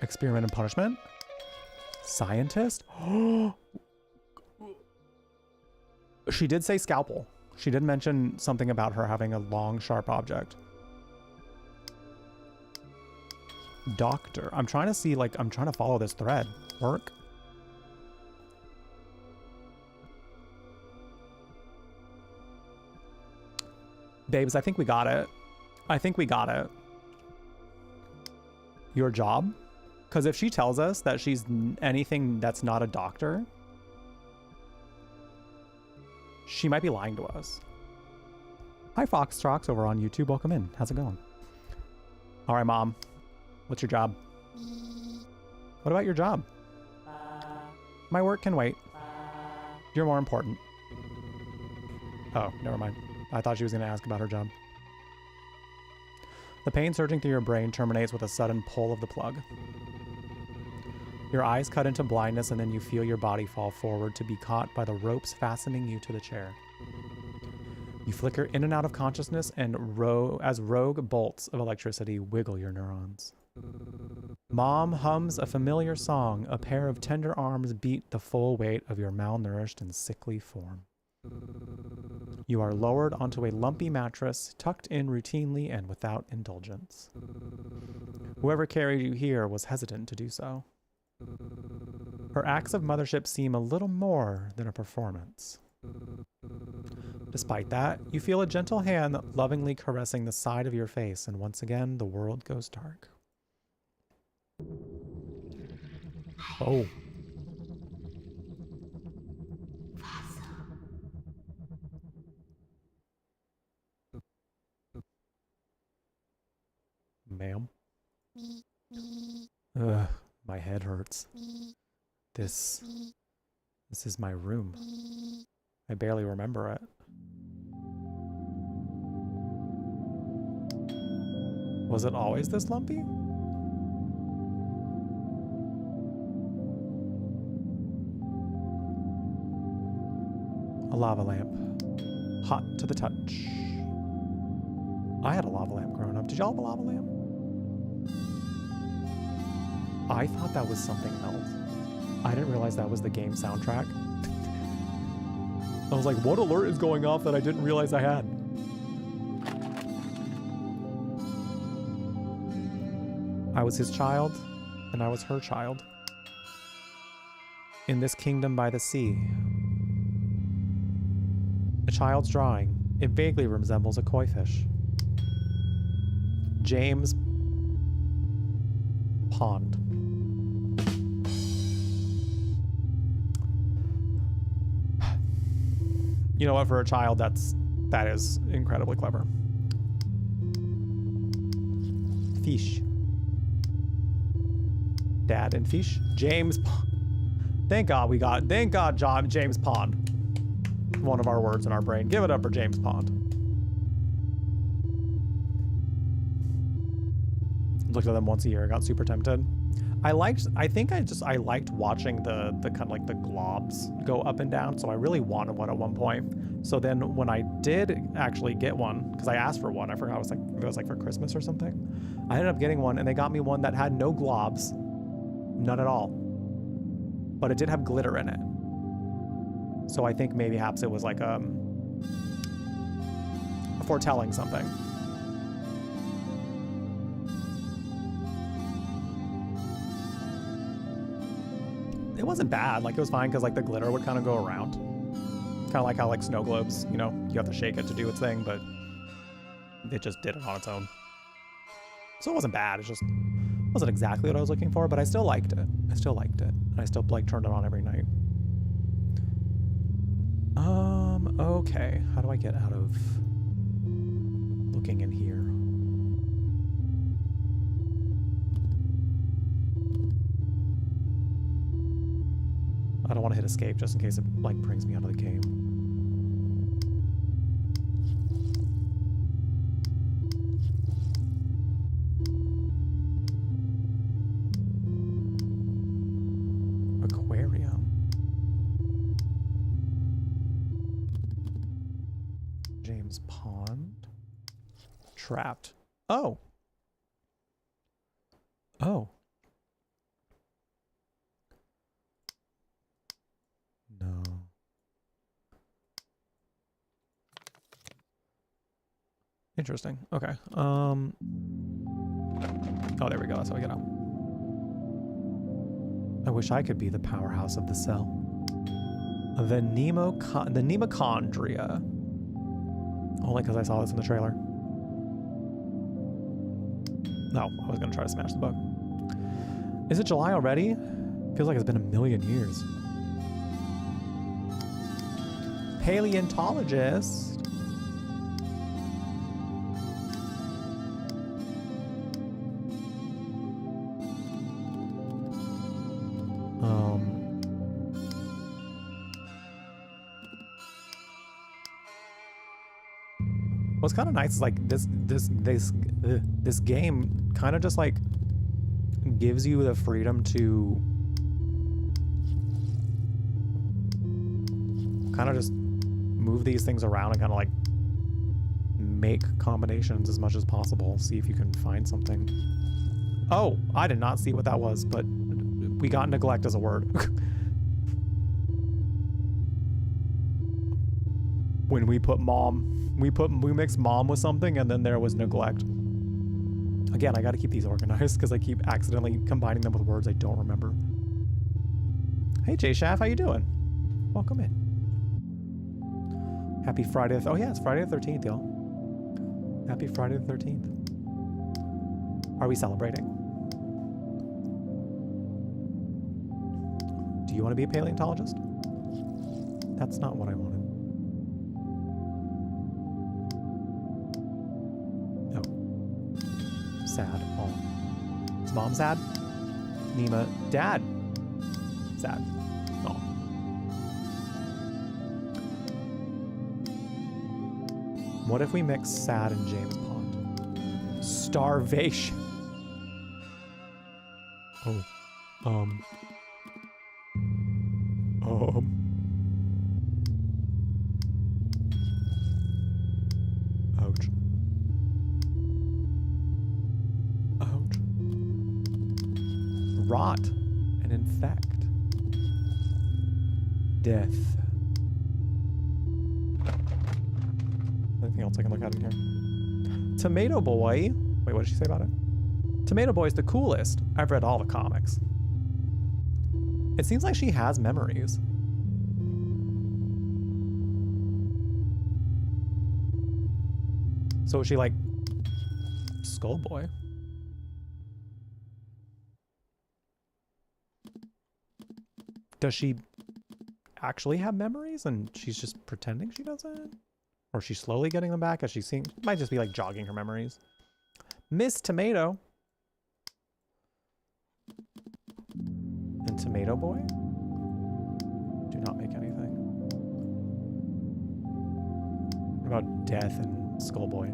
Experiment and punishment? Scientist? She did say scalpel. She did mention something about her having a long, sharp object. Doctor. I'm trying to see, like, I'm trying to follow this thread. Work. Babes, I think we got it. I think we got it. Your job? Because if she tells us that she's anything that's not a doctor, she might be lying to us. Hi, Foxtrox over on YouTube. Welcome in. How's it going? All right, Mom. What's your job? What about your job? My work can wait. You're more important. Oh, never mind. I thought she was going to ask about her job. The pain surging through your brain terminates with a sudden pull of the plug. Your eyes cut into blindness and then you feel your body fall forward to be caught by the ropes fastening you to the chair. You flicker in and out of consciousness and as rogue bolts of electricity wiggle your neurons. Mom hums a familiar song. A pair of tender arms beat the full weight of your malnourished and sickly form. You are lowered onto a lumpy mattress, tucked in routinely and without indulgence. Whoever carried you here was hesitant to do so. Her acts of mothership seem a little more than a performance. Despite that, you feel a gentle hand lovingly caressing the side of your face, and once again, the world goes dark. Oh. Ma'am? Ugh, my head hurts. This is my room. I barely remember it. Was it always this lumpy? A lava lamp. Hot to the touch. I had a lava lamp growing up. Did y'all have a lava lamp? I thought that was something else. I didn't realize that was the game soundtrack. I was like, what alert is going off that I didn't realize I had? I was his child, and I was her child. In this kingdom by the sea. A child's drawing. It vaguely resembles a koi fish. James Pond. You know what, for a child, that is incredibly clever. Fish. Dad and fish. James Pond. Thank God James Pond. One of our words in our brain. Give it up for James Pond. Looked at them once a year, got super tempted. I liked watching the kind of like the globs go up and down, so I really wanted one at one point. So then when I did actually get one, because I asked for one, I forgot, it was like for Christmas or something. I ended up getting one, and they got me one that had no globs, none at all. But it did have glitter in it. So I think maybe perhaps it was like a foretelling something. It wasn't bad. Like, it was fine because like the glitter would kind of go around. Kind of like how like snow globes, you know, you have to shake it to do its thing, but it just did it on its own. So it wasn't bad. It just wasn't exactly what I was looking for, but I still liked it. I still liked it. And I still like turned it on every night. Okay. How do I get out of looking in here? I don't want to hit escape just in case it like brings me out of the game. Aquarium. James Pond. Trapped. Oh. Oh. No. Interesting. Okay. Oh, there we go. That's how we get out. I wish I could be the powerhouse of the cell. The Nemochondria. Only because I saw this in the trailer. No, I was going to try to smash the bug. Is it July already? Feels like it's been a million years. Paleontologist. What's kind of nice is like this game kind of just like gives you the freedom to kind of just move these things around and kind of like make combinations as much as possible. See if you can find something Oh, I did not see what that was, but we got neglect as a word. When we put mom, we mixed mom with something and then there was neglect. Again, I gotta keep these organized because I keep accidentally combining them with words I don't remember. Hey Jay Shaft, how you doing? Welcome in. Happy Friday. Oh yeah, it's Friday the 13th, y'all. Happy Friday the 13th. Are we celebrating? Do you want to be a paleontologist? That's not what I wanted. No. Sad. Oh. Is mom sad? Nima. Dad. Sad. Oh. What if we mix sad and James Pond? Starvation. Oh. Ouch. Ouch. Rot and infect. Death. Anything else I can look at in here? Tomato Boy. Wait, what did she say about it? Tomato Boy's the coolest. I've read all the comics. It seems like she has memories. So is she like Skullboy? Does she actually have memories and she's just pretending she doesn't? Or she's slowly getting them back as she's seeing? Might just be like jogging her memories. Miss Tomato. And Tomato Boy? Do not make anything. What about Death and Skullboy?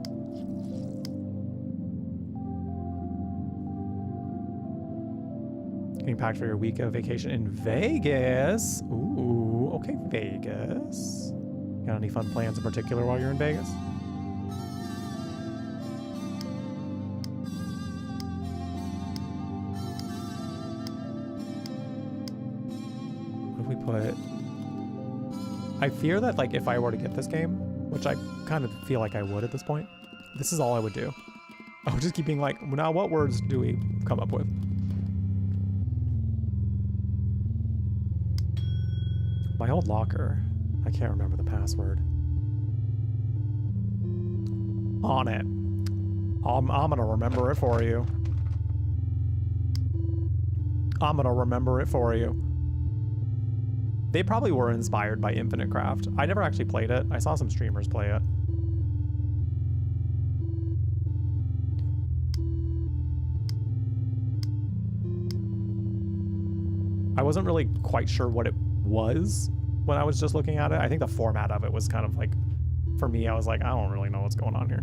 Getting packed for your week of vacation in Vegas. Ooh, okay, Vegas. Got any fun plans in particular while you're in Vegas? What if we put... I fear that, like, if I were to get this game, which I kind of feel like I would at this point, this is all I would do. I would just keep being like, now what words do we come up with? My old locker. I can't remember the password. On it. I'm gonna remember it for you. I'm gonna remember it for you. They probably were inspired by Infinite Craft. I never actually played it. I saw some streamers play it. I wasn't really quite sure what it was when I was just looking at it. I think the format of it was kind of like, for me, I was like, I don't really know what's going on here.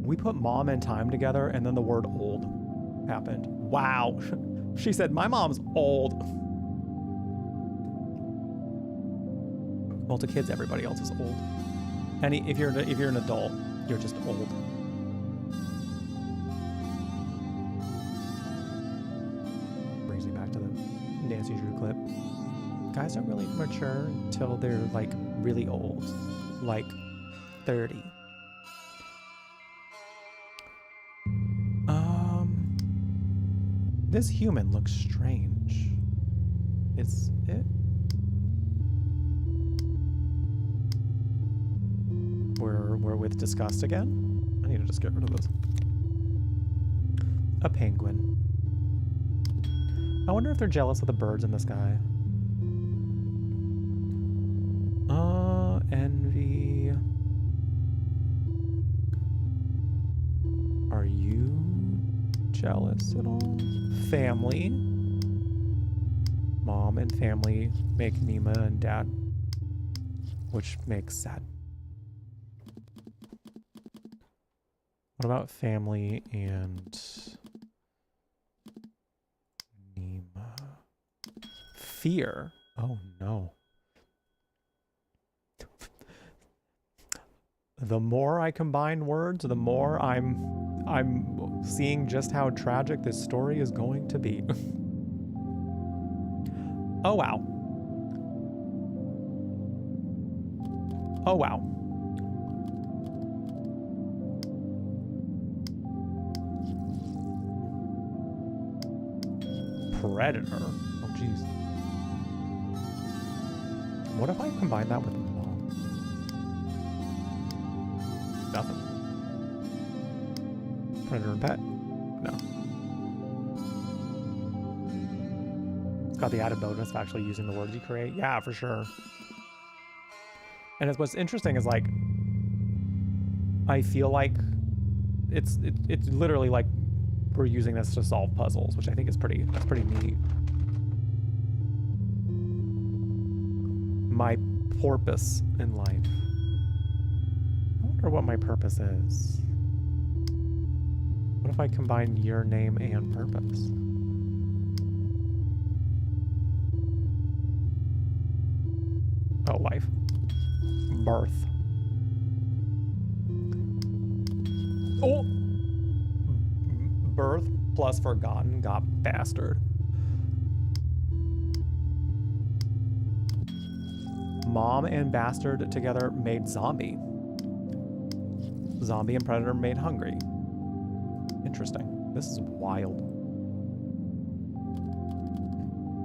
We put mom and time together and then the word old happened. Wow. She said, my mom's old. Well, to kids, everybody else is old. And if you're an adult, you're just old. Brings me back to the Nancy Drew clip. Guys don't really mature until they're like really old, like 30. This human looks strange. Is it? We're with disgust again? I need to just get rid of this. A penguin. I wonder if they're jealous of the birds in the sky. Envy. Are you jealous at all? Family. Mom and family make Nima and Dad, which makes sad. What about family and Nima? Fear. Oh no. The more I combine words, the more I'm seeing just how tragic this story is going to be. Oh wow. Oh wow. Predator. Oh jeez. What if I combine that with mom? Nothing. Predator and pet? No. It's got the added bonus of actually using the words you create. Yeah, for sure. And what's interesting is like, I feel like it's literally like we're using this to solve puzzles, which I think is pretty neat. My purpose in life. I wonder what my purpose is. What if I combine your name and purpose? Oh, life. Birth. Oh! Birth plus forgotten got bastard. Mom and bastard together made zombie. Zombie and predator made hungry. Interesting. This is wild.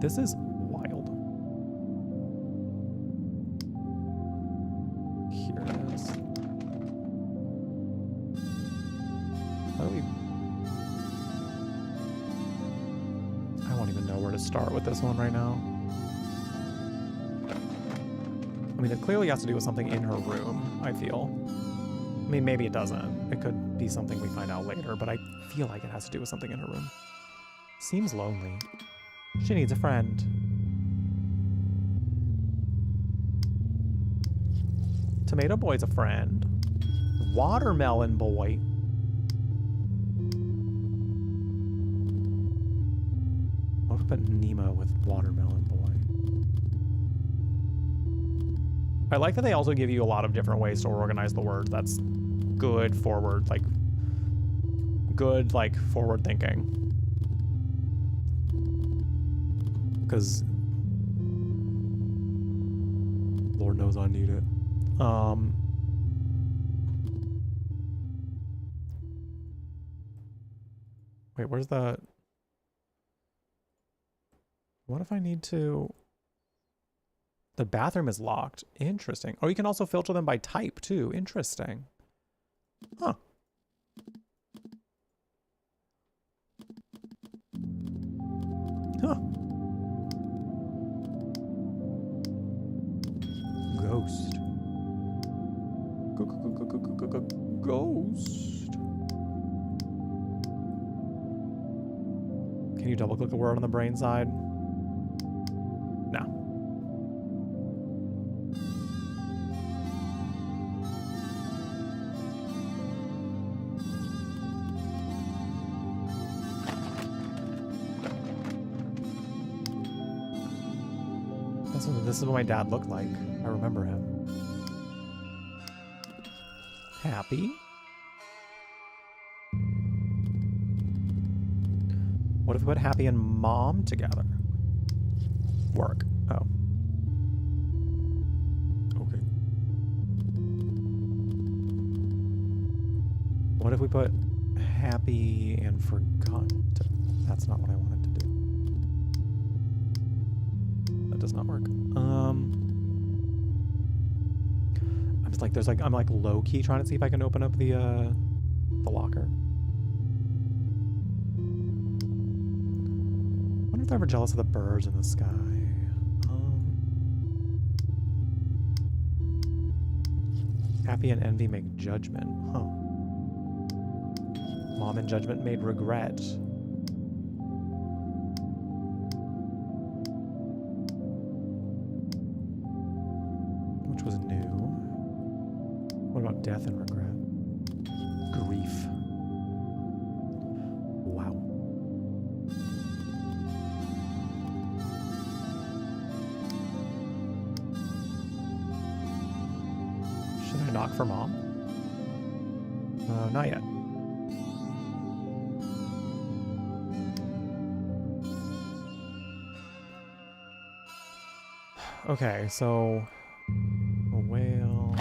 This is wild. Here it is. How do we... I won't even know where to start with this one right now. I mean, it clearly has to do with something in her room, I feel. I mean, maybe it doesn't. It could be something we find out later, but I feel like it has to do with something in her room. Seems lonely. She needs a friend. Tomato Boy's a friend. Watermelon Boy. What if I put Nemo with Watermelon Boy? I like that they also give you a lot of different ways to organize the words. That's good forward, like forward thinking. Because Lord knows I need it. Wait, where's the... What if I need to... The bathroom is locked. Interesting. Oh, you can also filter them by type, too. Interesting. Huh. Huh. Ghost. Ghost. Can you double click a word on the brain side? No. This is what my dad looked like. I remember him. Happy? What if we put Happy and Mom together? Work. Oh. Okay. What if we put Happy and Forgotten? That's not what I wanted to do. That does not work. I'm just like, I'm like low key trying to see if I can open up the locker. I wonder if they're ever jealous of the birds in the sky. Happy and envy make judgment. Huh. Mom and judgment made regret. Which was new. What about death and regret? Grief. Wow. knock for Mom? Not yet. Okay, so a whale,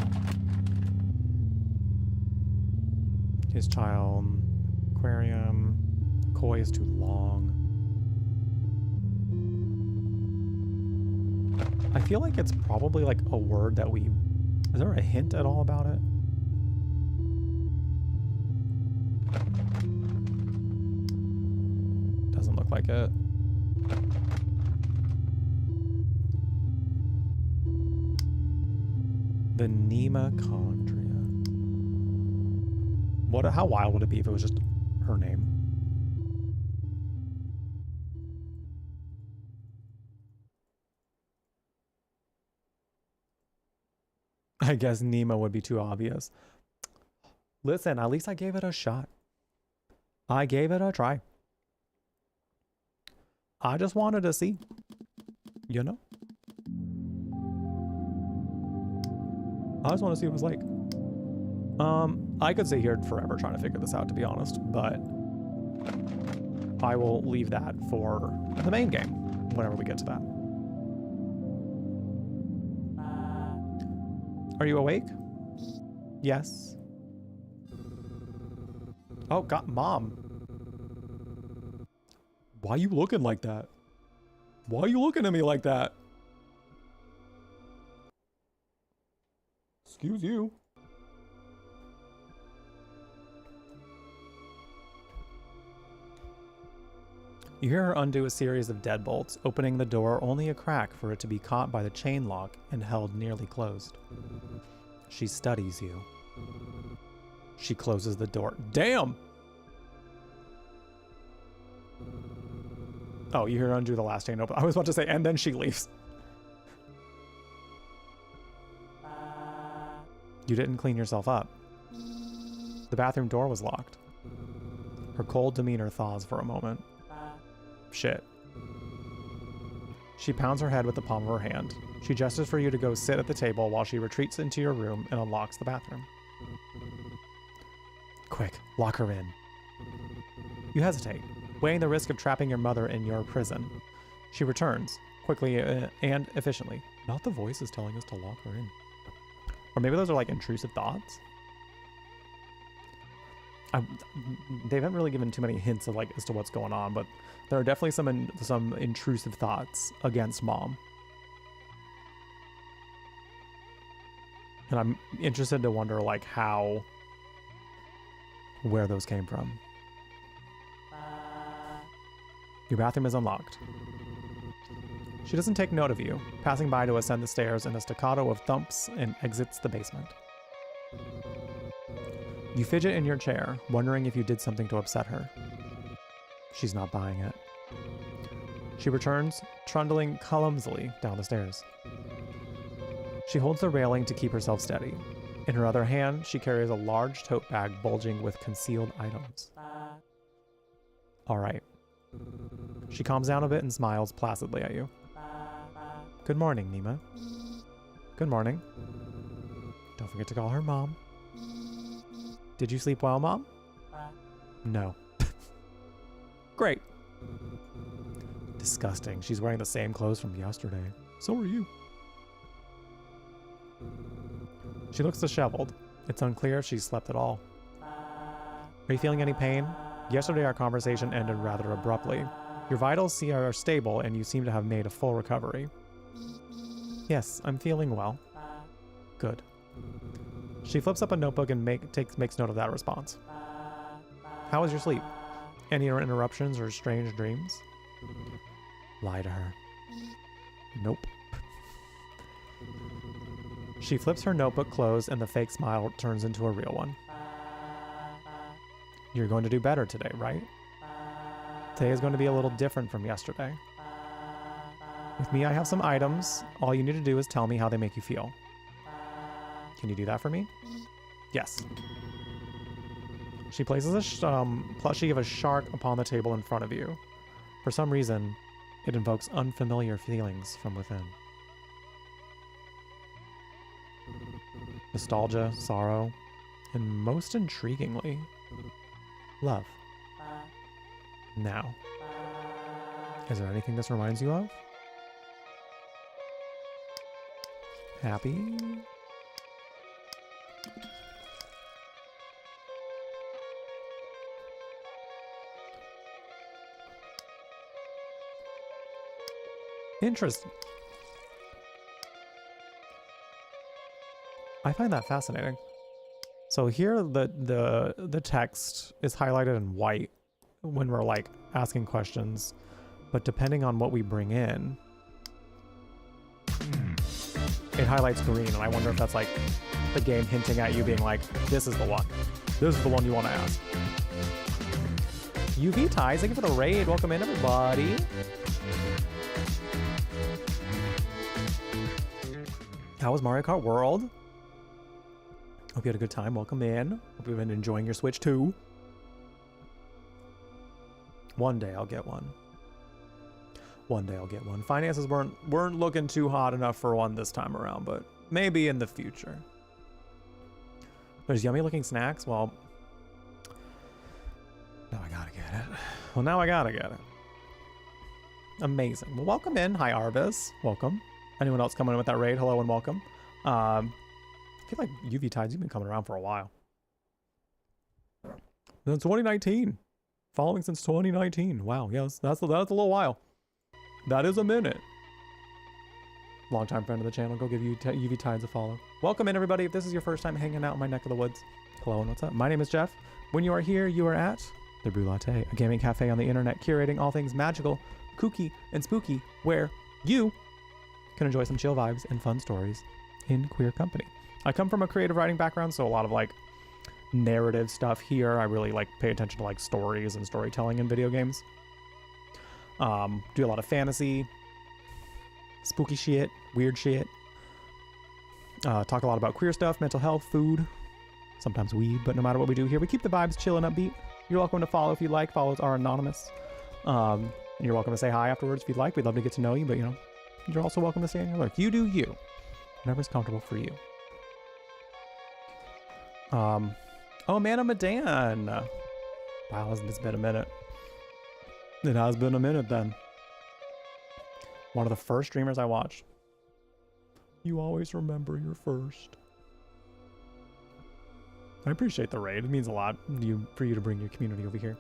his child, aquarium, koi is too long. I feel like it's probably like a word that we, is there a hint at all about it? Doesn't look like it. The Nematochondria. What? How wild would it be if it was just her name? I guess Nemo would be too obvious. Listen, at least I gave it a shot. I gave it a try. I just wanted to see, you know? I just want to see what it was like. I could sit here forever trying to figure this out, to be honest, but I will leave that for the main game whenever we get to that. Are you awake? Yes. Oh, God, Mom. Why are you looking like that? Why are you looking at me like that? Excuse you. You hear her undo a series of deadbolts, opening the door only a crack for it to be caught by the chain lock and held nearly closed. She studies you. She closes the door. Damn! Oh, you hear her undo the last chain open. I was about to say, and then she leaves. You didn't clean yourself up. The bathroom door was locked. Her cold demeanor thaws for a moment. Shit. She pounds her head with the palm of her hand. She gestures for you to go sit at the table while she retreats into your room and unlocks the bathroom. Quick, lock her in. You hesitate, weighing the risk of trapping your mother in your prison. She returns, quickly and efficiently. Not the voice is telling us to lock her in. Or maybe those are like intrusive thoughts? They haven't really given too many hints of like as to what's going on, but there are definitely some intrusive thoughts against Mom. And I'm interested to wonder like where those came from. Your bathroom is unlocked. She doesn't take note of you, passing by to ascend the stairs in a staccato of thumps and exits the basement. You fidget in your chair, wondering if you did something to upset her. She's not buying it. She returns, trundling clumsily down the stairs. She holds the railing to keep herself steady. In her other hand, she carries a large tote bag bulging with concealed items. All right. She calms down a bit and smiles placidly at you. Good morning, Nima. Good morning. Don't forget to call her Mom. Did you sleep well, Mom? No. Great. Disgusting. She's wearing the same clothes from yesterday. So are you. She looks disheveled. It's unclear if she slept at all. Are you feeling any pain? Yesterday our conversation ended rather abruptly. Your vitals are stable and you seem to have made a full recovery. Yes, I'm feeling well. Good. She flips up a notebook and makes note of that response. How was your sleep? Any interruptions or strange dreams? Lie to her. Nope. She flips her notebook closed and the fake smile turns into a real one. You're going to do better today, right? Today is going to be a little different from yesterday. With me, I have some items. All you need to do is tell me how they make you feel. Can you do that for me? Yes. She places a plushie of a shark upon the table in front of you. For some reason, it invokes unfamiliar feelings from within. nostalgia, sorrow, and most intriguingly, love. Now, is there anything this reminds you of? Happy? Interesting. I find that fascinating. So here the text is highlighted in white when we're like asking questions, but depending on what we bring in, it highlights green, and I wonder if that's like the game hinting at you being like, this is the one. This is the one you want to ask. UV Ties, thank you for the raid. Welcome in, everybody. How was Mario Kart World? Hope you had a good time. Welcome in. Hope you've been enjoying your Switch too. One day I'll get one. One day I'll get one. Finances weren't looking too hot enough for one this time around, but maybe in the future. There's yummy looking snacks. Well, now I gotta get it. Well, now I gotta get it. Amazing. Well, welcome in. Hi, Arvis. Welcome. Anyone else coming in with that raid? Hello and welcome. I feel like UV Tides, you've been coming around for a while. Since 2019. Following since 2019. Wow, yes, that's a little while. That is a minute. Longtime friend of the channel, go give UV Tides a follow. Welcome in, everybody. If this is your first time hanging out in my neck of the woods, hello and what's up? My name is Jeff. When you are here, you are at The Brew Latte, a gaming cafe on the internet curating all things magical, kooky, and spooky, where you can enjoy some chill vibes and fun stories in queer company. I come from a creative writing background, so a lot of like narrative stuff here. I really like pay attention to like stories and storytelling in video games. Do a lot of fantasy, spooky shit, weird shit. Talk a lot about queer stuff, mental health, food, sometimes weed, but no matter what we do here, we keep the vibes chill and upbeat. You're welcome to follow if you'd like. Follows are anonymous. You're welcome to say hi afterwards if you'd like. We'd love to get to know you, but you know, you're also welcome to stay in your lurk. You do you. Whatever's comfortable for you. Oh, Mana Madan. Wow, it's been a minute. It has been a minute then. One of the first streamers I watched. You always remember your first. I appreciate the raid. It means a lot for you to bring your community over here.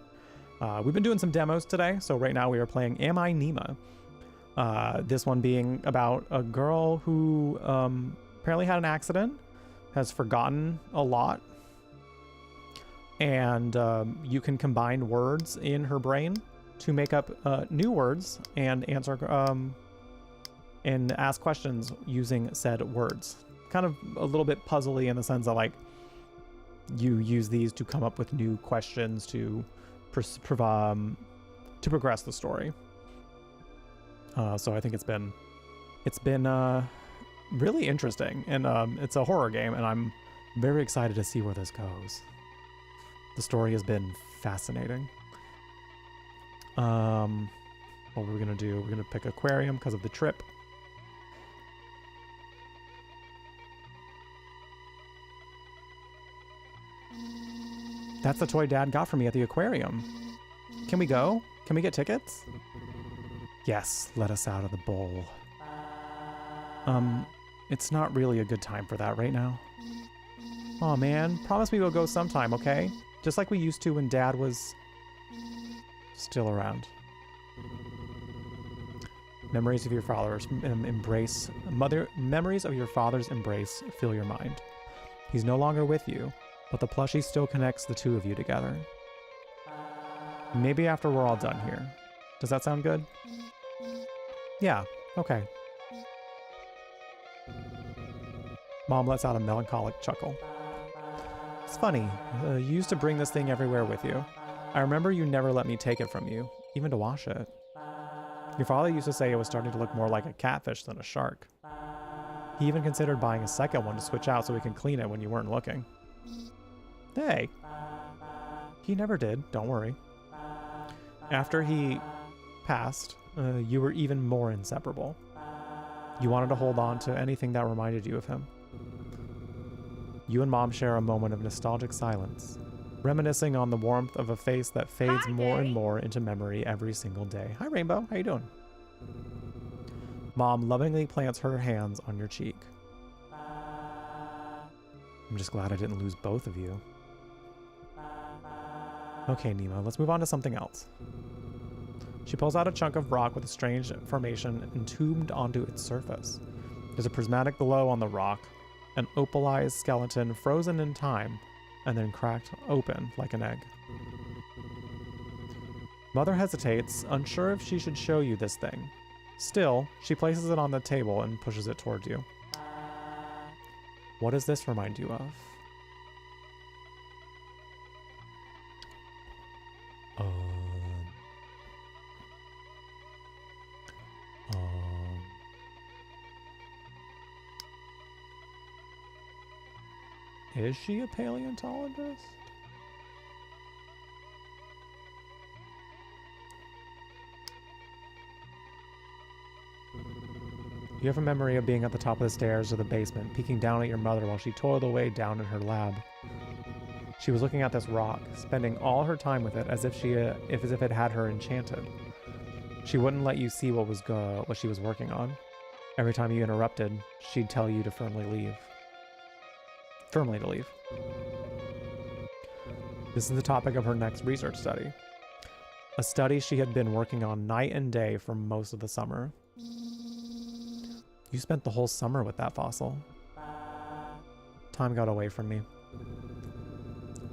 We've been doing some demos today. So right now we are playing Am I Nima? This one being about a girl who apparently had an accident, has forgotten a lot, and you can combine words in her brain to make up new words and answer and ask questions using said words. Kind of a little bit puzzly in the sense that like you use these to come up with new questions to progress the story. So I think it's been really interesting, and it's a horror game, and I'm very excited to see where this goes. The story has been fascinating. What we're gonna do? We're gonna pick aquarium because of the trip. That's the toy Dad got for me at the aquarium. Can we go? Can we get tickets? Yes, let us out of the bowl. It's not really a good time for that right now. Aw, man. Promise me we'll go sometime, okay? Just like we used to when Dad was still around. Memories of your father's embrace. Memories of your father's embrace fill your mind. He's no longer with you, but the plushie still connects the two of you together. Maybe after we're all done here. Does that sound good? Yeah, okay. Mom lets out a melancholic chuckle. It's funny, you used to bring this thing everywhere with you. I remember you never let me take it from you, even to wash it. Your father used to say it was starting to look more like a catfish than a shark. He even considered buying a second one to switch out so we can clean it when you weren't looking. Hey. He never did, don't worry. After he passed, you were even more inseparable. You wanted to hold on to anything that reminded you of him. You and Mom share a moment of nostalgic silence, reminiscing on the warmth of a face that fades more and more into memory every single day. Hi, Rainbow. How you doing? Mom lovingly plants her hands on your cheek. I'm just glad I didn't lose both of you. Okay, Nemo, let's move on to something else. She pulls out a chunk of rock with a strange formation entombed onto its surface. There's a prismatic glow on the rock, an opalized skeleton frozen in time, and then cracked open like an egg. Mother hesitates, unsure if she should show you this thing. Still, she places it on the table and pushes it towards you. What does this remind you of? Is she a paleontologist? You have a memory of being at the top of the stairs of the basement, peeking down at your mother while she toiled away down in her lab. She was looking at this rock, spending all her time with it as if it had her enchanted. She wouldn't let you see what she was working on. Every time you interrupted, she'd tell you to firmly to leave. This is the topic of her next research study. A study she had been working on night and day for most of the summer. You spent the whole summer with that fossil. Time got away from me.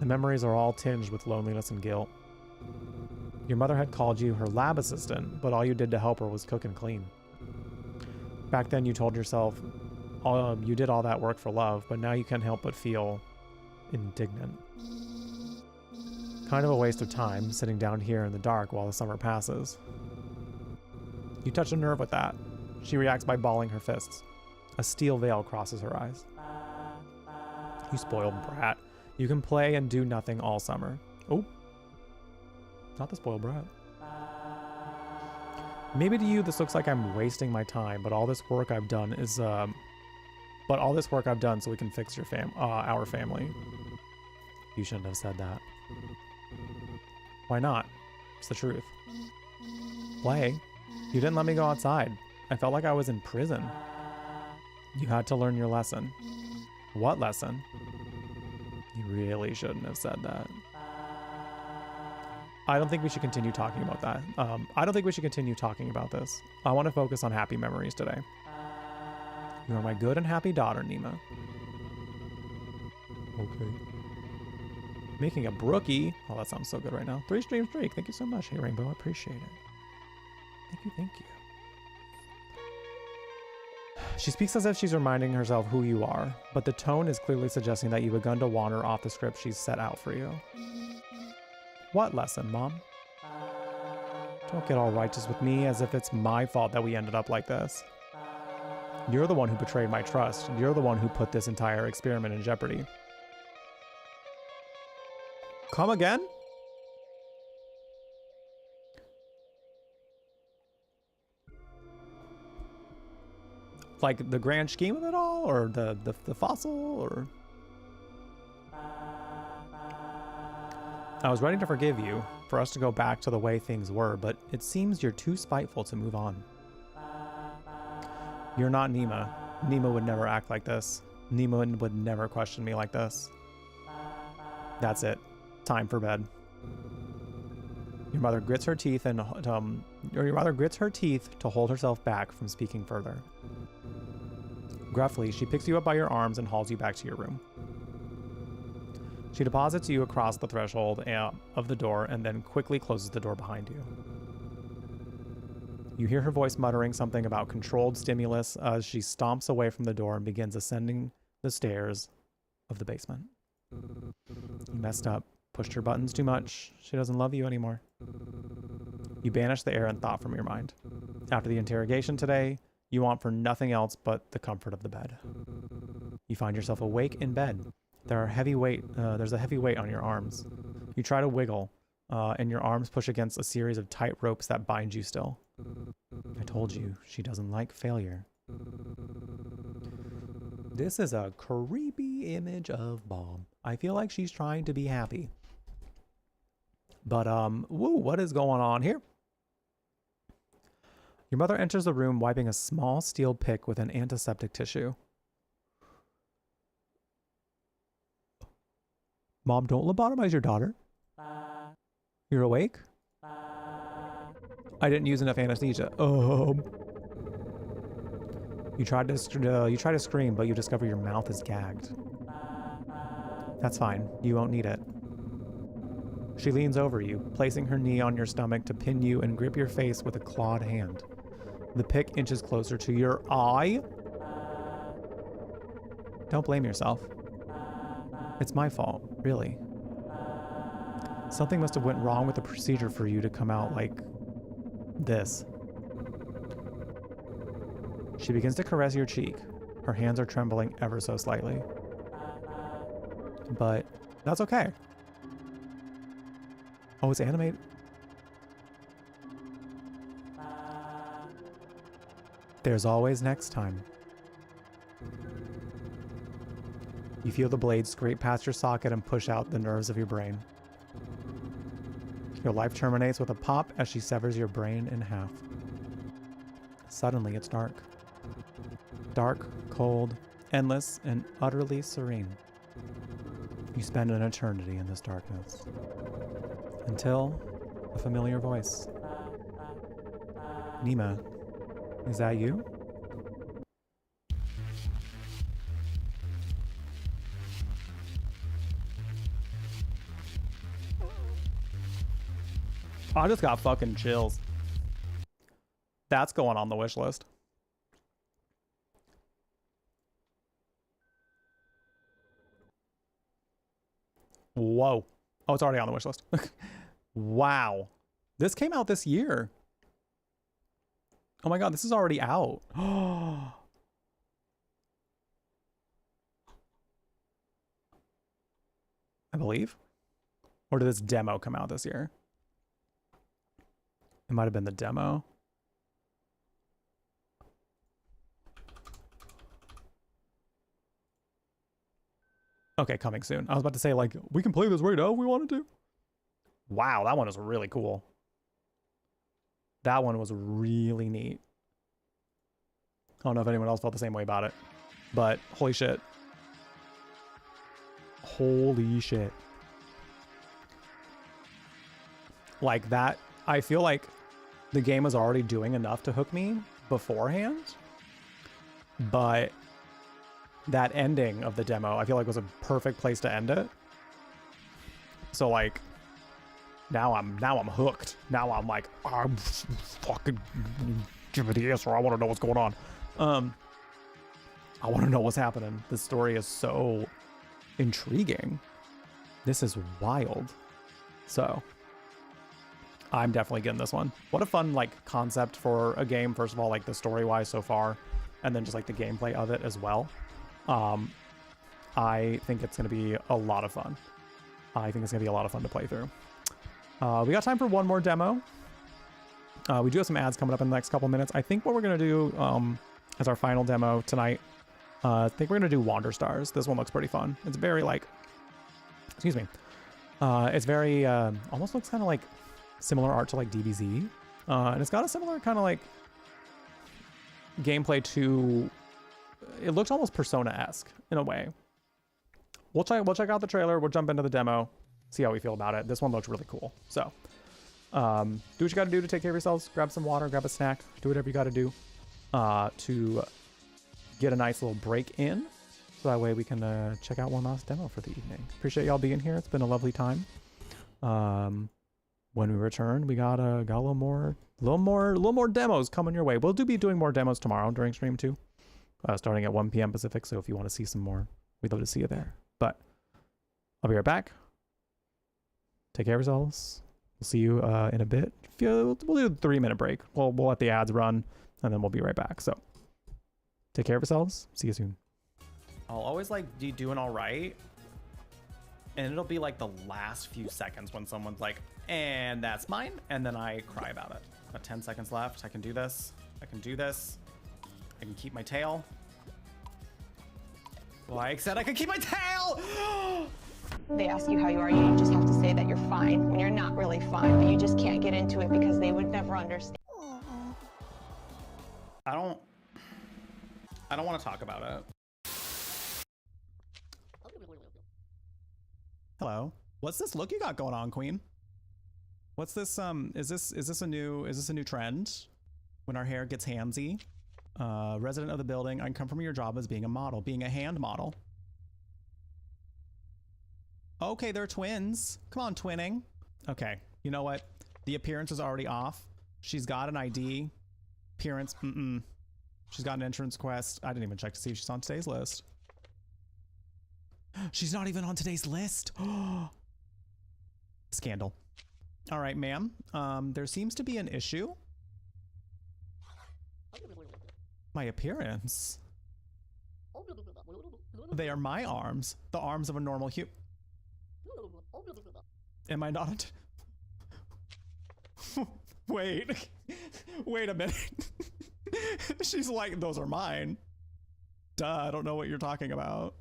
The memories are all tinged with loneliness and guilt. Your mother had called you her lab assistant, but all you did to help her was cook and clean. Back then you told yourself you did all that work for love, but now you can't help but feel indignant. Kind of a waste of time, sitting down here in the dark while the summer passes. You touch a nerve with that. She reacts by balling her fists. A steel veil crosses her eyes. You spoiled brat. You can play and do nothing all summer. Oh. Not the spoiled brat. Maybe to you this looks like I'm wasting my time, but all this work I've done is so we can fix your our family. You shouldn't have said that. Why not? It's the truth. Play. You didn't let me go outside. I felt like I was in prison. You had to learn your lesson. What lesson? You really shouldn't have said that. I don't think we should continue talking about that. I don't think we should continue talking about this. I want to focus on happy memories today. You are my good and happy daughter, Nima. Okay. Making a brookie. Oh, that sounds so good right now. 3 stream streak. Thank you so much. Hey, Rainbow. I appreciate it. Thank you. She speaks as if she's reminding herself who you are, but the tone is clearly suggesting that you've begun to wander off the script she's set out for you. What lesson, Mom? Don't get all righteous with me as if it's my fault that we ended up like this. You're the one who betrayed my trust. You're the one who put this entire experiment in jeopardy. Come again? Like the grand scheme of it all, or the fossil, or... I was ready to forgive you, for us to go back to the way things were, but it seems you're too spiteful to move on. You're not Nima. Nima would never act like this. Nima would never question me like this. That's it. Time for bed. Your mother grits her teeth to hold herself back from speaking further. Gruffly, she picks you up by your arms and hauls you back to your room. She deposits you across the threshold of the door and then quickly closes the door behind you. You hear her voice muttering something about controlled stimulus as she stomps away from the door and begins ascending the stairs of the basement. You messed up, pushed her buttons too much. She doesn't love you anymore. You banish the errant thought from your mind. After the interrogation today, you want for nothing else but the comfort of the bed. You find yourself awake in bed. There's a heavy weight on your arms. You try to wiggle, and your arms push against a series of tight ropes that bind you still. I told you, she doesn't like failure. This is a creepy the image of Mom. I feel like she's trying to be happy. But, woo, what is going on here? Your mother enters the room wiping a small steel pick with an antiseptic tissue. Mom, don't lobotomize your daughter. You're awake? I didn't use enough anesthesia. You try to scream, but you discover your mouth is gagged. That's fine. You won't need it. She leans over you, placing her knee on your stomach to pin you and grip your face with a clawed hand. The pick inches closer to your eye. Don't blame yourself. It's my fault, really. Something must have went wrong with the procedure for you to come out like this. She begins to caress your cheek. Her hands are trembling ever so slightly. But that's okay. Oh, it's animated. There's always next time. You feel the blade scrape past your socket and push out the nerves of your brain. Your life terminates with a pop as she severs your brain in half. Suddenly, it's dark. Dark, cold, endless, and utterly serene. You spend an eternity in this darkness. Until a familiar voice. Nima, is that you? I just got fucking chills. That's going on the wish list. Whoa. Oh, it's already on the wish list. Wow. This came out this year. Oh my god, this is already out. I believe. Or did this demo come out this year? It might have been the demo. Okay, coming soon. I was about to say, like, we can play this right now if we wanted to. Wow, that one is really cool. That one was really neat. I don't know if anyone else felt the same way about it, but holy shit. Holy shit. Like that, I feel like the game was already doing enough to hook me beforehand, but that ending of the demo, I feel like was a perfect place to end it. So like, now I'm hooked. Now I'm like, I'm fucking give me the answer. I want to know what's going on. I want to know what's happening. This story is so intriguing. This is wild. So I'm definitely getting this one. What a fun like concept for a game. First of all, like the story wise so far, and then just like the gameplay of it as well. I think it's going to be a lot of fun. I think it's going to be a lot of fun to play through. We got time for one more demo. We do have some ads coming up in the next couple minutes. I think what we're going to do as our final demo tonight, I think we're going to do Wander Stars. This one looks pretty fun. It's very like, excuse me. It's very, almost looks kind of like similar art to like DBZ. And it's got a similar kind of like gameplay to, it looks almost Persona-esque in a way. We'll check out the trailer. We'll jump into the demo, see how we feel about it. This one looks really cool. So do what you got to do to take care of yourselves. Grab some water, grab a snack, do whatever you got to do to get a nice little break in. So that way we can check out one last demo for the evening. Appreciate y'all being here. It's been a lovely time. When we return, we got a little more demos coming your way. We'll be doing more demos tomorrow during stream too, starting at 1 p.m. Pacific. So if you want to see some more, we'd love to see you there. But I'll be right back. Take care of yourselves. We'll see you in a bit. We'll do a 3-minute break. We'll let the ads run, and then we'll be right back. So take care of yourselves. See you soon. I'll always like be doing all right, and it'll be like the last few seconds when someone's like, and that's mine, and then I cry about it. Got 10 seconds left. I can do this. I can do this. I can keep my tail. Like I said, I could keep my tail! They ask you how you are, you just have to say that you're fine when you're not really fine, but you just can't get into it because they would never understand. I don't want to talk about it. Hello. What's this look you got going on, Queen? What's this is this a new trend? When our hair gets handsy? Resident of the building, I come from your job as being a model, being a hand model. Okay, they're twins. Come on, twinning. Okay, you know what? The appearance is already off. She's got an ID. Appearance, She's got an entrance quest. I didn't even check to see if she's on today's list. She's not even on today's list. Scandal. All right, ma'am. There seems to be an issue. My appearance. They are my arms. The arms of a normal human. Am I not? Wait. Wait a minute. She's like, those are mine. Duh, I don't know what you're talking about.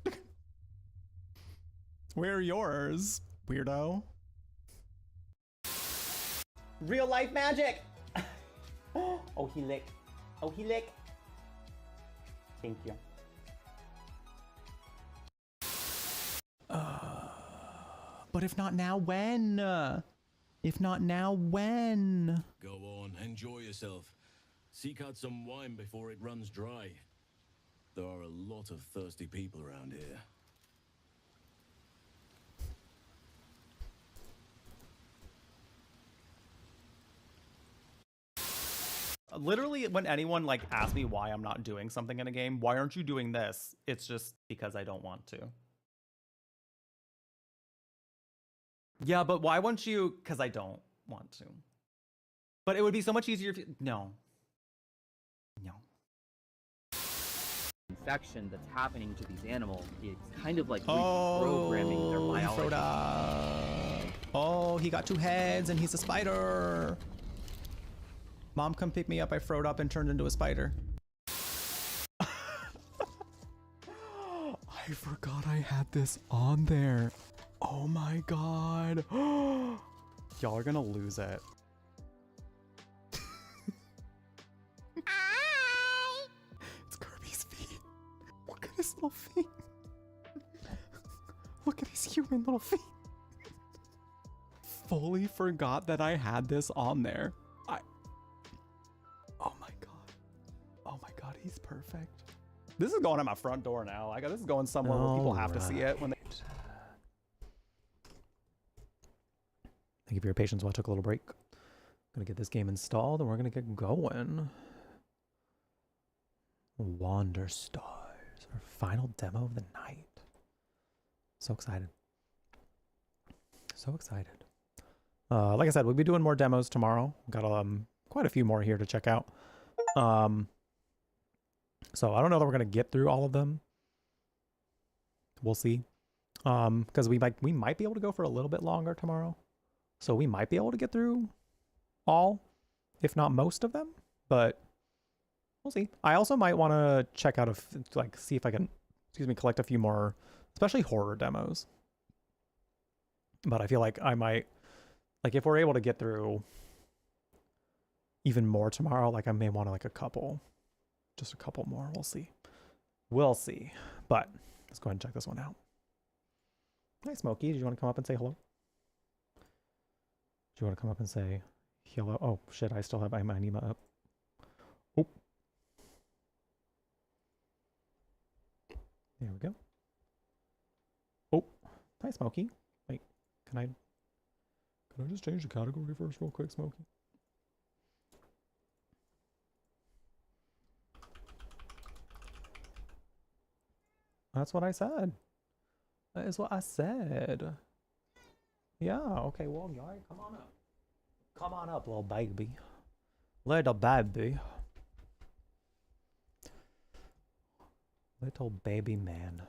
Where are yours, weirdo? Real life magic! Oh, he lick. Oh, he lick. Thank you. But if not now, when? If not now, when? Go on, enjoy yourself. Seek out some wine before it runs dry. There are a lot of thirsty people around here. Literally, when anyone like asks me why I'm not doing something in a game, why aren't you doing this? It's just because I don't want to. Yeah, but why won't you? Because I don't want to. But it would be so much easier if you... No. No. Infection that's happening to these animals is kind of like reprogramming their biology. Oh, he got two heads and he's a spider. Mom, come pick me up. I froed up and turned into a spider. I forgot I had this on there. Oh my god. Y'all are gonna lose it. It's Kirby's feet. Look at his little feet. Look at his human little feet. Fully forgot that I had this on there. Oh my god. Oh my god, he's perfect. This is going at my front door now. This is going somewhere where people have to see it when they... Thank you for your patience while I took a little break. I'm gonna get this game installed and we're gonna get going. Wander Stars, our final demo of the night. So excited. So excited. Like I said, we'll be doing more demos tomorrow. Got quite a few more here to check out. So I don't know that we're gonna get through all of them. We'll see. Because we might be able to go for a little bit longer tomorrow. So we might be able to get through all, if not most of them, but we'll see. I also might want to check out see if I can, collect a few more, especially horror demos. But I feel like I might, if we're able to get through even more tomorrow, I may want just a couple more. We'll see. We'll see. But let's go ahead and check this one out. Hi, Smokey. Did you want to come up and say hello? Do you want to come up and say hello? Oh, shit. I still have my Anima up. Oh. There we go. Oh. Hi, Smokey. Wait. Can I just change the category first real quick, Smokey? That's what I said. That is what I said. Yeah, okay, well, all right, come on up. Come on up, little baby. Little baby. Little baby man.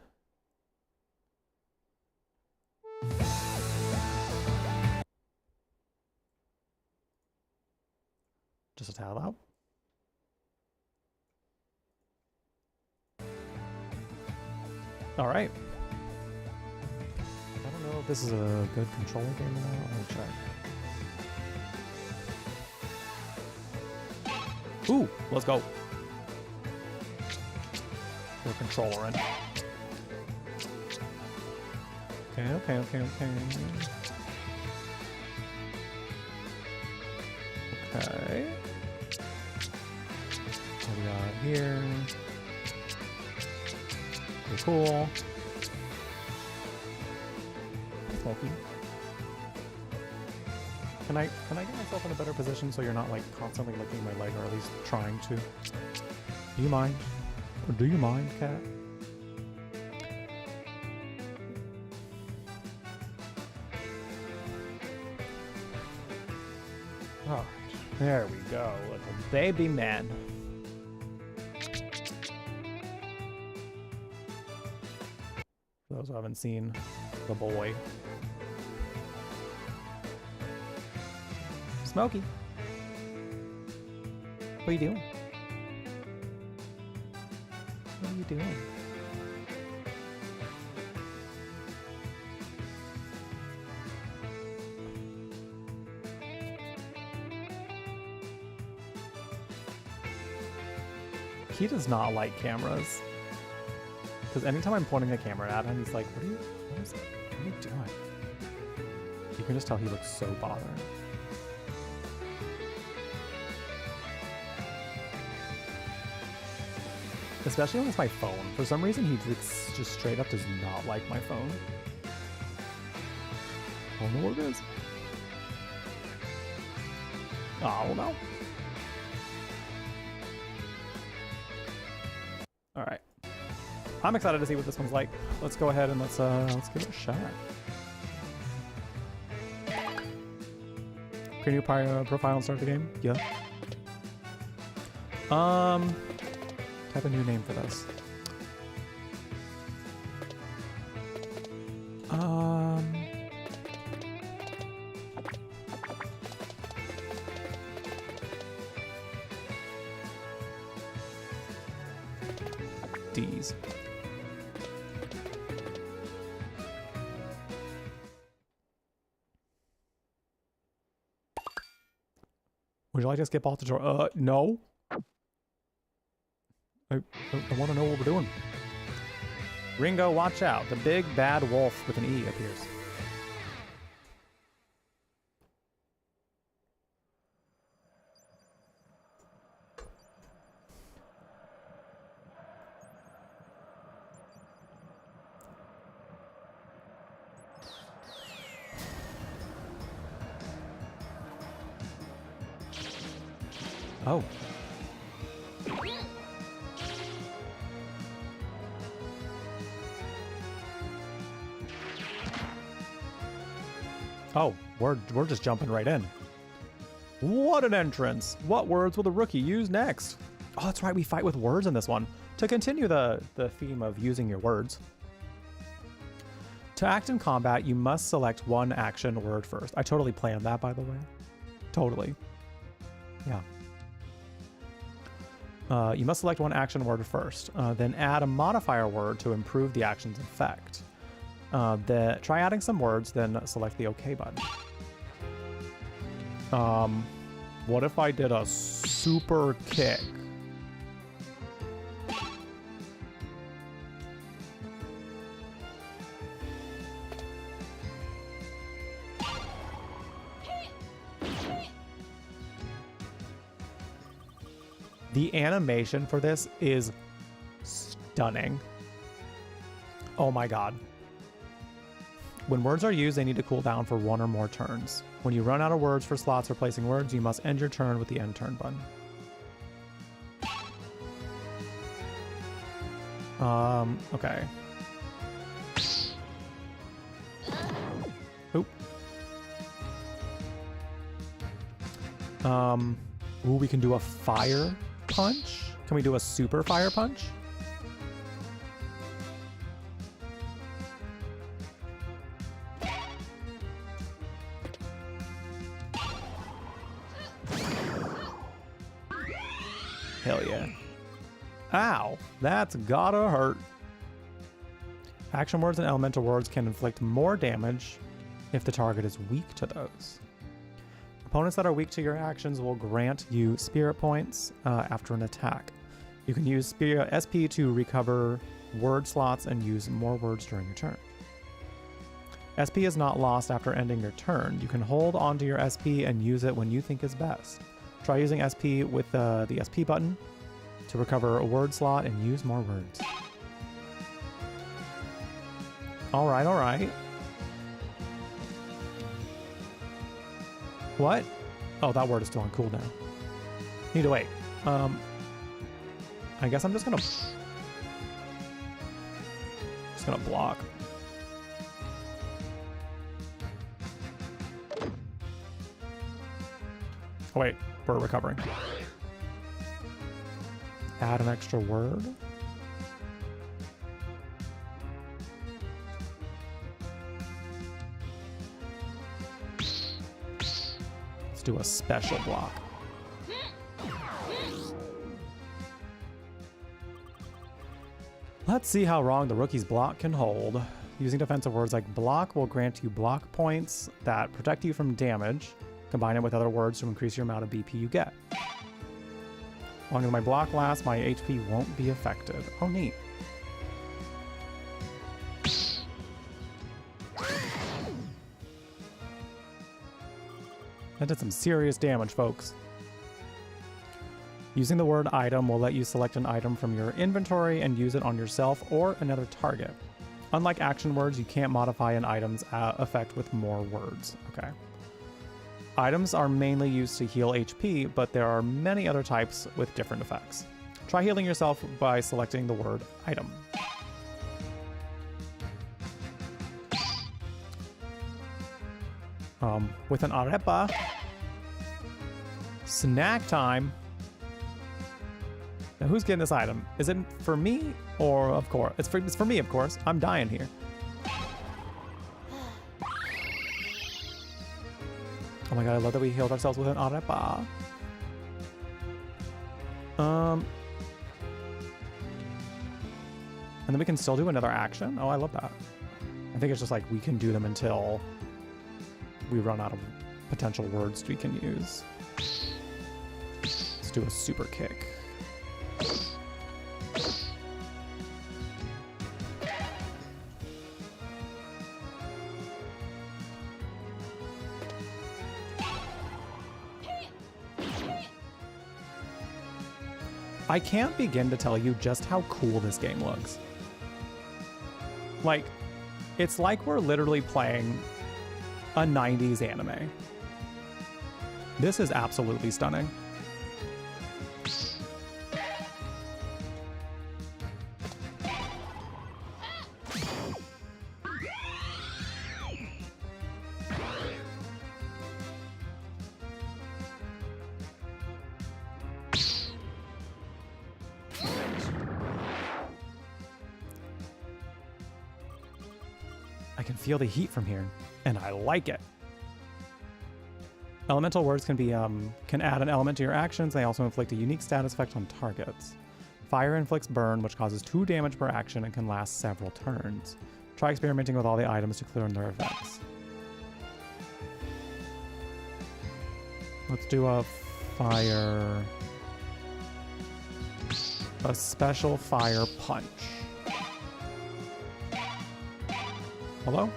Just a towel out. All right. I don't know if this is a good controller game or not. Let me check. Ooh, let's go. We're controllering. Okay. Okay. What we got here? Pretty cool. Smoky. Can I get myself in a better position so you're not like constantly licking my leg, or at least trying to? Do you mind? Or do you mind, cat? Oh, there we go. Little baby man. For those who haven't seen the boy. Smokey. What are you doing? What are you doing? He does not like cameras. Because anytime I'm pointing a camera at him, he's like, what are you doing? You can just tell he looks so bothered. Especially when it's my phone. For some reason, he just straight up does not like my phone. I don't know what it is. I don't know. All right. I'm excited to see what this one's like. Let's go ahead and let's give it a shot. Create a new profile and start the game? Yeah. Have a new name for this. D's. Would you like to skip off the door? No. I want to know what we're doing. Ringo, watch out. The big bad wolf with an E appears. Oh. Oh, we're just jumping right in. What an entrance! What words will the rookie use next? Oh, that's right, we fight with words in this one. To continue the theme of using your words. To act in combat, you must select one action word first. I totally planned that, by the way. Totally. Yeah. You must select one action word first, then add a modifier word to improve the action's effect. Try adding some words, then select the OK button. What if I did a super kick? The animation for this is stunning. Oh my god. When words are used, they need to cool down for one or more turns. When you run out of words for slots for placing words, you must end your turn with the end turn button. Okay. Oop. Ooh, we can do a fire punch? Can we do a super fire punch? Hell yeah. Ow, that's gotta hurt. Action words and elemental words can inflict more damage if the target is weak to those. Opponents that are weak to your actions will grant you spirit points after an attack. You can use SP to recover word slots and use more words during your turn. SP is not lost after ending your turn. You can hold onto your SP and use it when you think is best. Try using SP with the SP button to recover a word slot and use more words. All right, all right. What? Oh, that word is still on cooldown. Need to wait. I guess I'm just gonna block. Oh wait, we're recovering. Add an extra word. Let's do a special block. Let's see how wrong the rookie's block can hold. Using defensive words like block will grant you block points that protect you from damage. Combine it with other words to increase your amount of BP you get. As long as my block lasts, my HP won't be affected. Oh, neat. That did some serious damage, folks. Using the word item will let you select an item from your inventory and use it on yourself or another target. Unlike action words, you can't modify an item's effect with more words. Okay. Items are mainly used to heal HP, but there are many other types with different effects. Try healing yourself by selecting the word item. With an arepa. Snack time. Now who's getting this item? Is it for me or of course? It's for me, of course. I'm dying here. Oh my god, I love that we healed ourselves with an arepa. And then we can still do another action. Oh, I love that. I think it's just like we can do them until we run out of potential words we can use. Let's do a super kick. I can't begin to tell you just how cool this game looks. Like, it's like we're literally playing a 90s anime. This is absolutely stunning. I can feel the heat from here, and I like it. Elemental words can add an element to your actions. They also inflict a unique status effect on targets. Fire inflicts burn, which causes 2 damage per action and can last several turns. Try experimenting with all the items to clear their effects. Let's do a fire... a special fire punch. Hello?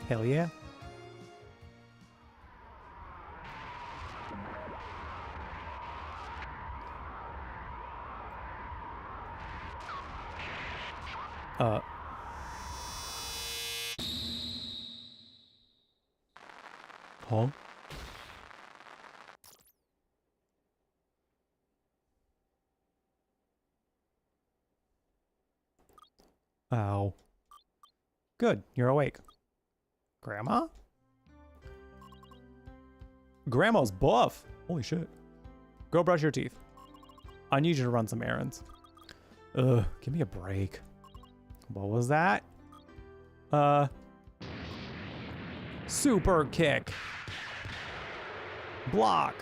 Hell yeah. Huh? Ow. Good, you're awake. Grandma? Grandma's buff. Holy shit. Go brush your teeth. I need you to run some errands. Ugh, give me a break. What was that? Super kick. Block!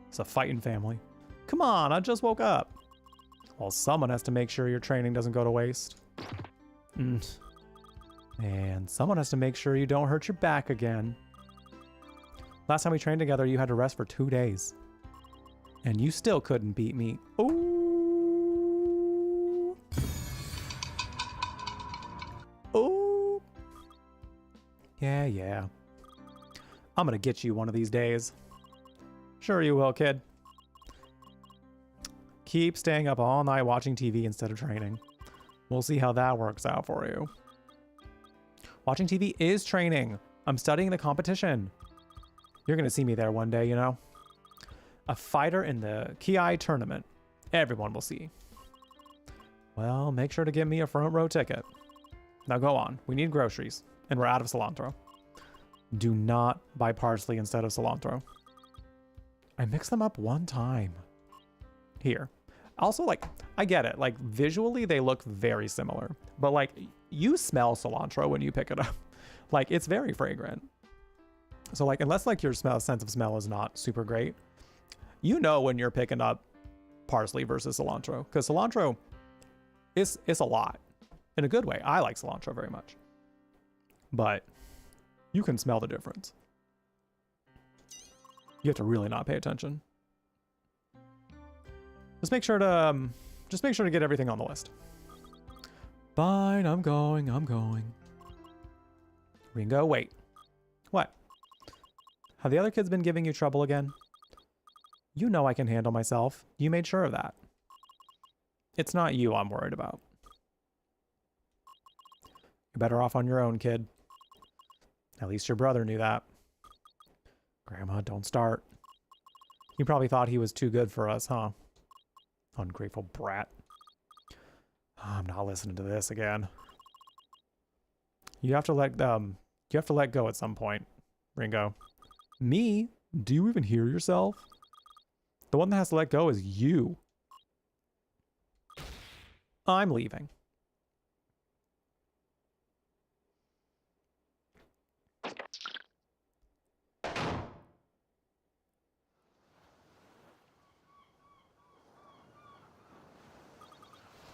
It's a fighting family. Come on, I just woke up. Well, someone has to make sure your training doesn't go to waste. And someone has to make sure you don't hurt your back again. Last time we trained together, you had to rest for 2 days. And you still couldn't beat me. Ooh. Ooh. Yeah. I'm gonna get you one of these days. Sure you will, kid. Keep staying up all night watching TV instead of training. We'll see how that works out for you. Watching TV is training. I'm studying the competition. You're gonna see me there one day, you know? A fighter in the Ki tournament. Everyone will see. Well, make sure to give me a front row ticket. Now go on. We need groceries. And we're out of cilantro. Do not buy parsley instead of cilantro. I mixed them up one time. Here. Also, like, I get it. Like, visually, they look very similar. But, like, you smell cilantro when you pick it up. Like, it's very fragrant. So, like, unless, like, your sense of smell is not super great, you know when you're picking up parsley versus cilantro. Because cilantro is a lot. In a good way. I like cilantro very much. But you can smell the difference. You have to really not pay attention. Just make sure to get everything on the list. Fine, I'm going. Ringo, wait. What? Have the other kids been giving you trouble again? You know I can handle myself. You made sure of that. It's not you I'm worried about. You're better off on your own, kid. At least your brother knew that. Grandma, don't start. You probably thought he was too good for us, huh? Ungrateful brat. I'm not listening to this again. You have to let go at some point, Ringo. Me? Do you even hear yourself? The one that has to let go is you. I'm leaving.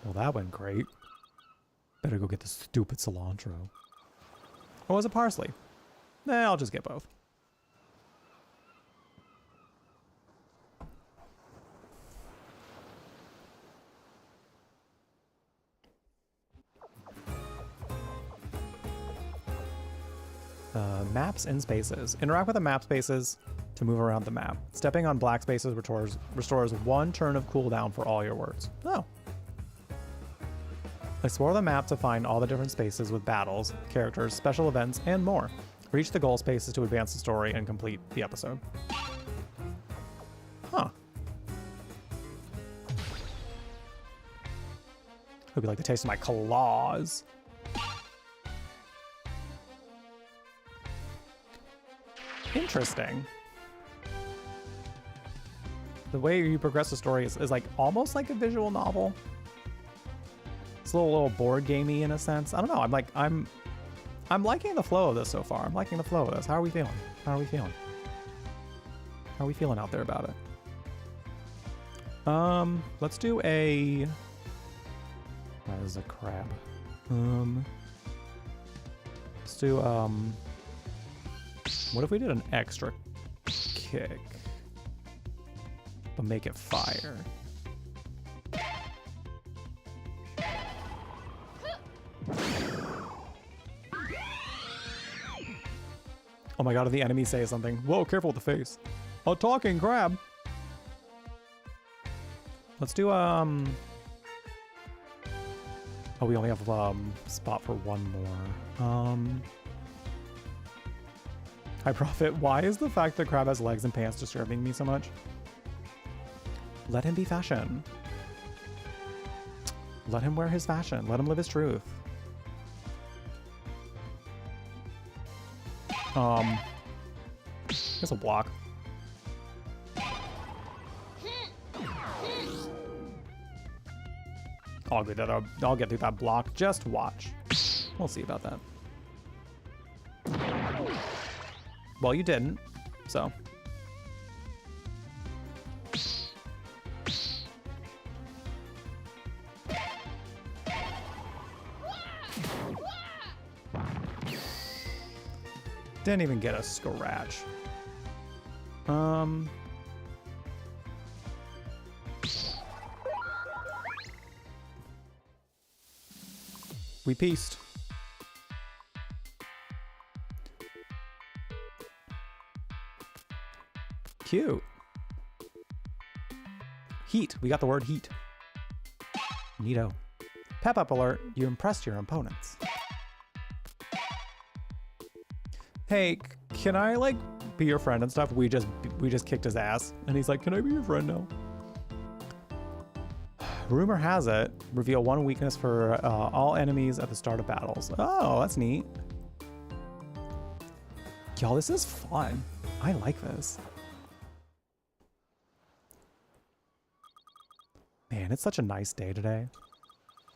Well, that went great. Better go get the stupid cilantro. Or was it parsley? I'll just get both. Maps and spaces. Interact with the map spaces to move around the map. Stepping on black spaces restores 1 turn of cooldown for all your words. Oh. Explore the map to find all the different spaces with battles, characters, special events, and more. Reach the goal spaces to advance the story and complete the episode. Huh. Hope you like the taste of my claws. Interesting. The way you progress the story is like almost like a visual novel. It's a little board gamey in a sense. I don't know. I'm liking the flow of this so far. I'm liking the flow of this. How are we feeling? How are we feeling out there about it? Let's do a... That is a crab. Let's do, what if we did an extra kick? But make it fire. Oh my god, did the enemy say something? Whoa, careful with the face. A talking crab. Let's do, oh, we only have, spot for one more. High Profit, why is the fact that crab has legs and pants disturbing me so much? Let him be fashion. Let him wear his fashion. Let him live his truth. This'll block. I'll get through that block. Just watch. We'll see about that. Well, you didn't, so. Didn't even get a scratch. We pieced. Cute. Heat. We got the word heat. Neato. Pep up alert. You impressed your opponents. Hey, can I like be your friend and stuff? We just kicked his ass, and he's like, "Can I be your friend now?" Rumor has it, reveal one weakness for all enemies at the start of battles. Oh, that's neat. Y'all, this is fun. I like this. Man, it's such a nice day today.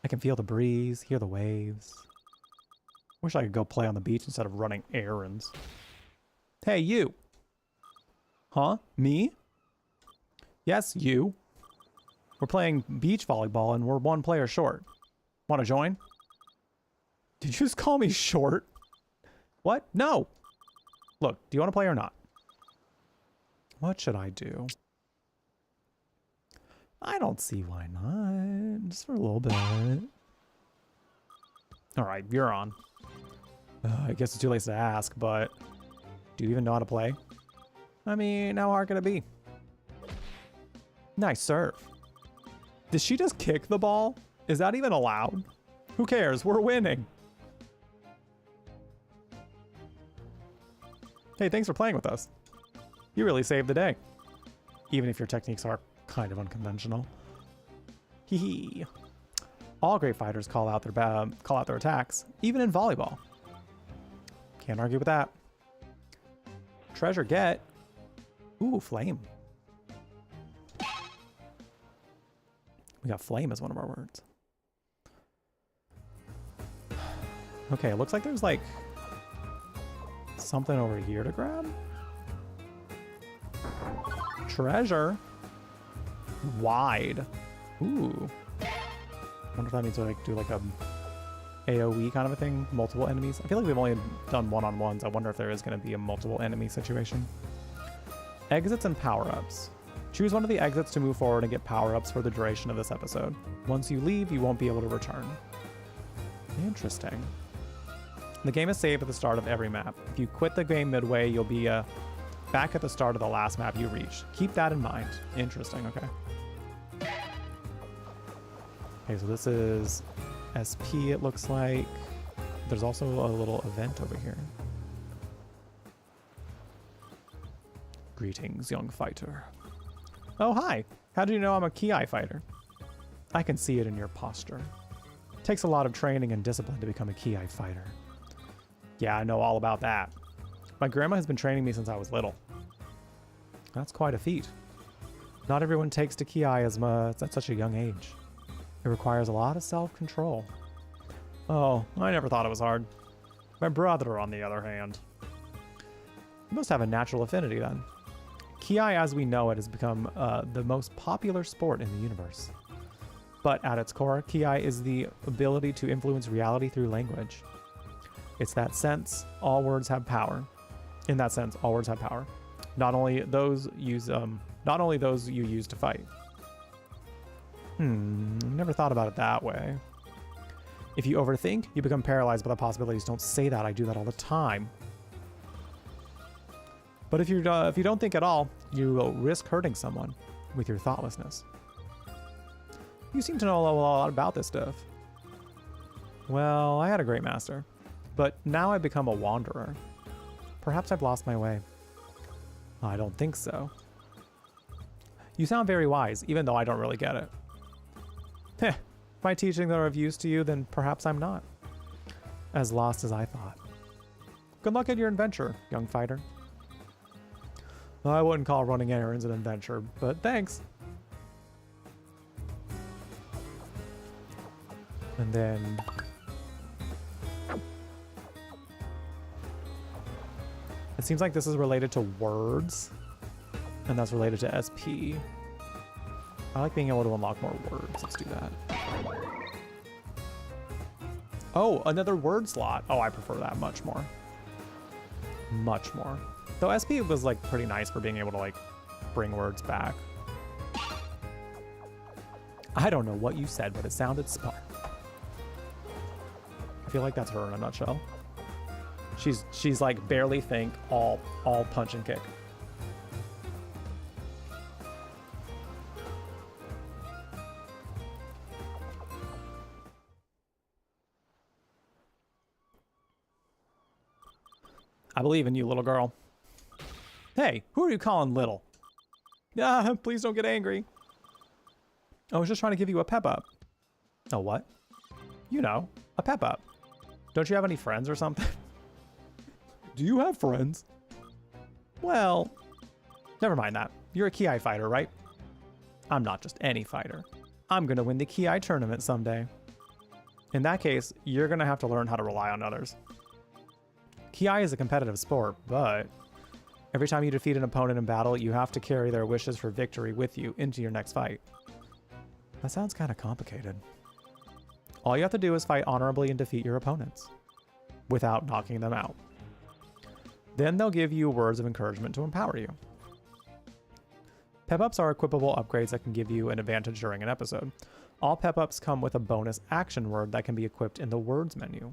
I can feel the breeze, hear the waves. Wish I could go play on the beach instead of running errands. Hey, you. Huh? Me? Yes, you. We're playing beach volleyball and we're one player short. Want to join? Did you just call me short? What? No. Look, do you want to play or not? What should I do? I don't see why not. Just for a little bit. All right, you're on. I guess it's too late to ask, but do you even know how to play? I mean, how hard can it be? Nice serve. Did she just kick the ball? Is that even allowed? Who cares? We're winning. Hey, thanks for playing with us. You really saved the day. Even if your techniques are kind of unconventional. Hee hee. All great fighters call out their attacks, even in volleyball. Can't argue with that. Treasure get. Ooh, flame. We got flame as one of our words. Okay, it looks like there's like something over here to grab. Treasure. Wide. Ooh. Wonder if that means we like do like a AoE kind of a thing, multiple enemies. I feel like we've only done one-on-ones. I wonder if there is going to be a multiple enemy situation. Exits and power-ups. Choose one of the exits to move forward and get power-ups for the duration of this episode. Once you leave, you won't be able to return. Interesting. The game is saved at the start of every map. If you quit the game midway, you'll be back at the start of the last map you reached. Keep that in mind. Interesting, okay. Okay, so this is SP, it looks like. There's also a little event over here. Greetings, young fighter. Oh, hi. How do you know I'm a Ki fighter? I can see it in your posture. It takes a lot of training and discipline to become a Ki fighter. Yeah, I know all about that. My grandma has been training me since I was little. That's quite a feat. Not everyone takes to Ki as much at such a young age. It requires a lot of self-control. Oh, I never thought it was hard. My brother, on the other hand. You must have a natural affinity then. Ki, as we know it, has become the most popular sport in the universe. But at its core, Ki is the ability to influence reality through language. It's that sense, all words have power. In that sense, all words have power. Not only those you use to fight. Never thought about it that way. If you overthink, you become paralyzed by the possibilities. Don't say that. I do that all the time. But if you don't think at all, you will risk hurting someone with your thoughtlessness. You seem to know a lot about this stuff. Well, I had a great master, but now I've become a wanderer. Perhaps I've lost my way. I don't think so. You sound very wise, even though I don't really get it. Heh, if my teachings are of use to you, then perhaps I'm not as lost as I thought. Good luck at your adventure, young fighter. I wouldn't call running errands an adventure, but thanks. And then... It seems like this is related to words, and that's related to SP. I like being able to unlock more words. Let's do that. Oh, another word slot. Oh, I prefer that much more. Much more. Though SP was like pretty nice for being able to like bring words back. I don't know what you said, but it sounded smart. I feel like that's her in a nutshell. She's like barely think, all punch and kick. I believe in you, little girl. Hey, who are you calling little? Ah, please don't get angry. I was just trying to give you a pep up. Oh, what? You know, a pep up. Don't you have any friends or something? Do you have friends? Well, never mind that. You're a Ki fighter, right? I'm not just any fighter. I'm gonna win the Ki tournament someday. In that case, you're gonna have to learn how to rely on others. Ki is a competitive sport, but every time you defeat an opponent in battle, you have to carry their wishes for victory with you into your next fight. That sounds kind of complicated. All you have to do is fight honorably and defeat your opponents without knocking them out. Then they'll give you words of encouragement to empower you. Pep-ups are equipable upgrades that can give you an advantage during an episode. All pep-ups come with a bonus action word that can be equipped in the words menu.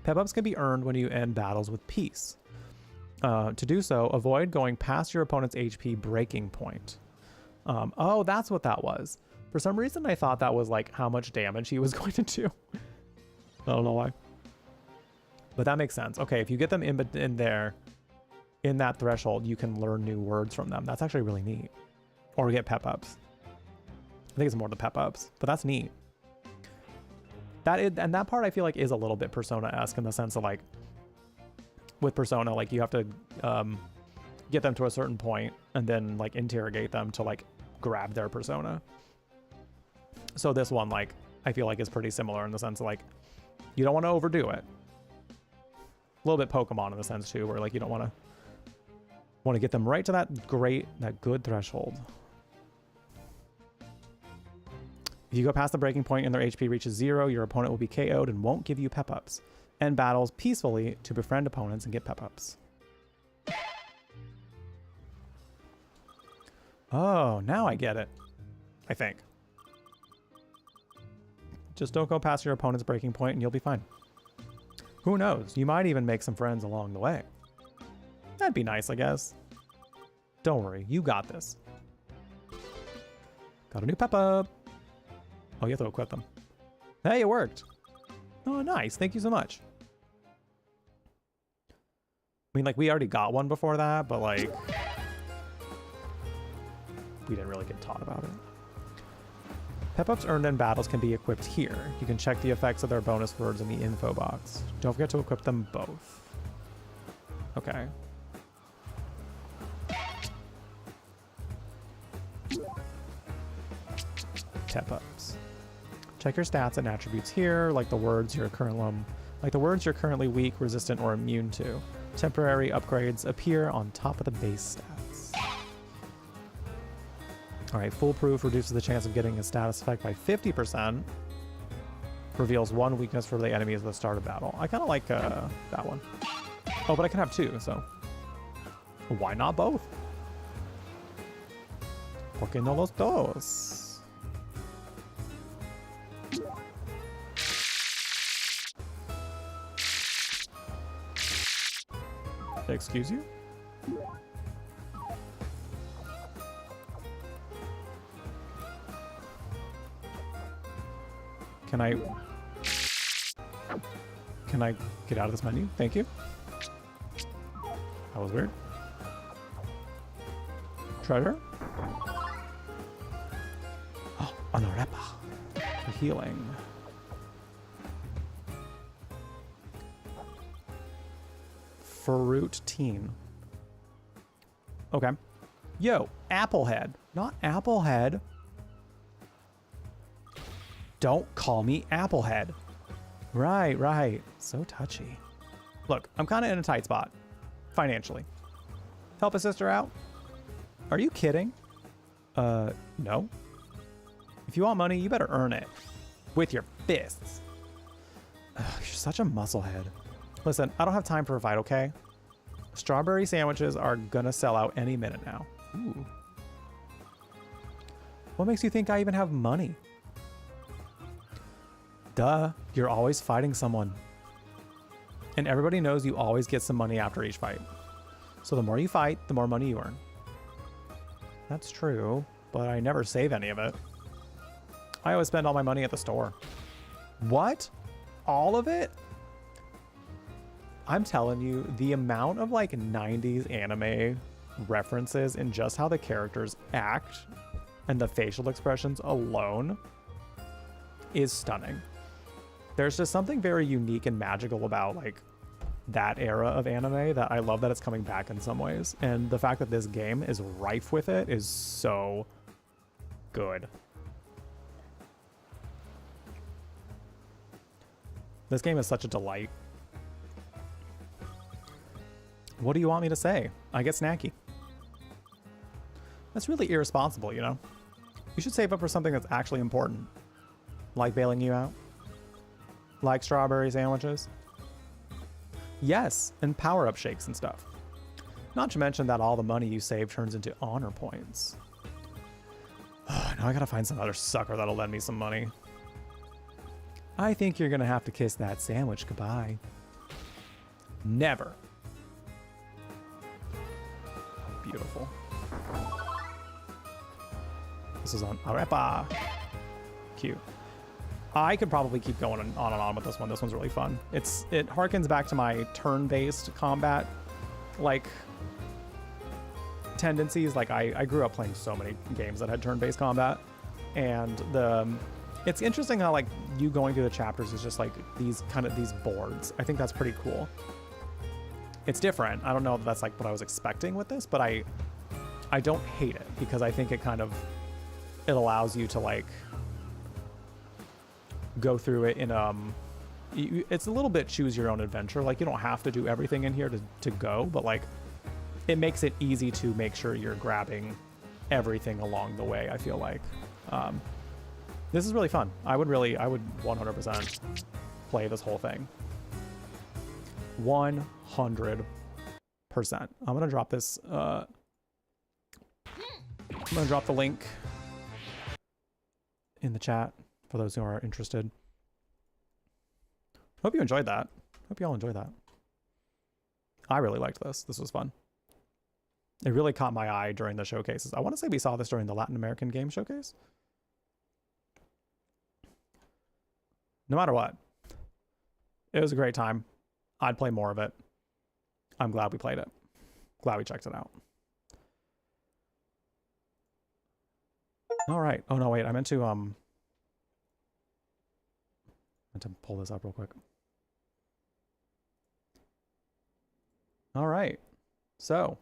Pep-ups can be earned when you end battles with peace. To do so, avoid going past your opponent's HP breaking point. Oh, that's what that was. For some reason, I thought that was like how much damage he was going to do. I don't know why. But that makes sense. Okay, if you get them in there, in that threshold, you can learn new words from them. That's actually really neat. Or get pep-ups. I think it's more the pep-ups, but that's neat. And that part I feel like is a little bit Persona-esque in the sense of like, with Persona, like you have to get them to a certain point and then like interrogate them to like grab their persona. So this one, like, I feel like is pretty similar in the sense of like, you don't want to overdo it. A little bit Pokemon in the sense too, where like you don't want to get them right to that good threshold. If you go past the breaking point and their HP reaches 0, your opponent will be KO'd and won't give you pep-ups. End battles peacefully to befriend opponents and get pep-ups. Oh, now I get it. I think. Just don't go past your opponent's breaking point and you'll be fine. Who knows? You might even make some friends along the way. That'd be nice, I guess. Don't worry, you got this. Got a new pep-up. Oh, you have to equip them. Hey, it worked. Oh, nice. Thank you so much. I mean, like, we already got one before that, but, like, we didn't really get taught about it. Pep-ups earned in battles can be equipped here. You can check the effects of their bonus words in the info box. Don't forget to equip them both. Okay. Pep-ups. Check your stats and attributes here, like the words you're currently weak, resistant, or immune to. Temporary upgrades appear on top of the base stats. Alright, foolproof reduces the chance of getting a status effect by 50%. Reveals one weakness for the enemies at the start of battle. I kind of like that one. Oh, but I can have two, so why not both? ¿Por qué no los dos? Excuse you? Can I get out of this menu? Thank you. That was weird. Treasure? Oh, Honorepa. For healing. Fruit teen. Okay. Yo, Applehead. Not Applehead. Don't call me Applehead. Right. So touchy. Look, I'm kind of in a tight spot. financially. Help a sister out? Are you kidding? No. If you want money, you better earn it. With your fists. Ugh, you're such a musclehead. Listen, I don't have time for a fight, okay? Strawberry sandwiches are gonna sell out any minute now. Ooh. What makes you think I even have money? Duh, you're always fighting someone. And everybody knows you always get some money after each fight. So the more you fight, the more money you earn. That's true, but I never save any of it. I always spend all my money at the store. What? All of it? I'm telling you, the amount of like 90s anime references and just how the characters act and the facial expressions alone is stunning. There's just something very unique and magical about like that era of anime that I love that it's coming back in some ways. And the fact that this game is rife with it is so good. This game is such a delight. What do you want me to say? I get snacky. That's really irresponsible, you know? You should save up for something that's actually important. Like bailing you out. Like strawberry sandwiches. Yes, and power-up shakes and stuff. Not to mention that all the money you save turns into honor points. Now I gotta find some other sucker that'll lend me some money. I think you're gonna have to kiss that sandwich goodbye. Never. Beautiful. This is on Arepa. Cute. I could probably keep going on and on with this one. This one's really fun. It harkens back to my turn-based combat like tendencies. Like I grew up playing so many games that had turn-based combat, and it's interesting how like you going through the chapters is just like these boards. I think that's pretty cool. It's different. I don't know if that's like what I was expecting with this, but I don't hate it because I think it allows you to like go through it in it's a little bit choose your own adventure. Like you don't have to do everything in here to go, but like it makes it easy to make sure you're grabbing everything along the way. I feel like this is really fun. I would 100% play this whole thing. 100%. I'm gonna drop this I'm gonna drop the link in the chat for those who are interested. Hope you enjoyed that. Hope you all enjoyed that. I really liked this. This was fun. It really caught my eye during the showcases. I want to say we saw this during the Latin American Game Showcase. No matter what, it was a great time. I'd play more of it. I'm glad we played it. Glad we checked it out. All right. Oh no, wait. I meant to pull this up real quick. All right. So,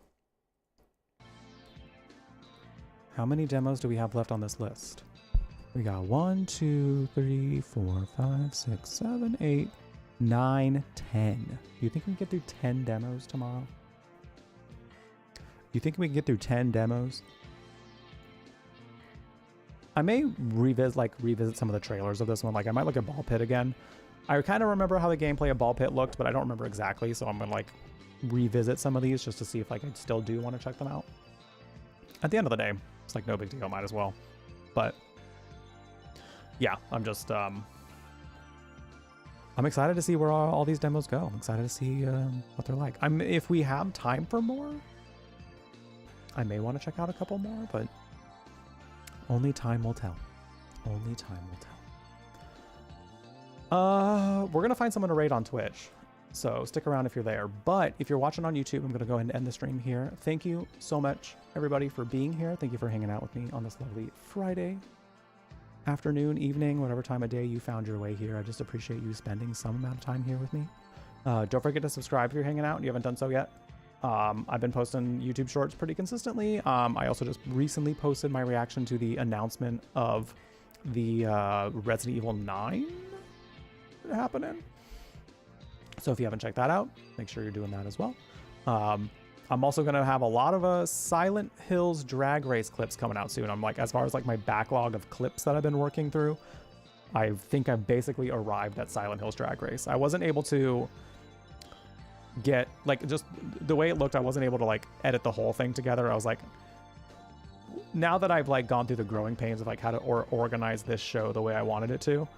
how many demos do we have left on this list? We got 1, 2, 3, 4, 5, 6, 7, 8, 9, 10. You think we can get through 10 demos tomorrow? You think we can get through 10 demos? I may revisit some of the trailers of this one. Like I might look at Ball Pit again. I kind of remember how the gameplay of Ball Pit looked, but I don't remember exactly. So I'm gonna like revisit some of these just to see if like I still do want to check them out. At the end of the day, it's like no big deal, might as well. But yeah, I'm just I'm excited to see where all these demos go. I'm excited to see what they're like. If we have time for more, I may want to check out a couple more, but only time will tell. Only time will tell. We're gonna find someone to raid on Twitch, so stick around if you're there. But if you're watching on YouTube, I'm gonna go ahead and end the stream here. Thank you so much, everybody, for being here. Thank you for hanging out with me on this lovely Friday afternoon, evening, whatever time of day you found your way here. I just appreciate you spending some amount of time here with me. Don't forget to subscribe if you're hanging out and you haven't done so yet. I've been posting YouTube shorts pretty consistently. I also just recently posted my reaction to the announcement of the Resident Evil 9 happening. So if you haven't checked that out, make sure you're doing that as well. I'm also going to have a lot of Silent Hills drag race clips coming out soon. I'm like, as far as like my backlog of clips that I've been working through, I think I've basically arrived at Silent Hills drag race. I wasn't able to get, like, just the way it looked, I wasn't able to like edit the whole thing together. I was like, now that I've like gone through the growing pains of like how to organize this show the way I wanted it to,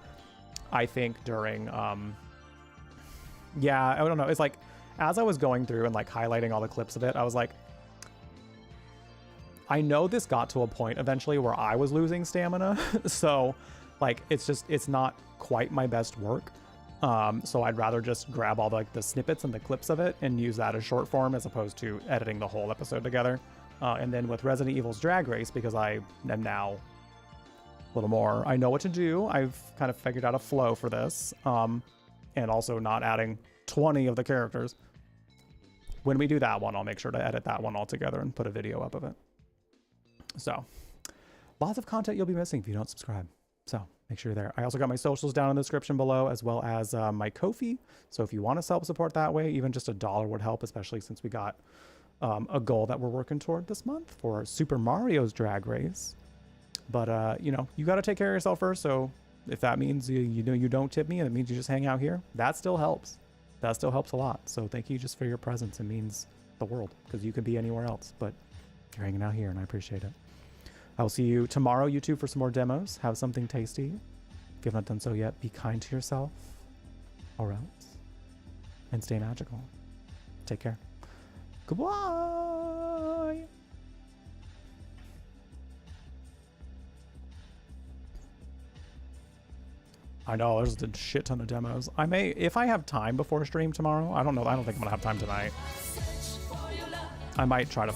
I think during, yeah, I don't know. It's like, as I was going through and like highlighting all the clips of it, I was like, I know this got to a point eventually where I was losing stamina. So like, it's not quite my best work. So I'd rather just grab all the snippets and the clips of it and use that as short form as opposed to editing the whole episode together. And then with Resident Evil's Drag Race, because I am now a little more, I know what to do. I've kind of figured out a flow for this. And also not adding 20 of the characters. When we do that one, I'll make sure to edit that one all together and put a video up of it. So lots of content you'll be missing if you don't subscribe. So make sure you're there. I also got my socials down in the description below, as well as my Ko-fi. So if you want to help support that way, even just $1 would help, especially since we got a goal that we're working toward this month for Super Mario's Drag Race. But, you know, you got to take care of yourself first. So if that means you know you don't tip me and it means you just hang out here, that still helps. That still helps a lot. So thank you just for your presence. It means the world, because you could be anywhere else, but you're hanging out here and I appreciate it. I will see you tomorrow, YouTube, for some more demos. Have something tasty. If you haven't done so yet, be kind to yourself or else. And stay magical. Take care. Goodbye. I know there's a shit ton of demos. I may, if I have time before stream tomorrow, I don't know. I don't think I'm gonna have time tonight. I might try to